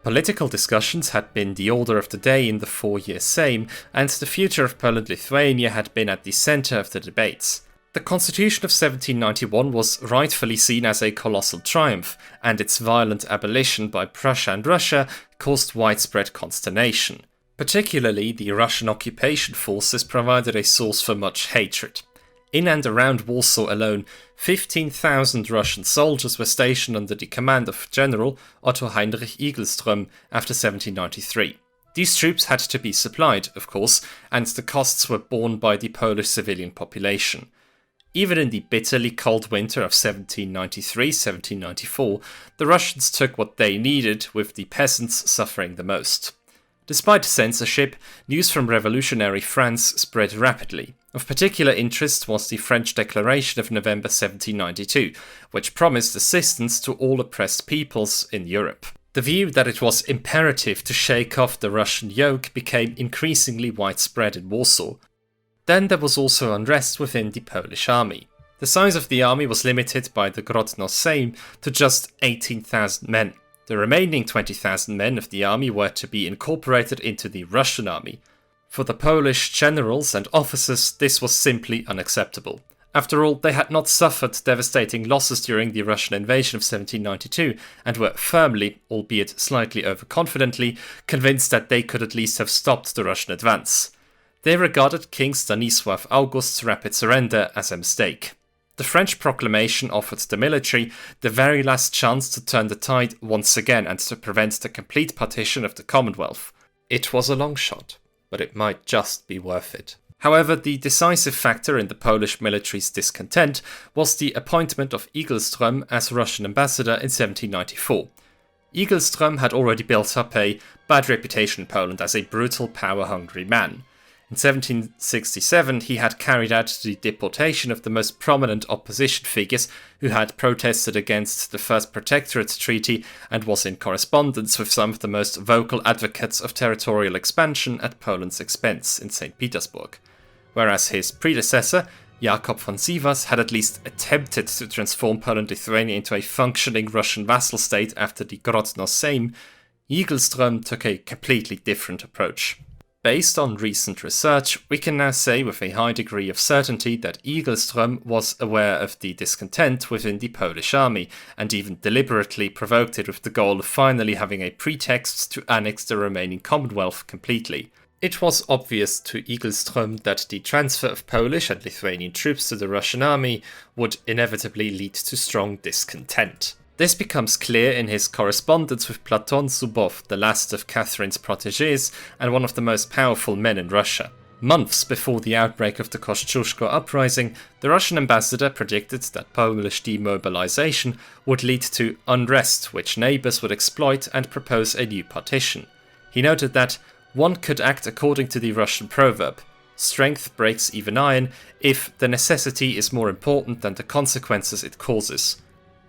[SPEAKER 1] Political discussions had been the order of the day in the 4-year Sejm, and the future of Poland-Lithuania had been at the center of the debates. The Constitution of 1791 was rightfully seen as a colossal triumph, and its violent abolition by Prussia and Russia caused widespread consternation. Particularly, the Russian occupation forces provided a source for much hatred. In and around Warsaw alone, 15,000 Russian soldiers were stationed under the command of General Otto Heinrich Igelström after 1793. These troops had to be supplied, of course, and the costs were borne by the Polish civilian population. Even in the bitterly cold winter of 1793-1794, the Russians took what they needed, with the peasants suffering the most. Despite censorship, news from revolutionary France spread rapidly. Of particular interest was the French Declaration of November 1792, which promised assistance to all oppressed peoples in Europe. The view that it was imperative to shake off the Russian yoke became increasingly widespread in Warsaw. Then there was also unrest within the Polish army. The size of the army was limited by the Grodno Sejm to just 18,000 men. The remaining 20,000 men of the army were to be incorporated into the Russian army. For the Polish generals and officers, this was simply unacceptable. After all, they had not suffered devastating losses during the Russian invasion of 1792 and were firmly, albeit slightly overconfidently, convinced that they could at least have stopped the Russian advance. They regarded King Stanisław August's rapid surrender as a mistake. The French proclamation offered the military the very last chance to turn the tide once again and to prevent the complete partition of the Commonwealth. It was a long shot, but it might just be worth it. However, the decisive factor in the Polish military's discontent was the appointment of Igelström as Russian ambassador in 1794. Igelström had already built up a bad reputation in Poland as a brutal, power-hungry man. In 1767, he had carried out the deportation of the most prominent opposition figures who had protested against the First Protectorate Treaty and was in correspondence with some of the most vocal advocates of territorial expansion at Poland's expense in St. Petersburg. Whereas his predecessor, Jakub von Sivas, had at least attempted to transform Poland-Lithuania into a functioning Russian vassal state after the Grodno Sejm, Igelström took a completely different approach. Based on recent research, we can now say with a high degree of certainty that Igelström was aware of the discontent within the Polish army, and even deliberately provoked it with the goal of finally having a pretext to annex the remaining Commonwealth completely. It was obvious to Igelström that the transfer of Polish and Lithuanian troops to the Russian army would inevitably lead to strong discontent. This becomes clear in his correspondence with Platon Zubov, the last of Catherine's protégés and one of the most powerful men in Russia. Months before the outbreak of the Kosciuszko Uprising, the Russian ambassador predicted that Polish demobilization would lead to unrest, which neighbours would exploit and propose a new partition. He noted that one could act according to the Russian proverb, "Strength breaks even iron," if the necessity is more important than the consequences it causes.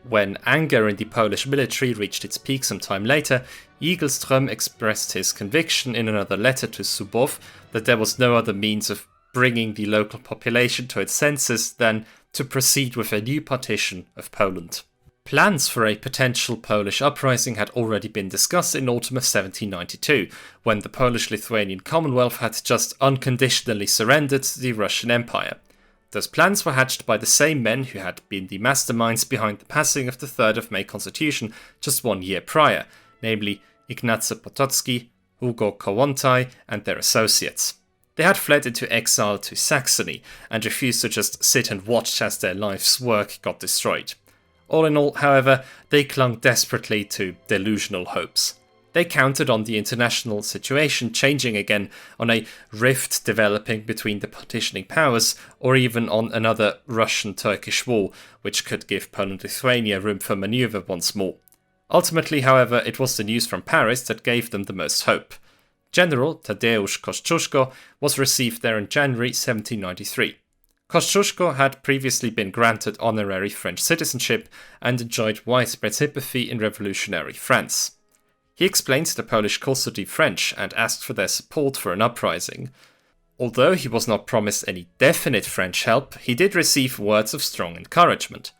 [SPEAKER 1] When anger in the Polish military reached its peak some time later, Igelström expressed his conviction in another letter to Zubov that there was no other means of bringing the local population to its senses than to proceed with a new partition of Poland. Plans for a potential Polish uprising had already been discussed in autumn of 1792, when the Polish-Lithuanian Commonwealth had just unconditionally surrendered to the Russian Empire. Those plans were hatched by the same men who had been the masterminds behind the passing of the 3rd of May Constitution just 1 year prior, namely Ignacy Potocki, Hugo Kołłątaj and their associates. They had fled into exile to Saxony and refused to just sit and watch as their life's work got destroyed. All in all, however, they clung desperately to delusional hopes. They counted on the international situation changing again, on a rift developing between the partitioning powers, or even on another Russian-Turkish war, which could give Poland-Lithuania room for manoeuvre once more. Ultimately, however, it was the news from Paris that gave them the most hope. General Tadeusz Kosciuszko was received there in January 1793. Kosciuszko had previously been granted honorary French citizenship and enjoyed widespread sympathy in revolutionary France. He explained the Polish cause to the French and asked for their support for an uprising. Although he was not promised any definite French help, he did receive words of strong encouragement.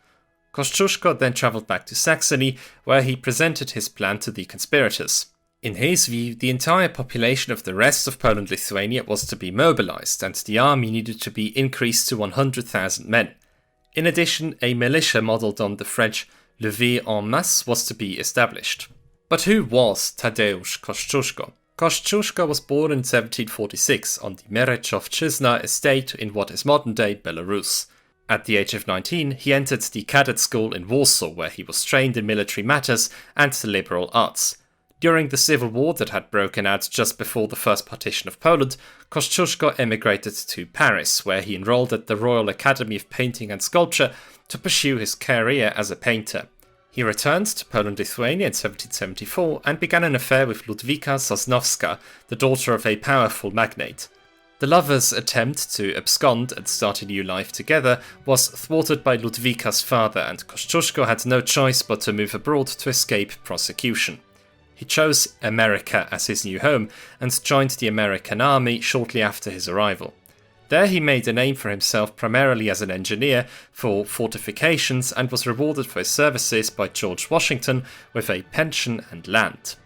[SPEAKER 1] Kosciuszko then travelled back to Saxony, where he presented his plan to the conspirators. In his view, the entire population of the rest of Poland-Lithuania was to be mobilized, and the army needed to be increased to 100,000 men. In addition, a militia modelled on the French levée en masse was to be established. But who was Tadeusz Kosciuszko? Kosciuszko was born in 1746 on the Merechovczyzna estate in what is modern-day Belarus. At the age of 19, he entered the cadet school in Warsaw, where he was trained in military matters and the liberal arts. During the civil war that had broken out just before the First Partition of Poland, Kosciuszko emigrated to Paris, where he enrolled at the Royal Academy of Painting and Sculpture to pursue his career as a painter. He returned to Poland-Lithuania in 1774 and began an affair with Ludwika Sosnowska, the daughter of a powerful magnate. The lovers' attempt to abscond and start a new life together was thwarted by Ludwika's father, and Kosciuszko had no choice but to move abroad to escape prosecution. He chose America as his new home and joined the American army shortly after his arrival. There he made a name for himself primarily as an engineer for fortifications and was rewarded for his services by George Washington with a pension and land.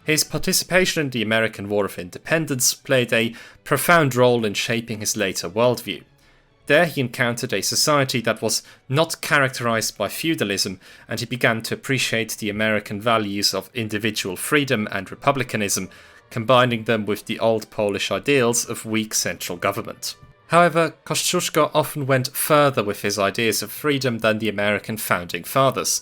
[SPEAKER 1] His participation in the American War of Independence played a profound role in shaping his later worldview. There he encountered a society that was not characterized by feudalism, and he began to appreciate the American values of individual freedom and republicanism, combining them with the old Polish ideals of weak central government. However, Kosciuszko often went further with his ideas of freedom than the American founding fathers.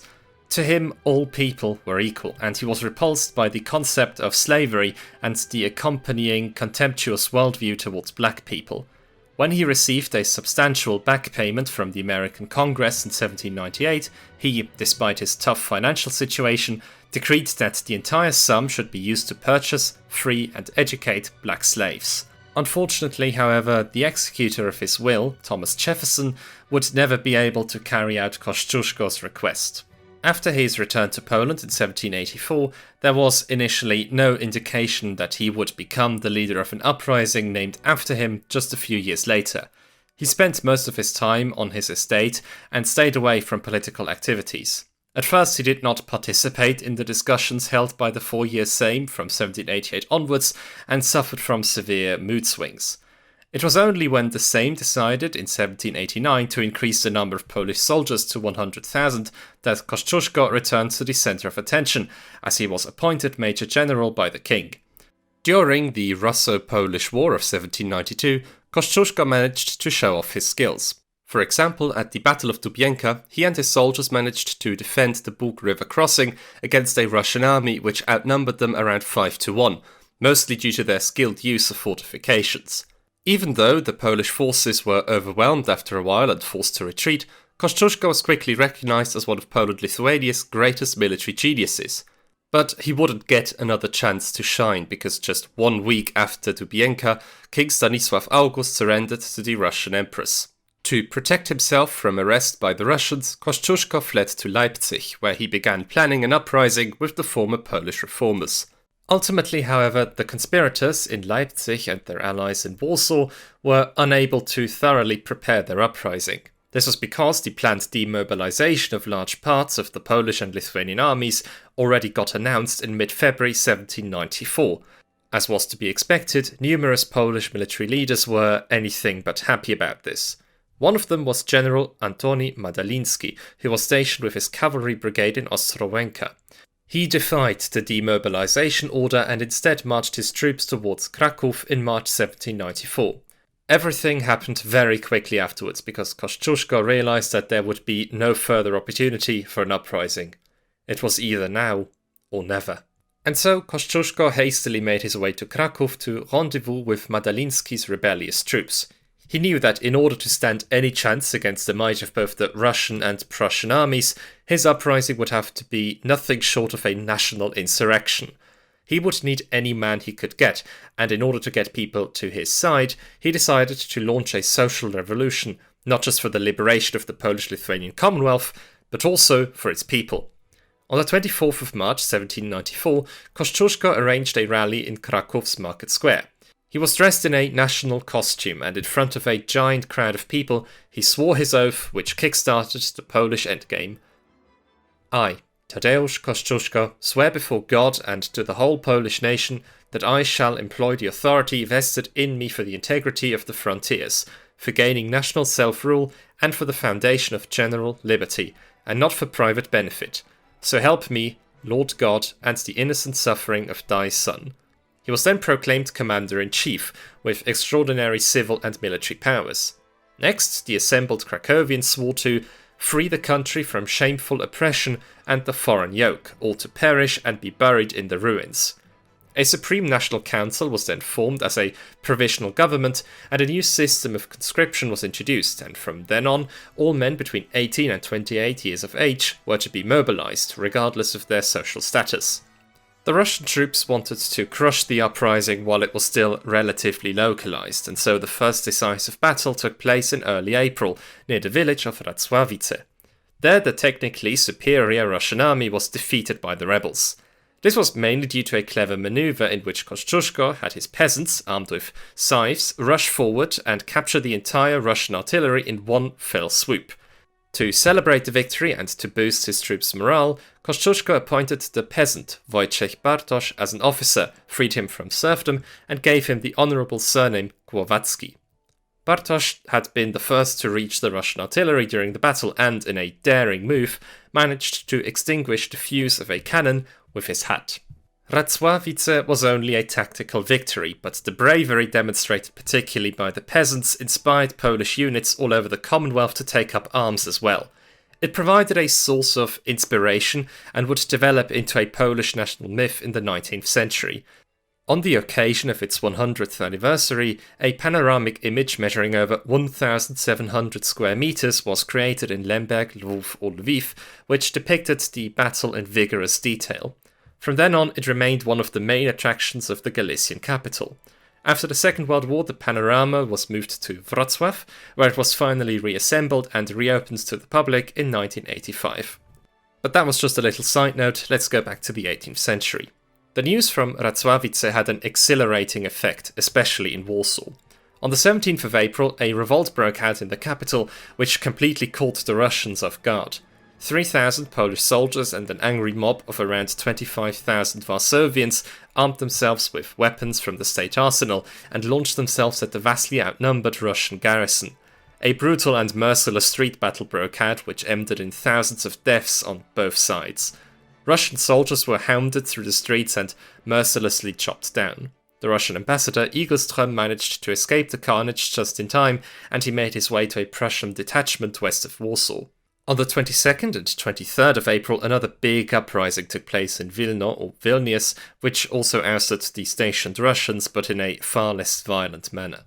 [SPEAKER 1] To him, all people were equal, and he was repulsed by the concept of slavery and the accompanying contemptuous worldview towards black people. When he received a substantial back payment from the American Congress in 1798, he, despite his tough financial situation, decreed that the entire sum should be used to purchase, free, and educate black slaves. Unfortunately, however, the executor of his will, Thomas Jefferson, would never be able to carry out Kosciuszko's request. After his return to Poland in 1784, there was initially no indication that he would become the leader of an uprising named after him just a few years later. He spent most of his time on his estate and stayed away from political activities. At first, he did not participate in the discussions held by the 4-year Sejm from 1788 onwards and suffered from severe mood swings. It was only when the Sejm decided in 1789 to increase the number of Polish soldiers to 100,000 that Kosciuszko returned to the centre of attention, as he was appointed Major General by the king. During the Russo-Polish War of 1792, Kosciuszko managed to show off his skills. For example, at the Battle of Dubienka, he and his soldiers managed to defend the Bug River crossing against a Russian army which outnumbered them around 5-1, mostly due to their skilled use of fortifications. Even though the Polish forces were overwhelmed after a while and forced to retreat, Kosciuszko was quickly recognized as one of Poland-Lithuania's greatest military geniuses. But he wouldn't get another chance to shine, because just 1 week after Dubienka, King Stanisław August surrendered to the Russian Empress. To protect himself from arrest by the Russians, Kosciuszko fled to Leipzig, where he began planning an uprising with the former Polish reformers. Ultimately, however, the conspirators in Leipzig and their allies in Warsaw were unable to thoroughly prepare their uprising. This was because the planned demobilization of large parts of the Polish and Lithuanian armies already got announced in mid-February 1794. As was to be expected, numerous Polish military leaders were anything but happy about this. One of them was General Antoni Madaliński, who was stationed with his cavalry brigade in Ostrołęka. He defied the demobilization order and instead marched his troops towards Kraków in March 1794. Everything happened very quickly afterwards because Kosciuszko realized that there would be no further opportunity for an uprising. It was either now or never. And so Kosciuszko hastily made his way to Krakow to rendezvous with Madaliński's rebellious troops. He knew that in order to stand any chance against the might of both the Russian and Prussian armies, his uprising would have to be nothing short of a national insurrection. He would need any man he could get, and in order to get people to his side, he decided to launch a social revolution, not just for the liberation of the Polish-Lithuanian Commonwealth, but also for its people. On the 24th of March 1794, Kosciuszko arranged a rally in Krakow's Market Square. He was dressed in a national costume, and in front of a giant crowd of people, he swore his oath, which kick-started the Polish endgame. I, Tadeusz Kosciuszko, swear before God and to the whole Polish nation that I shall employ the authority vested in me for the integrity of the frontiers, for gaining national self-rule, and for the foundation of general liberty, and not for private benefit. So help me, Lord God, and the innocent suffering of thy son. He was then proclaimed Commander-in-Chief, with extraordinary civil and military powers. Next, the assembled Krakowians swore to free the country from shameful oppression and the foreign yoke, all to perish and be buried in the ruins. A Supreme National Council was then formed as a provisional government, and a new system of conscription was introduced, and from then on, all men between 18 and 28 years of age were to be mobilized, regardless of their social status. The Russian troops wanted to crush the uprising while it was still relatively localized, and so the first decisive battle took place in early April, near the village of Racławice. There, the technically superior Russian army was defeated by the rebels. This was mainly due to a clever maneuver in which Kosciuszko had his peasants, armed with scythes, rush forward and capture the entire Russian artillery in one fell swoop. To celebrate the victory and to boost his troops' morale, Kosciuszko appointed the peasant Wojciech Bartosz as an officer, freed him from serfdom, and gave him the honourable surname Głowacki. Bartosz had been the first to reach the Russian artillery during the battle and, in a daring move, managed to extinguish the fuse of a cannon with his hat. Racławice was only a tactical victory, but the bravery demonstrated particularly by the peasants inspired Polish units all over the Commonwealth to take up arms as well. It provided a source of inspiration and would develop into a Polish national myth in the 19th century. On the occasion of its 100th anniversary, a panoramic image measuring over 1,700 square meters was created in Lemberg, Lwów, or Lviv, which depicted the battle in vigorous detail. From then on, it remained one of the main attractions of the Galician capital. After the Second World War, the panorama was moved to Wrocław, where it was finally reassembled and reopened to the public in 1985. But that was just a little side note, let's go back to the 18th century. The news from Racławice had an exhilarating effect, especially in Warsaw. On the 17th of April, a revolt broke out in the capital, which completely caught the Russians off guard. 3,000 Polish soldiers and an angry mob of around 25,000 Warsavians armed themselves with weapons from the state arsenal and launched themselves at the vastly outnumbered Russian garrison. A brutal and merciless street battle broke out, which ended in thousands of deaths on both sides. Russian soldiers were hounded through the streets and mercilessly chopped down. The Russian ambassador Igelström managed to escape the carnage just in time, and he made his way to a Prussian detachment west of Warsaw. On the 22nd and 23rd of April, another big uprising took place in Wilno or Vilnius, which also ousted the stationed Russians, but in a far less violent manner.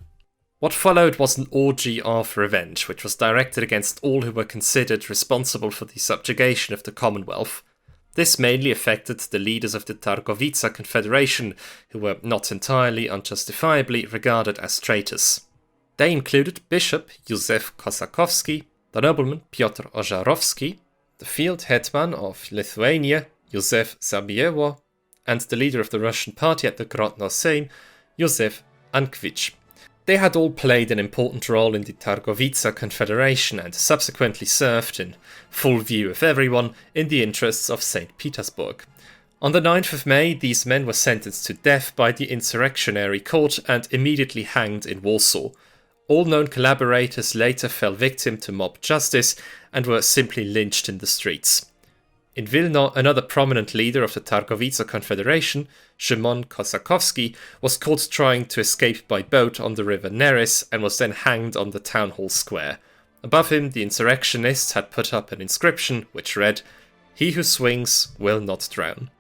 [SPEAKER 1] What followed was an orgy of revenge, which was directed against all who were considered responsible for the subjugation of the Commonwealth. This mainly affected the leaders of the Targowica Confederation, who were not entirely unjustifiably regarded as traitors. They included Bishop Józef Kosakowski, the nobleman Piotr Ożarowski, the field hetman of Lithuania, Józef Zabieło, and the leader of the Russian party at the Grodno Sejm, Józef Ankwicz. They had all played an important role in the Targowica Confederation and subsequently served, in full view of everyone, in the interests of St. Petersburg. On the 9th of May, these men were sentenced to death by the insurrectionary court and immediately hanged in Warsaw. All known collaborators later fell victim to mob justice and were simply lynched in the streets. In Wilno, another prominent leader of the Targowica Confederation, Szymon Kosakowski, was caught trying to escape by boat on the river Neris and was then hanged on the town hall square. Above him, the insurrectionists had put up an inscription which read, "He who swings will not drown."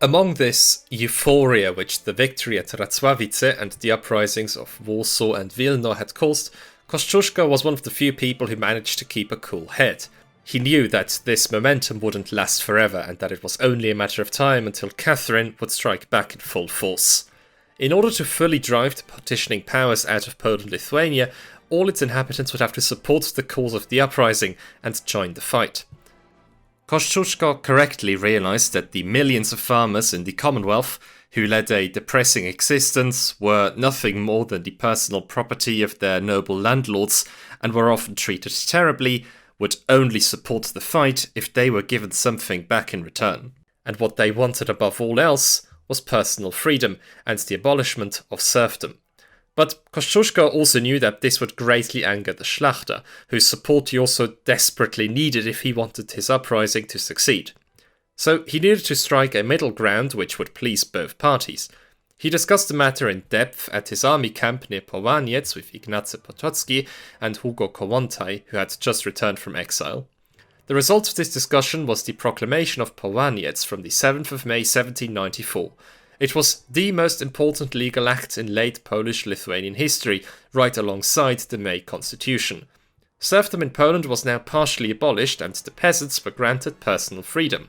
[SPEAKER 1] Among this euphoria which the victory at Racławice and the uprisings of Warsaw and Wilno had caused, Kosciuszko was one of the few people who managed to keep a cool head. He knew that this momentum wouldn't last forever and that it was only a matter of time until Catherine would strike back in full force. In order to fully drive the partitioning powers out of Poland-Lithuania, all its inhabitants would have to support the cause of the uprising and join the fight. Kosciuszko correctly realized that the millions of farmers in the Commonwealth, who led a depressing existence, were nothing more than the personal property of their noble landlords and were often treated terribly, would only support the fight if they were given something back in return. And what they wanted above all else was personal freedom and the abolishment of serfdom. But Kosciuszko also knew that this would greatly anger the Szlachta, whose support he also desperately needed if he wanted his uprising to succeed. So he needed to strike a middle ground which would please both parties. He discussed the matter in depth at his army camp near Połaniec with Ignacy Potocki and Hugo Kołłątaj, who had just returned from exile. The result of this discussion was the proclamation of Połaniec from the 7th of May 1794. It was the most important legal act in late Polish-Lithuanian history, right alongside the May Constitution. Serfdom in Poland was now partially abolished and the peasants were granted personal freedom.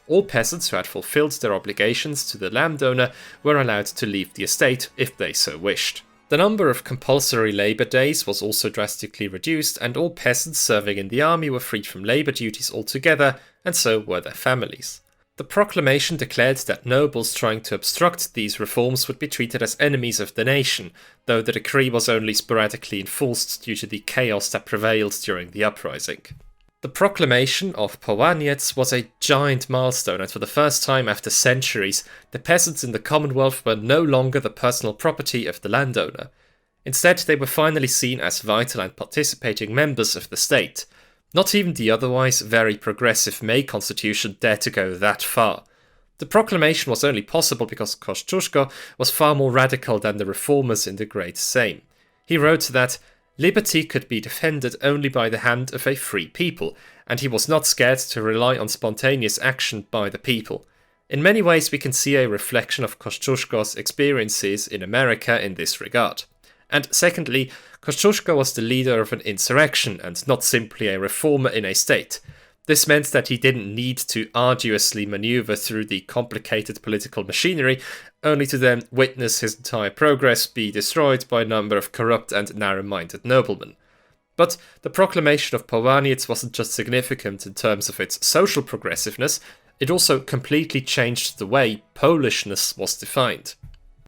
[SPEAKER 1] All peasants who had fulfilled their obligations to the landowner were allowed to leave the estate if they so wished. The number of compulsory labour days was also drastically reduced and all peasants serving in the army were freed from labour duties altogether, and so were their families. The proclamation declared that nobles trying to obstruct these reforms would be treated as enemies of the nation, though the decree was only sporadically enforced due to the chaos that prevailed during the uprising. The proclamation of Połaniec was a giant milestone, and for the first time after centuries, the peasants in the Commonwealth were no longer the personal property of the landowner. Instead, they were finally seen as vital and participating members of the state. Not even the otherwise very progressive May Constitution dared to go that far. The proclamation was only possible because Kosciuszko was far more radical than the reformers in the Great Sejm. He wrote that liberty could be defended only by the hand of a free people, and he was not scared to rely on spontaneous action by the people. In many ways we can see a reflection of Kosciuszko's experiences in America in this regard. And secondly, Kosciuszko was the leader of an insurrection and not simply a reformer in a state. This meant that he didn't need to arduously maneuver through the complicated political machinery, only to then witness his entire progress be destroyed by a number of corrupt and narrow-minded noblemen. But the proclamation of Połaniec wasn't just significant in terms of its social progressiveness, it also completely changed the way Polishness was defined.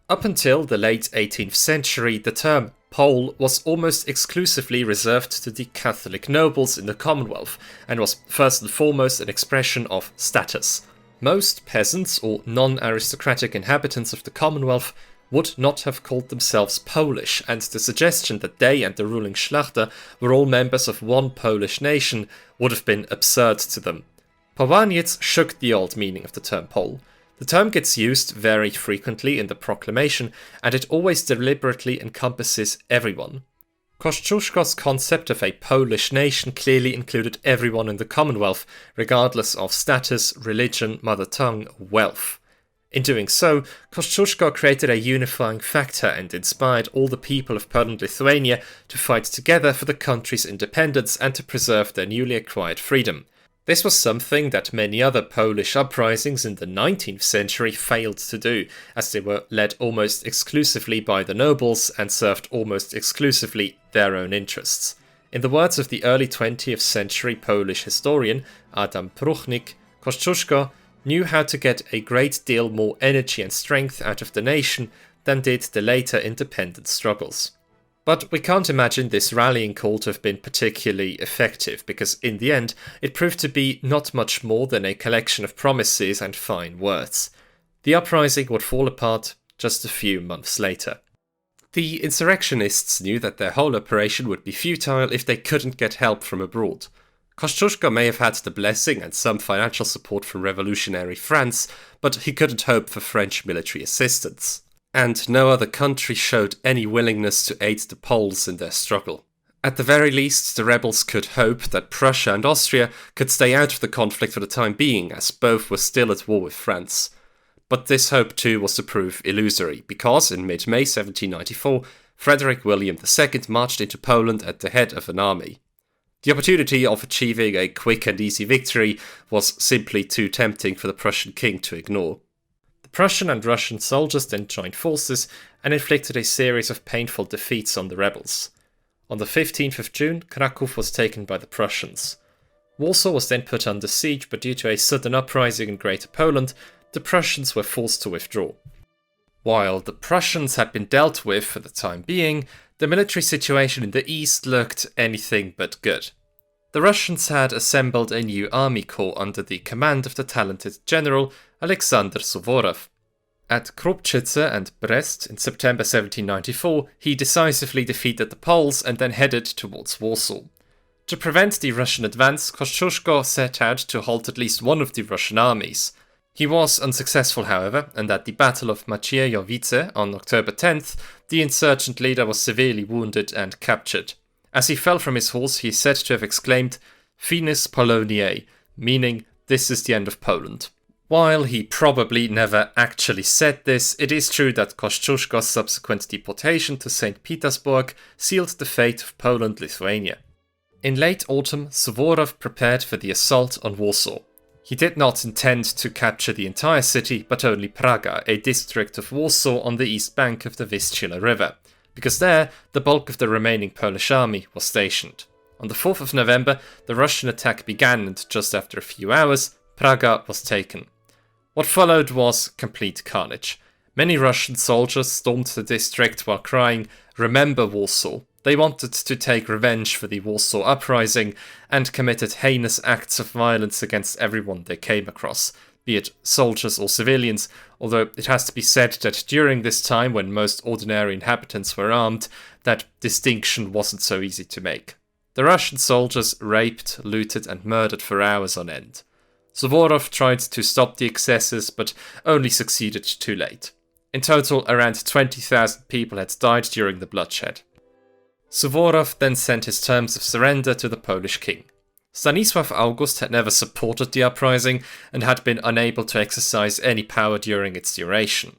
[SPEAKER 1] Up until the late 18th century, the term Pole was almost exclusively reserved to the Catholic nobles in the Commonwealth, and was first and foremost an expression of status. Most peasants or non-aristocratic inhabitants of the Commonwealth would not have called themselves Polish, and the suggestion that they and the ruling Szlachta were all members of one Polish nation would have been absurd to them. Połaniec shook the old meaning of the term Pole. The term gets used very frequently in the proclamation, and it always deliberately encompasses everyone. Kosciuszko's concept of a Polish nation clearly included everyone in the Commonwealth, regardless of status, religion, mother tongue, or wealth. In doing so, Kosciuszko created a unifying factor and inspired all the people of Poland-Lithuania to fight together for the country's independence and to preserve their newly acquired freedom. This was something that many other Polish uprisings in the 19th century failed to do, as they were led almost exclusively by the nobles and served almost exclusively their own interests. In the words of the early 20th century Polish historian Adam Pruchnik, Kosciuszko knew how to get a great deal more energy and strength out of the nation than did the later independence struggles. But we can't imagine this rallying call to have been particularly effective, because in the end it proved to be not much more than a collection of promises and fine words. The uprising would fall apart just a few months later. The insurrectionists knew that their whole operation would be futile if they couldn't get help from abroad. Kosciuszko may have had the blessing and some financial support from revolutionary France, but he couldn't hope for French military assistance. And no other country showed any willingness to aid the Poles in their struggle. At the very least, the rebels could hope that Prussia and Austria could stay out of the conflict for the time being, as both were still at war with France. But this hope too was to prove illusory, because in mid-May 1794, Frederick William II marched into Poland at the head of an army. The opportunity of achieving a quick and easy victory was simply too tempting for the Prussian king to ignore. The Prussian and Russian soldiers then joined forces and inflicted a series of painful defeats on the rebels. On the 15th of June, Krakow was taken by the Prussians. Warsaw was then put under siege, but due to a sudden uprising in Greater Poland, the Prussians were forced to withdraw. While the Prussians had been dealt with for the time being, the military situation in the east looked anything but good. The Russians had assembled a new army corps under the command of the talented general Alexander Suvorov. At Kropczyce and Brest in September 1794, he decisively defeated the Poles and then headed towards Warsaw. To prevent the Russian advance, Kosciuszko set out to halt at least one of the Russian armies. He was unsuccessful, however, and at the Battle of Maciejowice on October 10th, the insurgent leader was severely wounded and captured. As he fell from his horse, he is said to have exclaimed, "Finis Poloniae," meaning, "This is the end of Poland." While he probably never actually said this, it is true that Kosciuszko's subsequent deportation to St. Petersburg sealed the fate of Poland-Lithuania. In late autumn, Suvorov prepared for the assault on Warsaw. He did not intend to capture the entire city, but only Praga, a district of Warsaw on the east bank of the Vistula River, because there the bulk of the remaining Polish army was stationed. On the 4th of November, the Russian attack began, and just after a few hours, Praga was taken. What followed was complete carnage. Many Russian soldiers stormed the district while crying, "Remember Warsaw." They wanted to take revenge for the Warsaw Uprising and committed heinous acts of violence against everyone they came across, be it soldiers or civilians, although it has to be said that during this time when most ordinary inhabitants were armed, that distinction wasn't so easy to make. The Russian soldiers raped, looted and murdered for hours on end. Suvorov tried to stop the excesses, but only succeeded too late. In total, around 20,000 people had died during the bloodshed. Suvorov then sent his terms of surrender to the Polish king. Stanisław August had never supported the uprising and had been unable to exercise any power during its duration.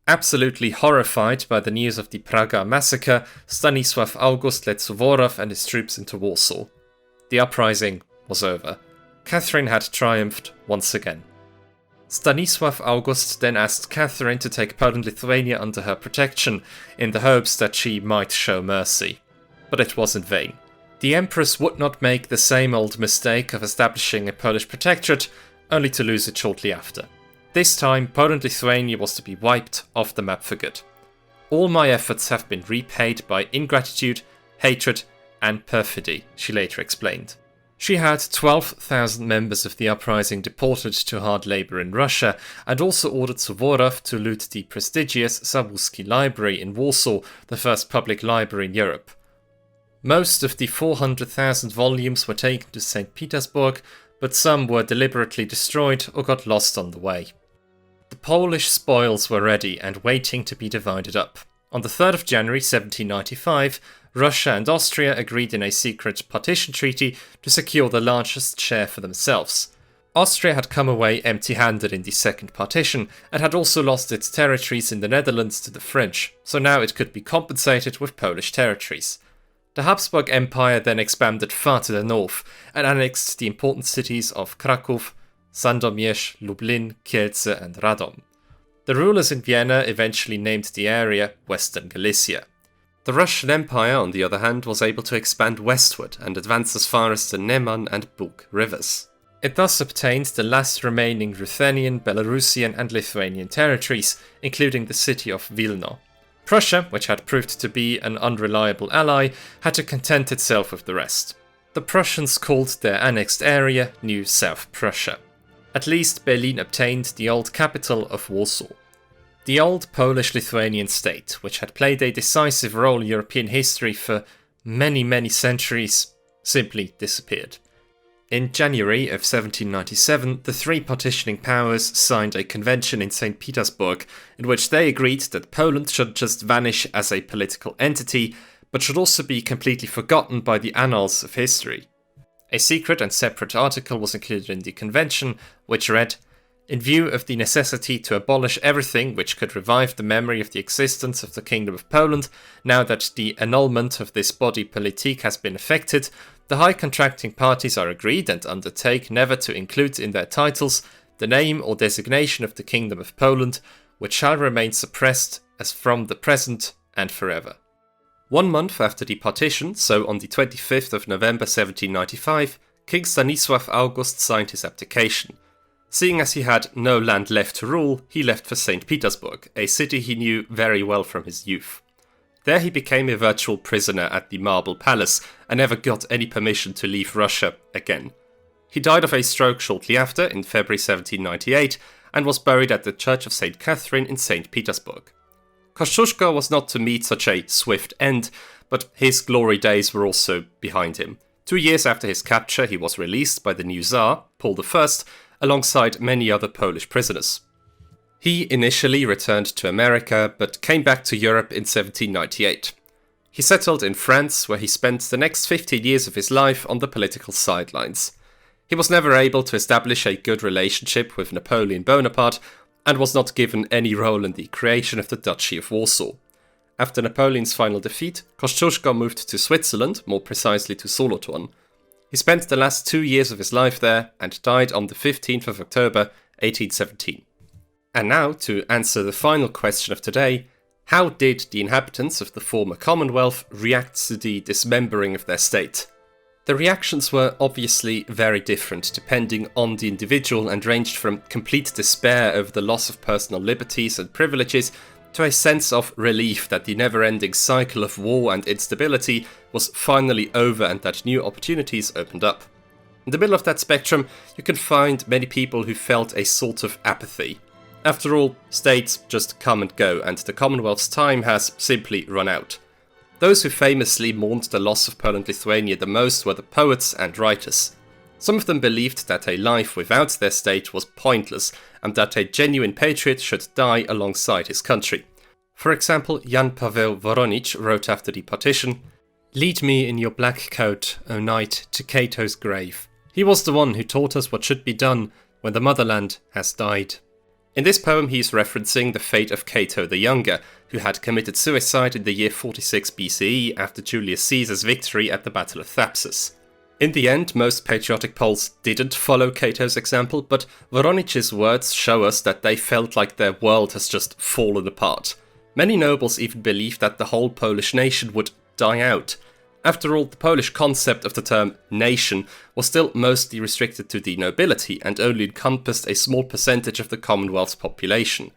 [SPEAKER 1] Absolutely horrified by the news of the Praga massacre, Stanisław August led Suvorov and his troops into Warsaw. The uprising was over. Catherine had triumphed once again. Stanisław August then asked Catherine to take Poland-Lithuania under her protection in the hopes that she might show mercy. But it was in vain. The Empress would not make the same old mistake of establishing a Polish protectorate, only to lose it shortly after. This time, Poland-Lithuania was to be wiped off the map for good. "All my efforts have been repaid by ingratitude, hatred, and perfidy," she later explained. She had 12,000 members of the uprising deported to hard labour in Russia, and also ordered Suvorov to loot the prestigious Zapiski Library in Warsaw, the first public library in Europe. Most of the 400,000 volumes were taken to St. Petersburg, but some were deliberately destroyed or got lost on the way. The Polish spoils were ready and waiting to be divided up. On the 3rd of January 1795, Russia and Austria agreed in a secret partition treaty to secure the largest share for themselves. Austria had come away empty-handed in the Second Partition and had also lost its territories in the Netherlands to the French, so now it could be compensated with Polish territories. The Habsburg Empire then expanded far to the north and annexed the important cities of Kraków, Sandomierz, Lublin, Kielce and Radom. The rulers in Vienna eventually named the area Western Galicia. The Russian Empire, on the other hand, was able to expand westward and advance as far as the Neman and Bug rivers. It thus obtained the last remaining Ruthenian, Belarusian and Lithuanian territories, including the city of Vilno. Prussia, which had proved to be an unreliable ally, had to content itself with the rest. The Prussians called their annexed area New South Prussia. At least Berlin obtained the old capital of Warsaw. The old Polish-Lithuanian state, which had played a decisive role in European history for many centuries, simply disappeared. In January of 1797, the three partitioning powers signed a convention in St. Petersburg in which they agreed that Poland should just vanish as a political entity, but should also be completely forgotten by the annals of history. A secret and separate article was included in the convention, which read, In view of the necessity to abolish everything which could revive the memory of the existence of the Kingdom of Poland, now that the annulment of this body politique has been effected, the high contracting parties are agreed and undertake never to include in their titles the name or designation of the Kingdom of Poland, which shall remain suppressed as from the present and forever. 1 month after the partition, so on the 25th of November 1795, King Stanisław August signed his abdication. Seeing as he had no land left to rule, he left for St. Petersburg, a city he knew very well from his youth. There he became a virtual prisoner at the Marble Palace and never got any permission to leave Russia again. He died of a stroke shortly after, in February 1798, and was buried at the Church of St. Catherine in St. Petersburg. Kosciuszko was not to meet such a swift end, but his glory days were also behind him. 2 years after his capture, he was released by the new Tsar, Paul I, alongside many other Polish prisoners. He initially returned to America, but came back to Europe in 1798. He settled in France, where he spent the next 15 years of his life on the political sidelines. He was never able to establish a good relationship with Napoleon Bonaparte, and was not given any role in the creation of the Duchy of Warsaw. After Napoleon's final defeat, Kosciuszko moved to Switzerland, more precisely to Solothurn. He spent the last 2 years of his life there and died on the 15th of October 1817. And now, to answer the final question of today, how did the inhabitants of the former Commonwealth react to the dismembering of their state? The reactions were obviously very different depending on the individual and ranged from complete despair over the loss of personal liberties and privileges to a sense of relief that the never-ending cycle of war and instability was finally over and that new opportunities opened up. In the middle of that spectrum, you can find many people who felt a sort of apathy. After all, states just come and go, and the Commonwealth's time has simply run out. Those who famously mourned the loss of Poland-Lithuania the most were the poets and writers. Some of them believed that a life without their state was pointless, and that a genuine patriot should die alongside his country. For example, Jan Paweł Woronich wrote after the partition, "Lead me in your black coat, O knight, to Cato's grave. He was the one who taught us what should be done when the motherland has died." In this poem he is referencing the fate of Cato the Younger, who had committed suicide in the year 46 BCE after Julius Caesar's victory at the Battle of Thapsus. In the end, most patriotic Poles didn't follow Cato's example, but Woronich's words show us that they felt like their world has just fallen apart. Many nobles even believed that the whole Polish nation would die out. After all, the Polish concept of the term nation was still mostly restricted to the nobility and only encompassed a small percentage of the Commonwealth's population.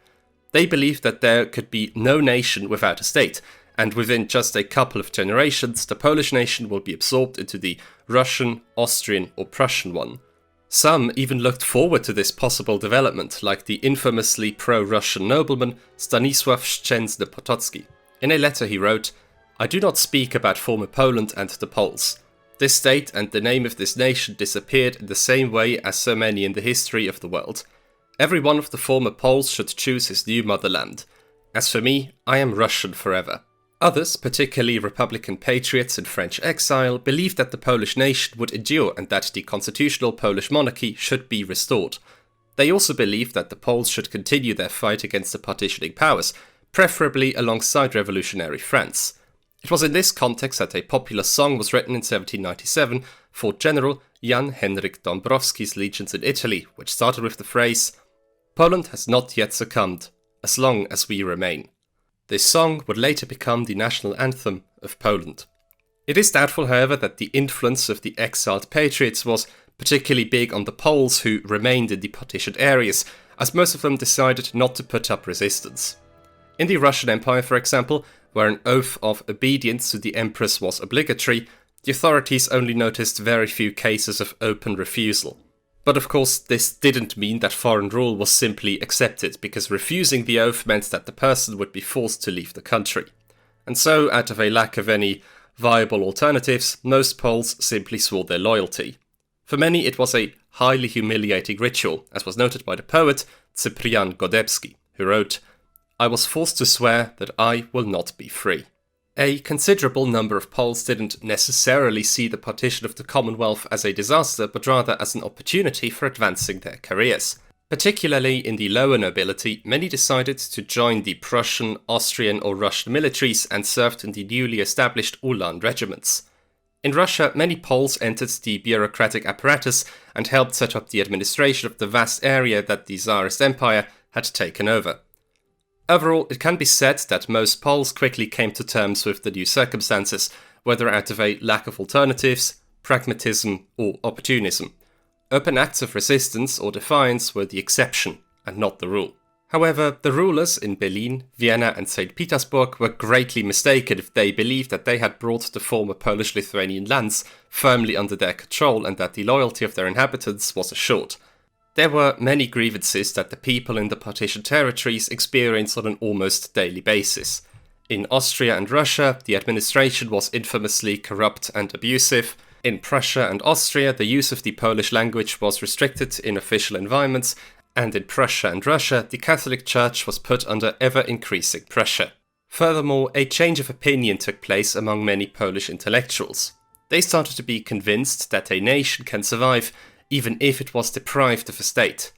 [SPEAKER 1] They believed that there could be no nation without a state, and within just a couple of generations, the Polish nation will be absorbed into the Russian, Austrian, or Prussian one. Some even looked forward to this possible development, like the infamously pro-Russian nobleman Stanisław Szczęsny-Potocki. In a letter he wrote, "I do not speak about former Poland and the Poles. This state and the name of this nation disappeared in the same way as so many in the history of the world. Every one of the former Poles should choose his new motherland. As for me, I am Russian forever." Others, particularly Republican patriots in French exile, believed that the Polish nation would endure and that the constitutional Polish monarchy should be restored. They also believed that the Poles should continue their fight against the partitioning powers, preferably alongside revolutionary France. It was in this context that a popular song was written in 1797 for General Jan Henryk Dąbrowski's legions in Italy, which started with the phrase, "Poland has not yet succumbed, as long as we remain." This song would later become the national anthem of Poland. It is doubtful, however, that the influence of the exiled patriots was particularly big on the Poles who remained in the partitioned areas, as most of them decided not to put up resistance. In the Russian Empire, for example, where an oath of obedience to the empress was obligatory, the authorities only noticed very few cases of open refusal. But of course, this didn't mean that foreign rule was simply accepted, because refusing the oath meant that the person would be forced to leave the country. And so, out of a lack of any viable alternatives, most Poles simply swore their loyalty. For many, it was a highly humiliating ritual, as was noted by the poet Cyprian Godebski, who wrote, "I was forced to swear that I will not be free." A considerable number of Poles didn't necessarily see the partition of the Commonwealth as a disaster, but rather as an opportunity for advancing their careers. Particularly in the lower nobility, many decided to join the Prussian, Austrian or Russian militaries and served in the newly established Ulan regiments. In Russia, many Poles entered the bureaucratic apparatus and helped set up the administration of the vast area that the Tsarist Empire had taken over. Overall, it can be said that most Poles quickly came to terms with the new circumstances, whether out of a lack of alternatives, pragmatism or opportunism. Open acts of resistance or defiance were the exception and not the rule. However, the rulers in Berlin, Vienna and St. Petersburg were greatly mistaken if they believed that they had brought the former Polish-Lithuanian lands firmly under their control and that the loyalty of their inhabitants was assured. There were many grievances that the people in the partition territories experienced on an almost daily basis. In Austria and Russia, the administration was infamously corrupt and abusive. In Prussia and Austria, the use of the Polish language was restricted in official environments, and in Prussia and Russia, the Catholic Church was put under ever-increasing pressure. Furthermore, a change of opinion took place among many Polish intellectuals. They started to be convinced that a nation can survive even if it was deprived of a state.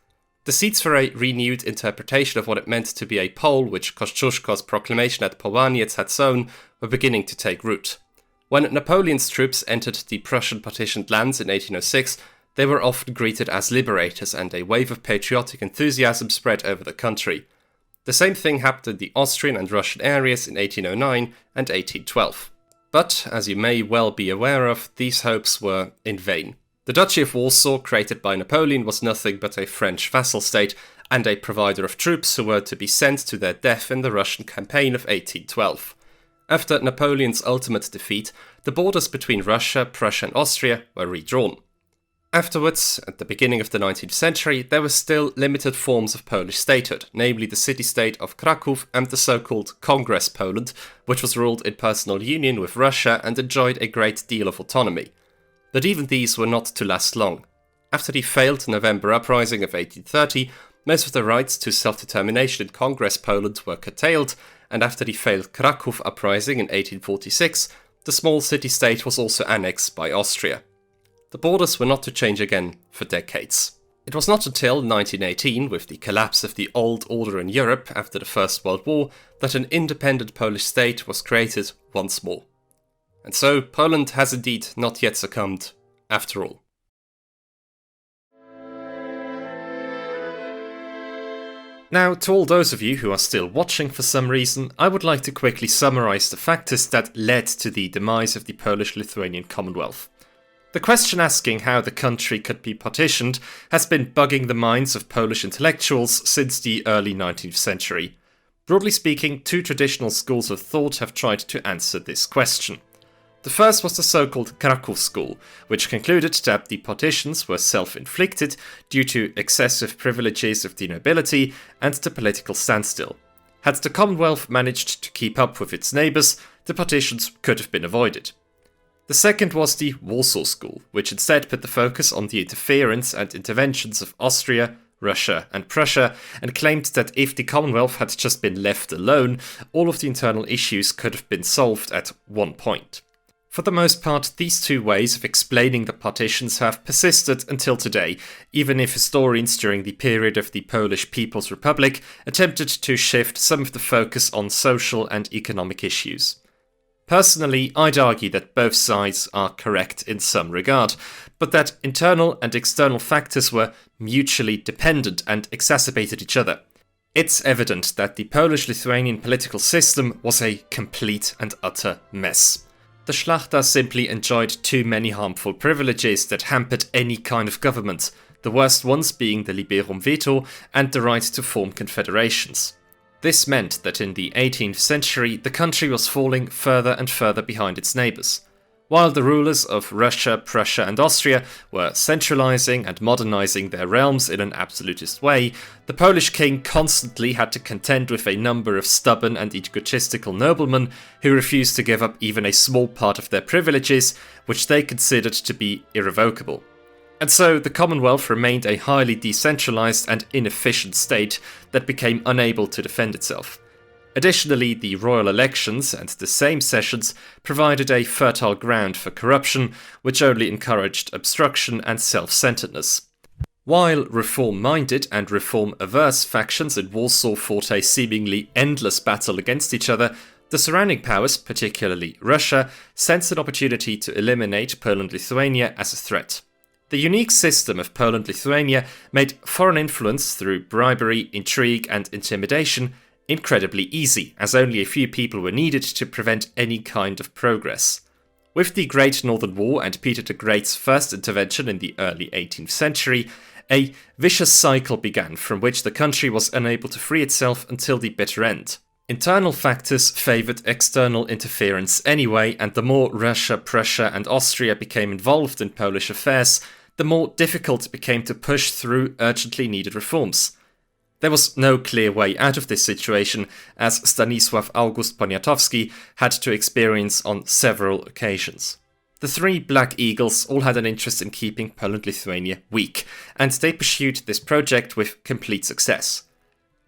[SPEAKER 1] The seeds for a renewed interpretation of what it meant to be a Pole, which Kosciuszko's proclamation at Połaniec had sown, were beginning to take root. When Napoleon's troops entered the Prussian partitioned lands in 1806, they were often greeted as liberators and a wave of patriotic enthusiasm spread over the country. The same thing happened in the Austrian and Russian areas in 1809 and 1812. But, as you may well be aware of, these hopes were in vain. The Duchy of Warsaw, created by Napoleon, was nothing but a French vassal state and a provider of troops who were to be sent to their death in the Russian campaign of 1812. After Napoleon's ultimate defeat, the borders between Russia, Prussia and Austria were redrawn. Afterwards, at the beginning of the 19th century, there were still limited forms of Polish statehood, namely the city-state of Kraków and the so-called Congress Poland, which was ruled in personal union with Russia and enjoyed a great deal of autonomy. But even these were not to last long. After the failed November Uprising of 1830, most of the rights to self-determination in Congress Poland were curtailed, and after the failed Kraków Uprising in 1846, the small city-state was also annexed by Austria. The borders were not to change again for decades. It was not until 1918, with the collapse of the old order in Europe after the First World War, that an independent Polish state was created once more. And so Poland has indeed not yet succumbed, after all. Now, to all those of you who are still watching for some reason, I would like to quickly summarise the factors that led to the demise of the Polish-Lithuanian Commonwealth. The question asking how the country could be partitioned has been bugging the minds of Polish intellectuals since the early 19th century. Broadly speaking, two traditional schools of thought have tried to answer this question. The first was the so-called Kraków school, which concluded that the partitions were self-inflicted due to excessive privileges of the nobility and the political standstill. Had the Commonwealth managed to keep up with its neighbours, the partitions could have been avoided. The second was the Warsaw School, which instead put the focus on the interference and interventions of Austria, Russia and Prussia, and claimed that if the Commonwealth had just been left alone, all of the internal issues could have been solved at one point. For the most part, these two ways of explaining the partitions have persisted until today, even if historians during the period of the Polish People's Republic attempted to shift some of the focus on social and economic issues. Personally, I'd argue that both sides are correct in some regard, but that internal and external factors were mutually dependent and exacerbated each other. It's evident that the Polish-Lithuanian political system was a complete and utter mess. The Szlachta simply enjoyed too many harmful privileges that hampered any kind of government, the worst ones being the liberum veto and the right to form confederations. This meant that in the 18th century the country was falling further and further behind its neighbours. While the rulers of Russia, Prussia and Austria were centralising and modernising their realms in an absolutist way, the Polish king constantly had to contend with a number of stubborn and egotistical noblemen who refused to give up even a small part of their privileges, which they considered to be irrevocable. And so the Commonwealth remained a highly decentralised and inefficient state that became unable to defend itself. Additionally, the royal elections and the same sessions provided a fertile ground for corruption, which only encouraged obstruction and self-centeredness. While reform-minded and reform-averse factions in Warsaw fought a seemingly endless battle against each other, the surrounding powers, particularly Russia, sensed an opportunity to eliminate Poland-Lithuania as a threat. The unique system of Poland-Lithuania made foreign influence through bribery, intrigue and intimidation incredibly easy, as only a few people were needed to prevent any kind of progress. With the Great Northern War and Peter the Great's first intervention in the early 18th century, a vicious cycle began from which the country was unable to free itself until the bitter end. Internal factors favoured external interference anyway, and the more Russia, Prussia and Austria became involved in Polish affairs, the more difficult it became to push through urgently needed reforms. There was no clear way out of this situation, as Stanisław August Poniatowski had to experience on several occasions. The three Black Eagles all had an interest in keeping Poland-Lithuania weak, and they pursued this project with complete success.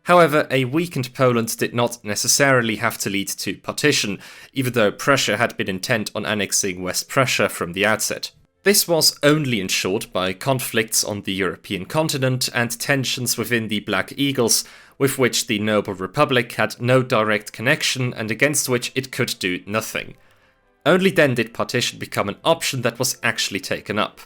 [SPEAKER 1] However, a weakened Poland did not necessarily have to lead to partition, even though Prussia had been intent on annexing West Prussia from the outset. This was only ensured by conflicts on the European continent and tensions within the Black Eagles, with which the noble republic had no direct connection and against which it could do nothing. Only then did partition become an option that was actually taken up.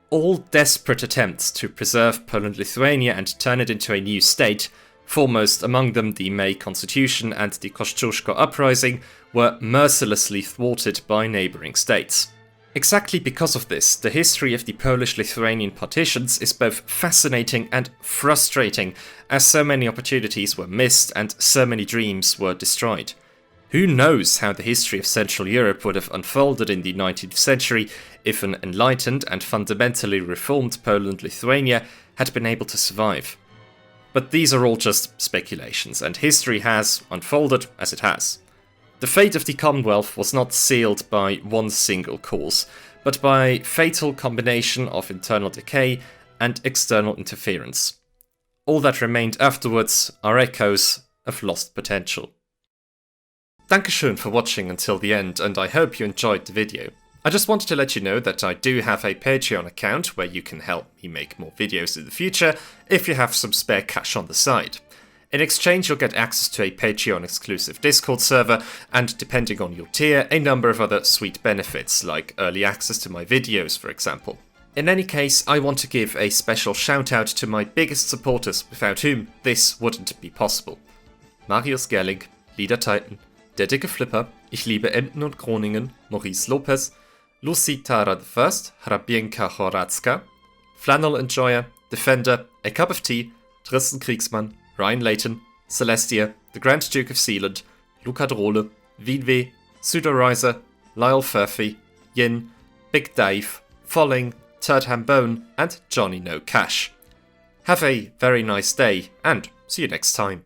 [SPEAKER 1] All desperate attempts to preserve Poland-Lithuania and turn it into a new state, foremost among them the May Constitution and the Kosciuszko Uprising, were mercilessly thwarted by neighbouring states. Exactly because of this, the history of the Polish-Lithuanian partitions is both fascinating and frustrating, as so many opportunities were missed and so many dreams were destroyed. Who knows how the history of Central Europe would have unfolded in the 19th century if an enlightened and fundamentally reformed Poland-Lithuania had been able to survive. But these are all just speculations, and history has unfolded as it has. The fate of the Commonwealth was not sealed by one single cause, but by a fatal combination of internal decay and external interference. All that remained afterwards are echoes of lost potential. Dankeschön for watching until the end, and I hope you enjoyed the video. I just wanted to let you know that I do have a Patreon account where you can help me make more videos in the future if you have some spare cash on the side. In exchange, you'll get access to a Patreon exclusive Discord server and, depending on your tier, a number of other sweet benefits, like early access to my videos, for example. In any case, I want to give a special shout out to my biggest supporters, without whom this wouldn't be possible. Marius Gerling, Lieder Titan, Der dicke Flipper, Ich liebe Emden und Groningen, Maurice Lopez, Lucy Tara I, Hrabienka Horacka, Flannel Enjoyer, Defender, A Cup of Tea, Tristan Kriegsmann, Ryan Layton, Celestia, the Grand Duke of Sealand, Luca Drole, Wienweh, Pseudoriser, Lyle Furphy, Yin, Big Dave, Folling, Turd Hambone, and Johnny No Cash. Have a very nice day, and see you next time.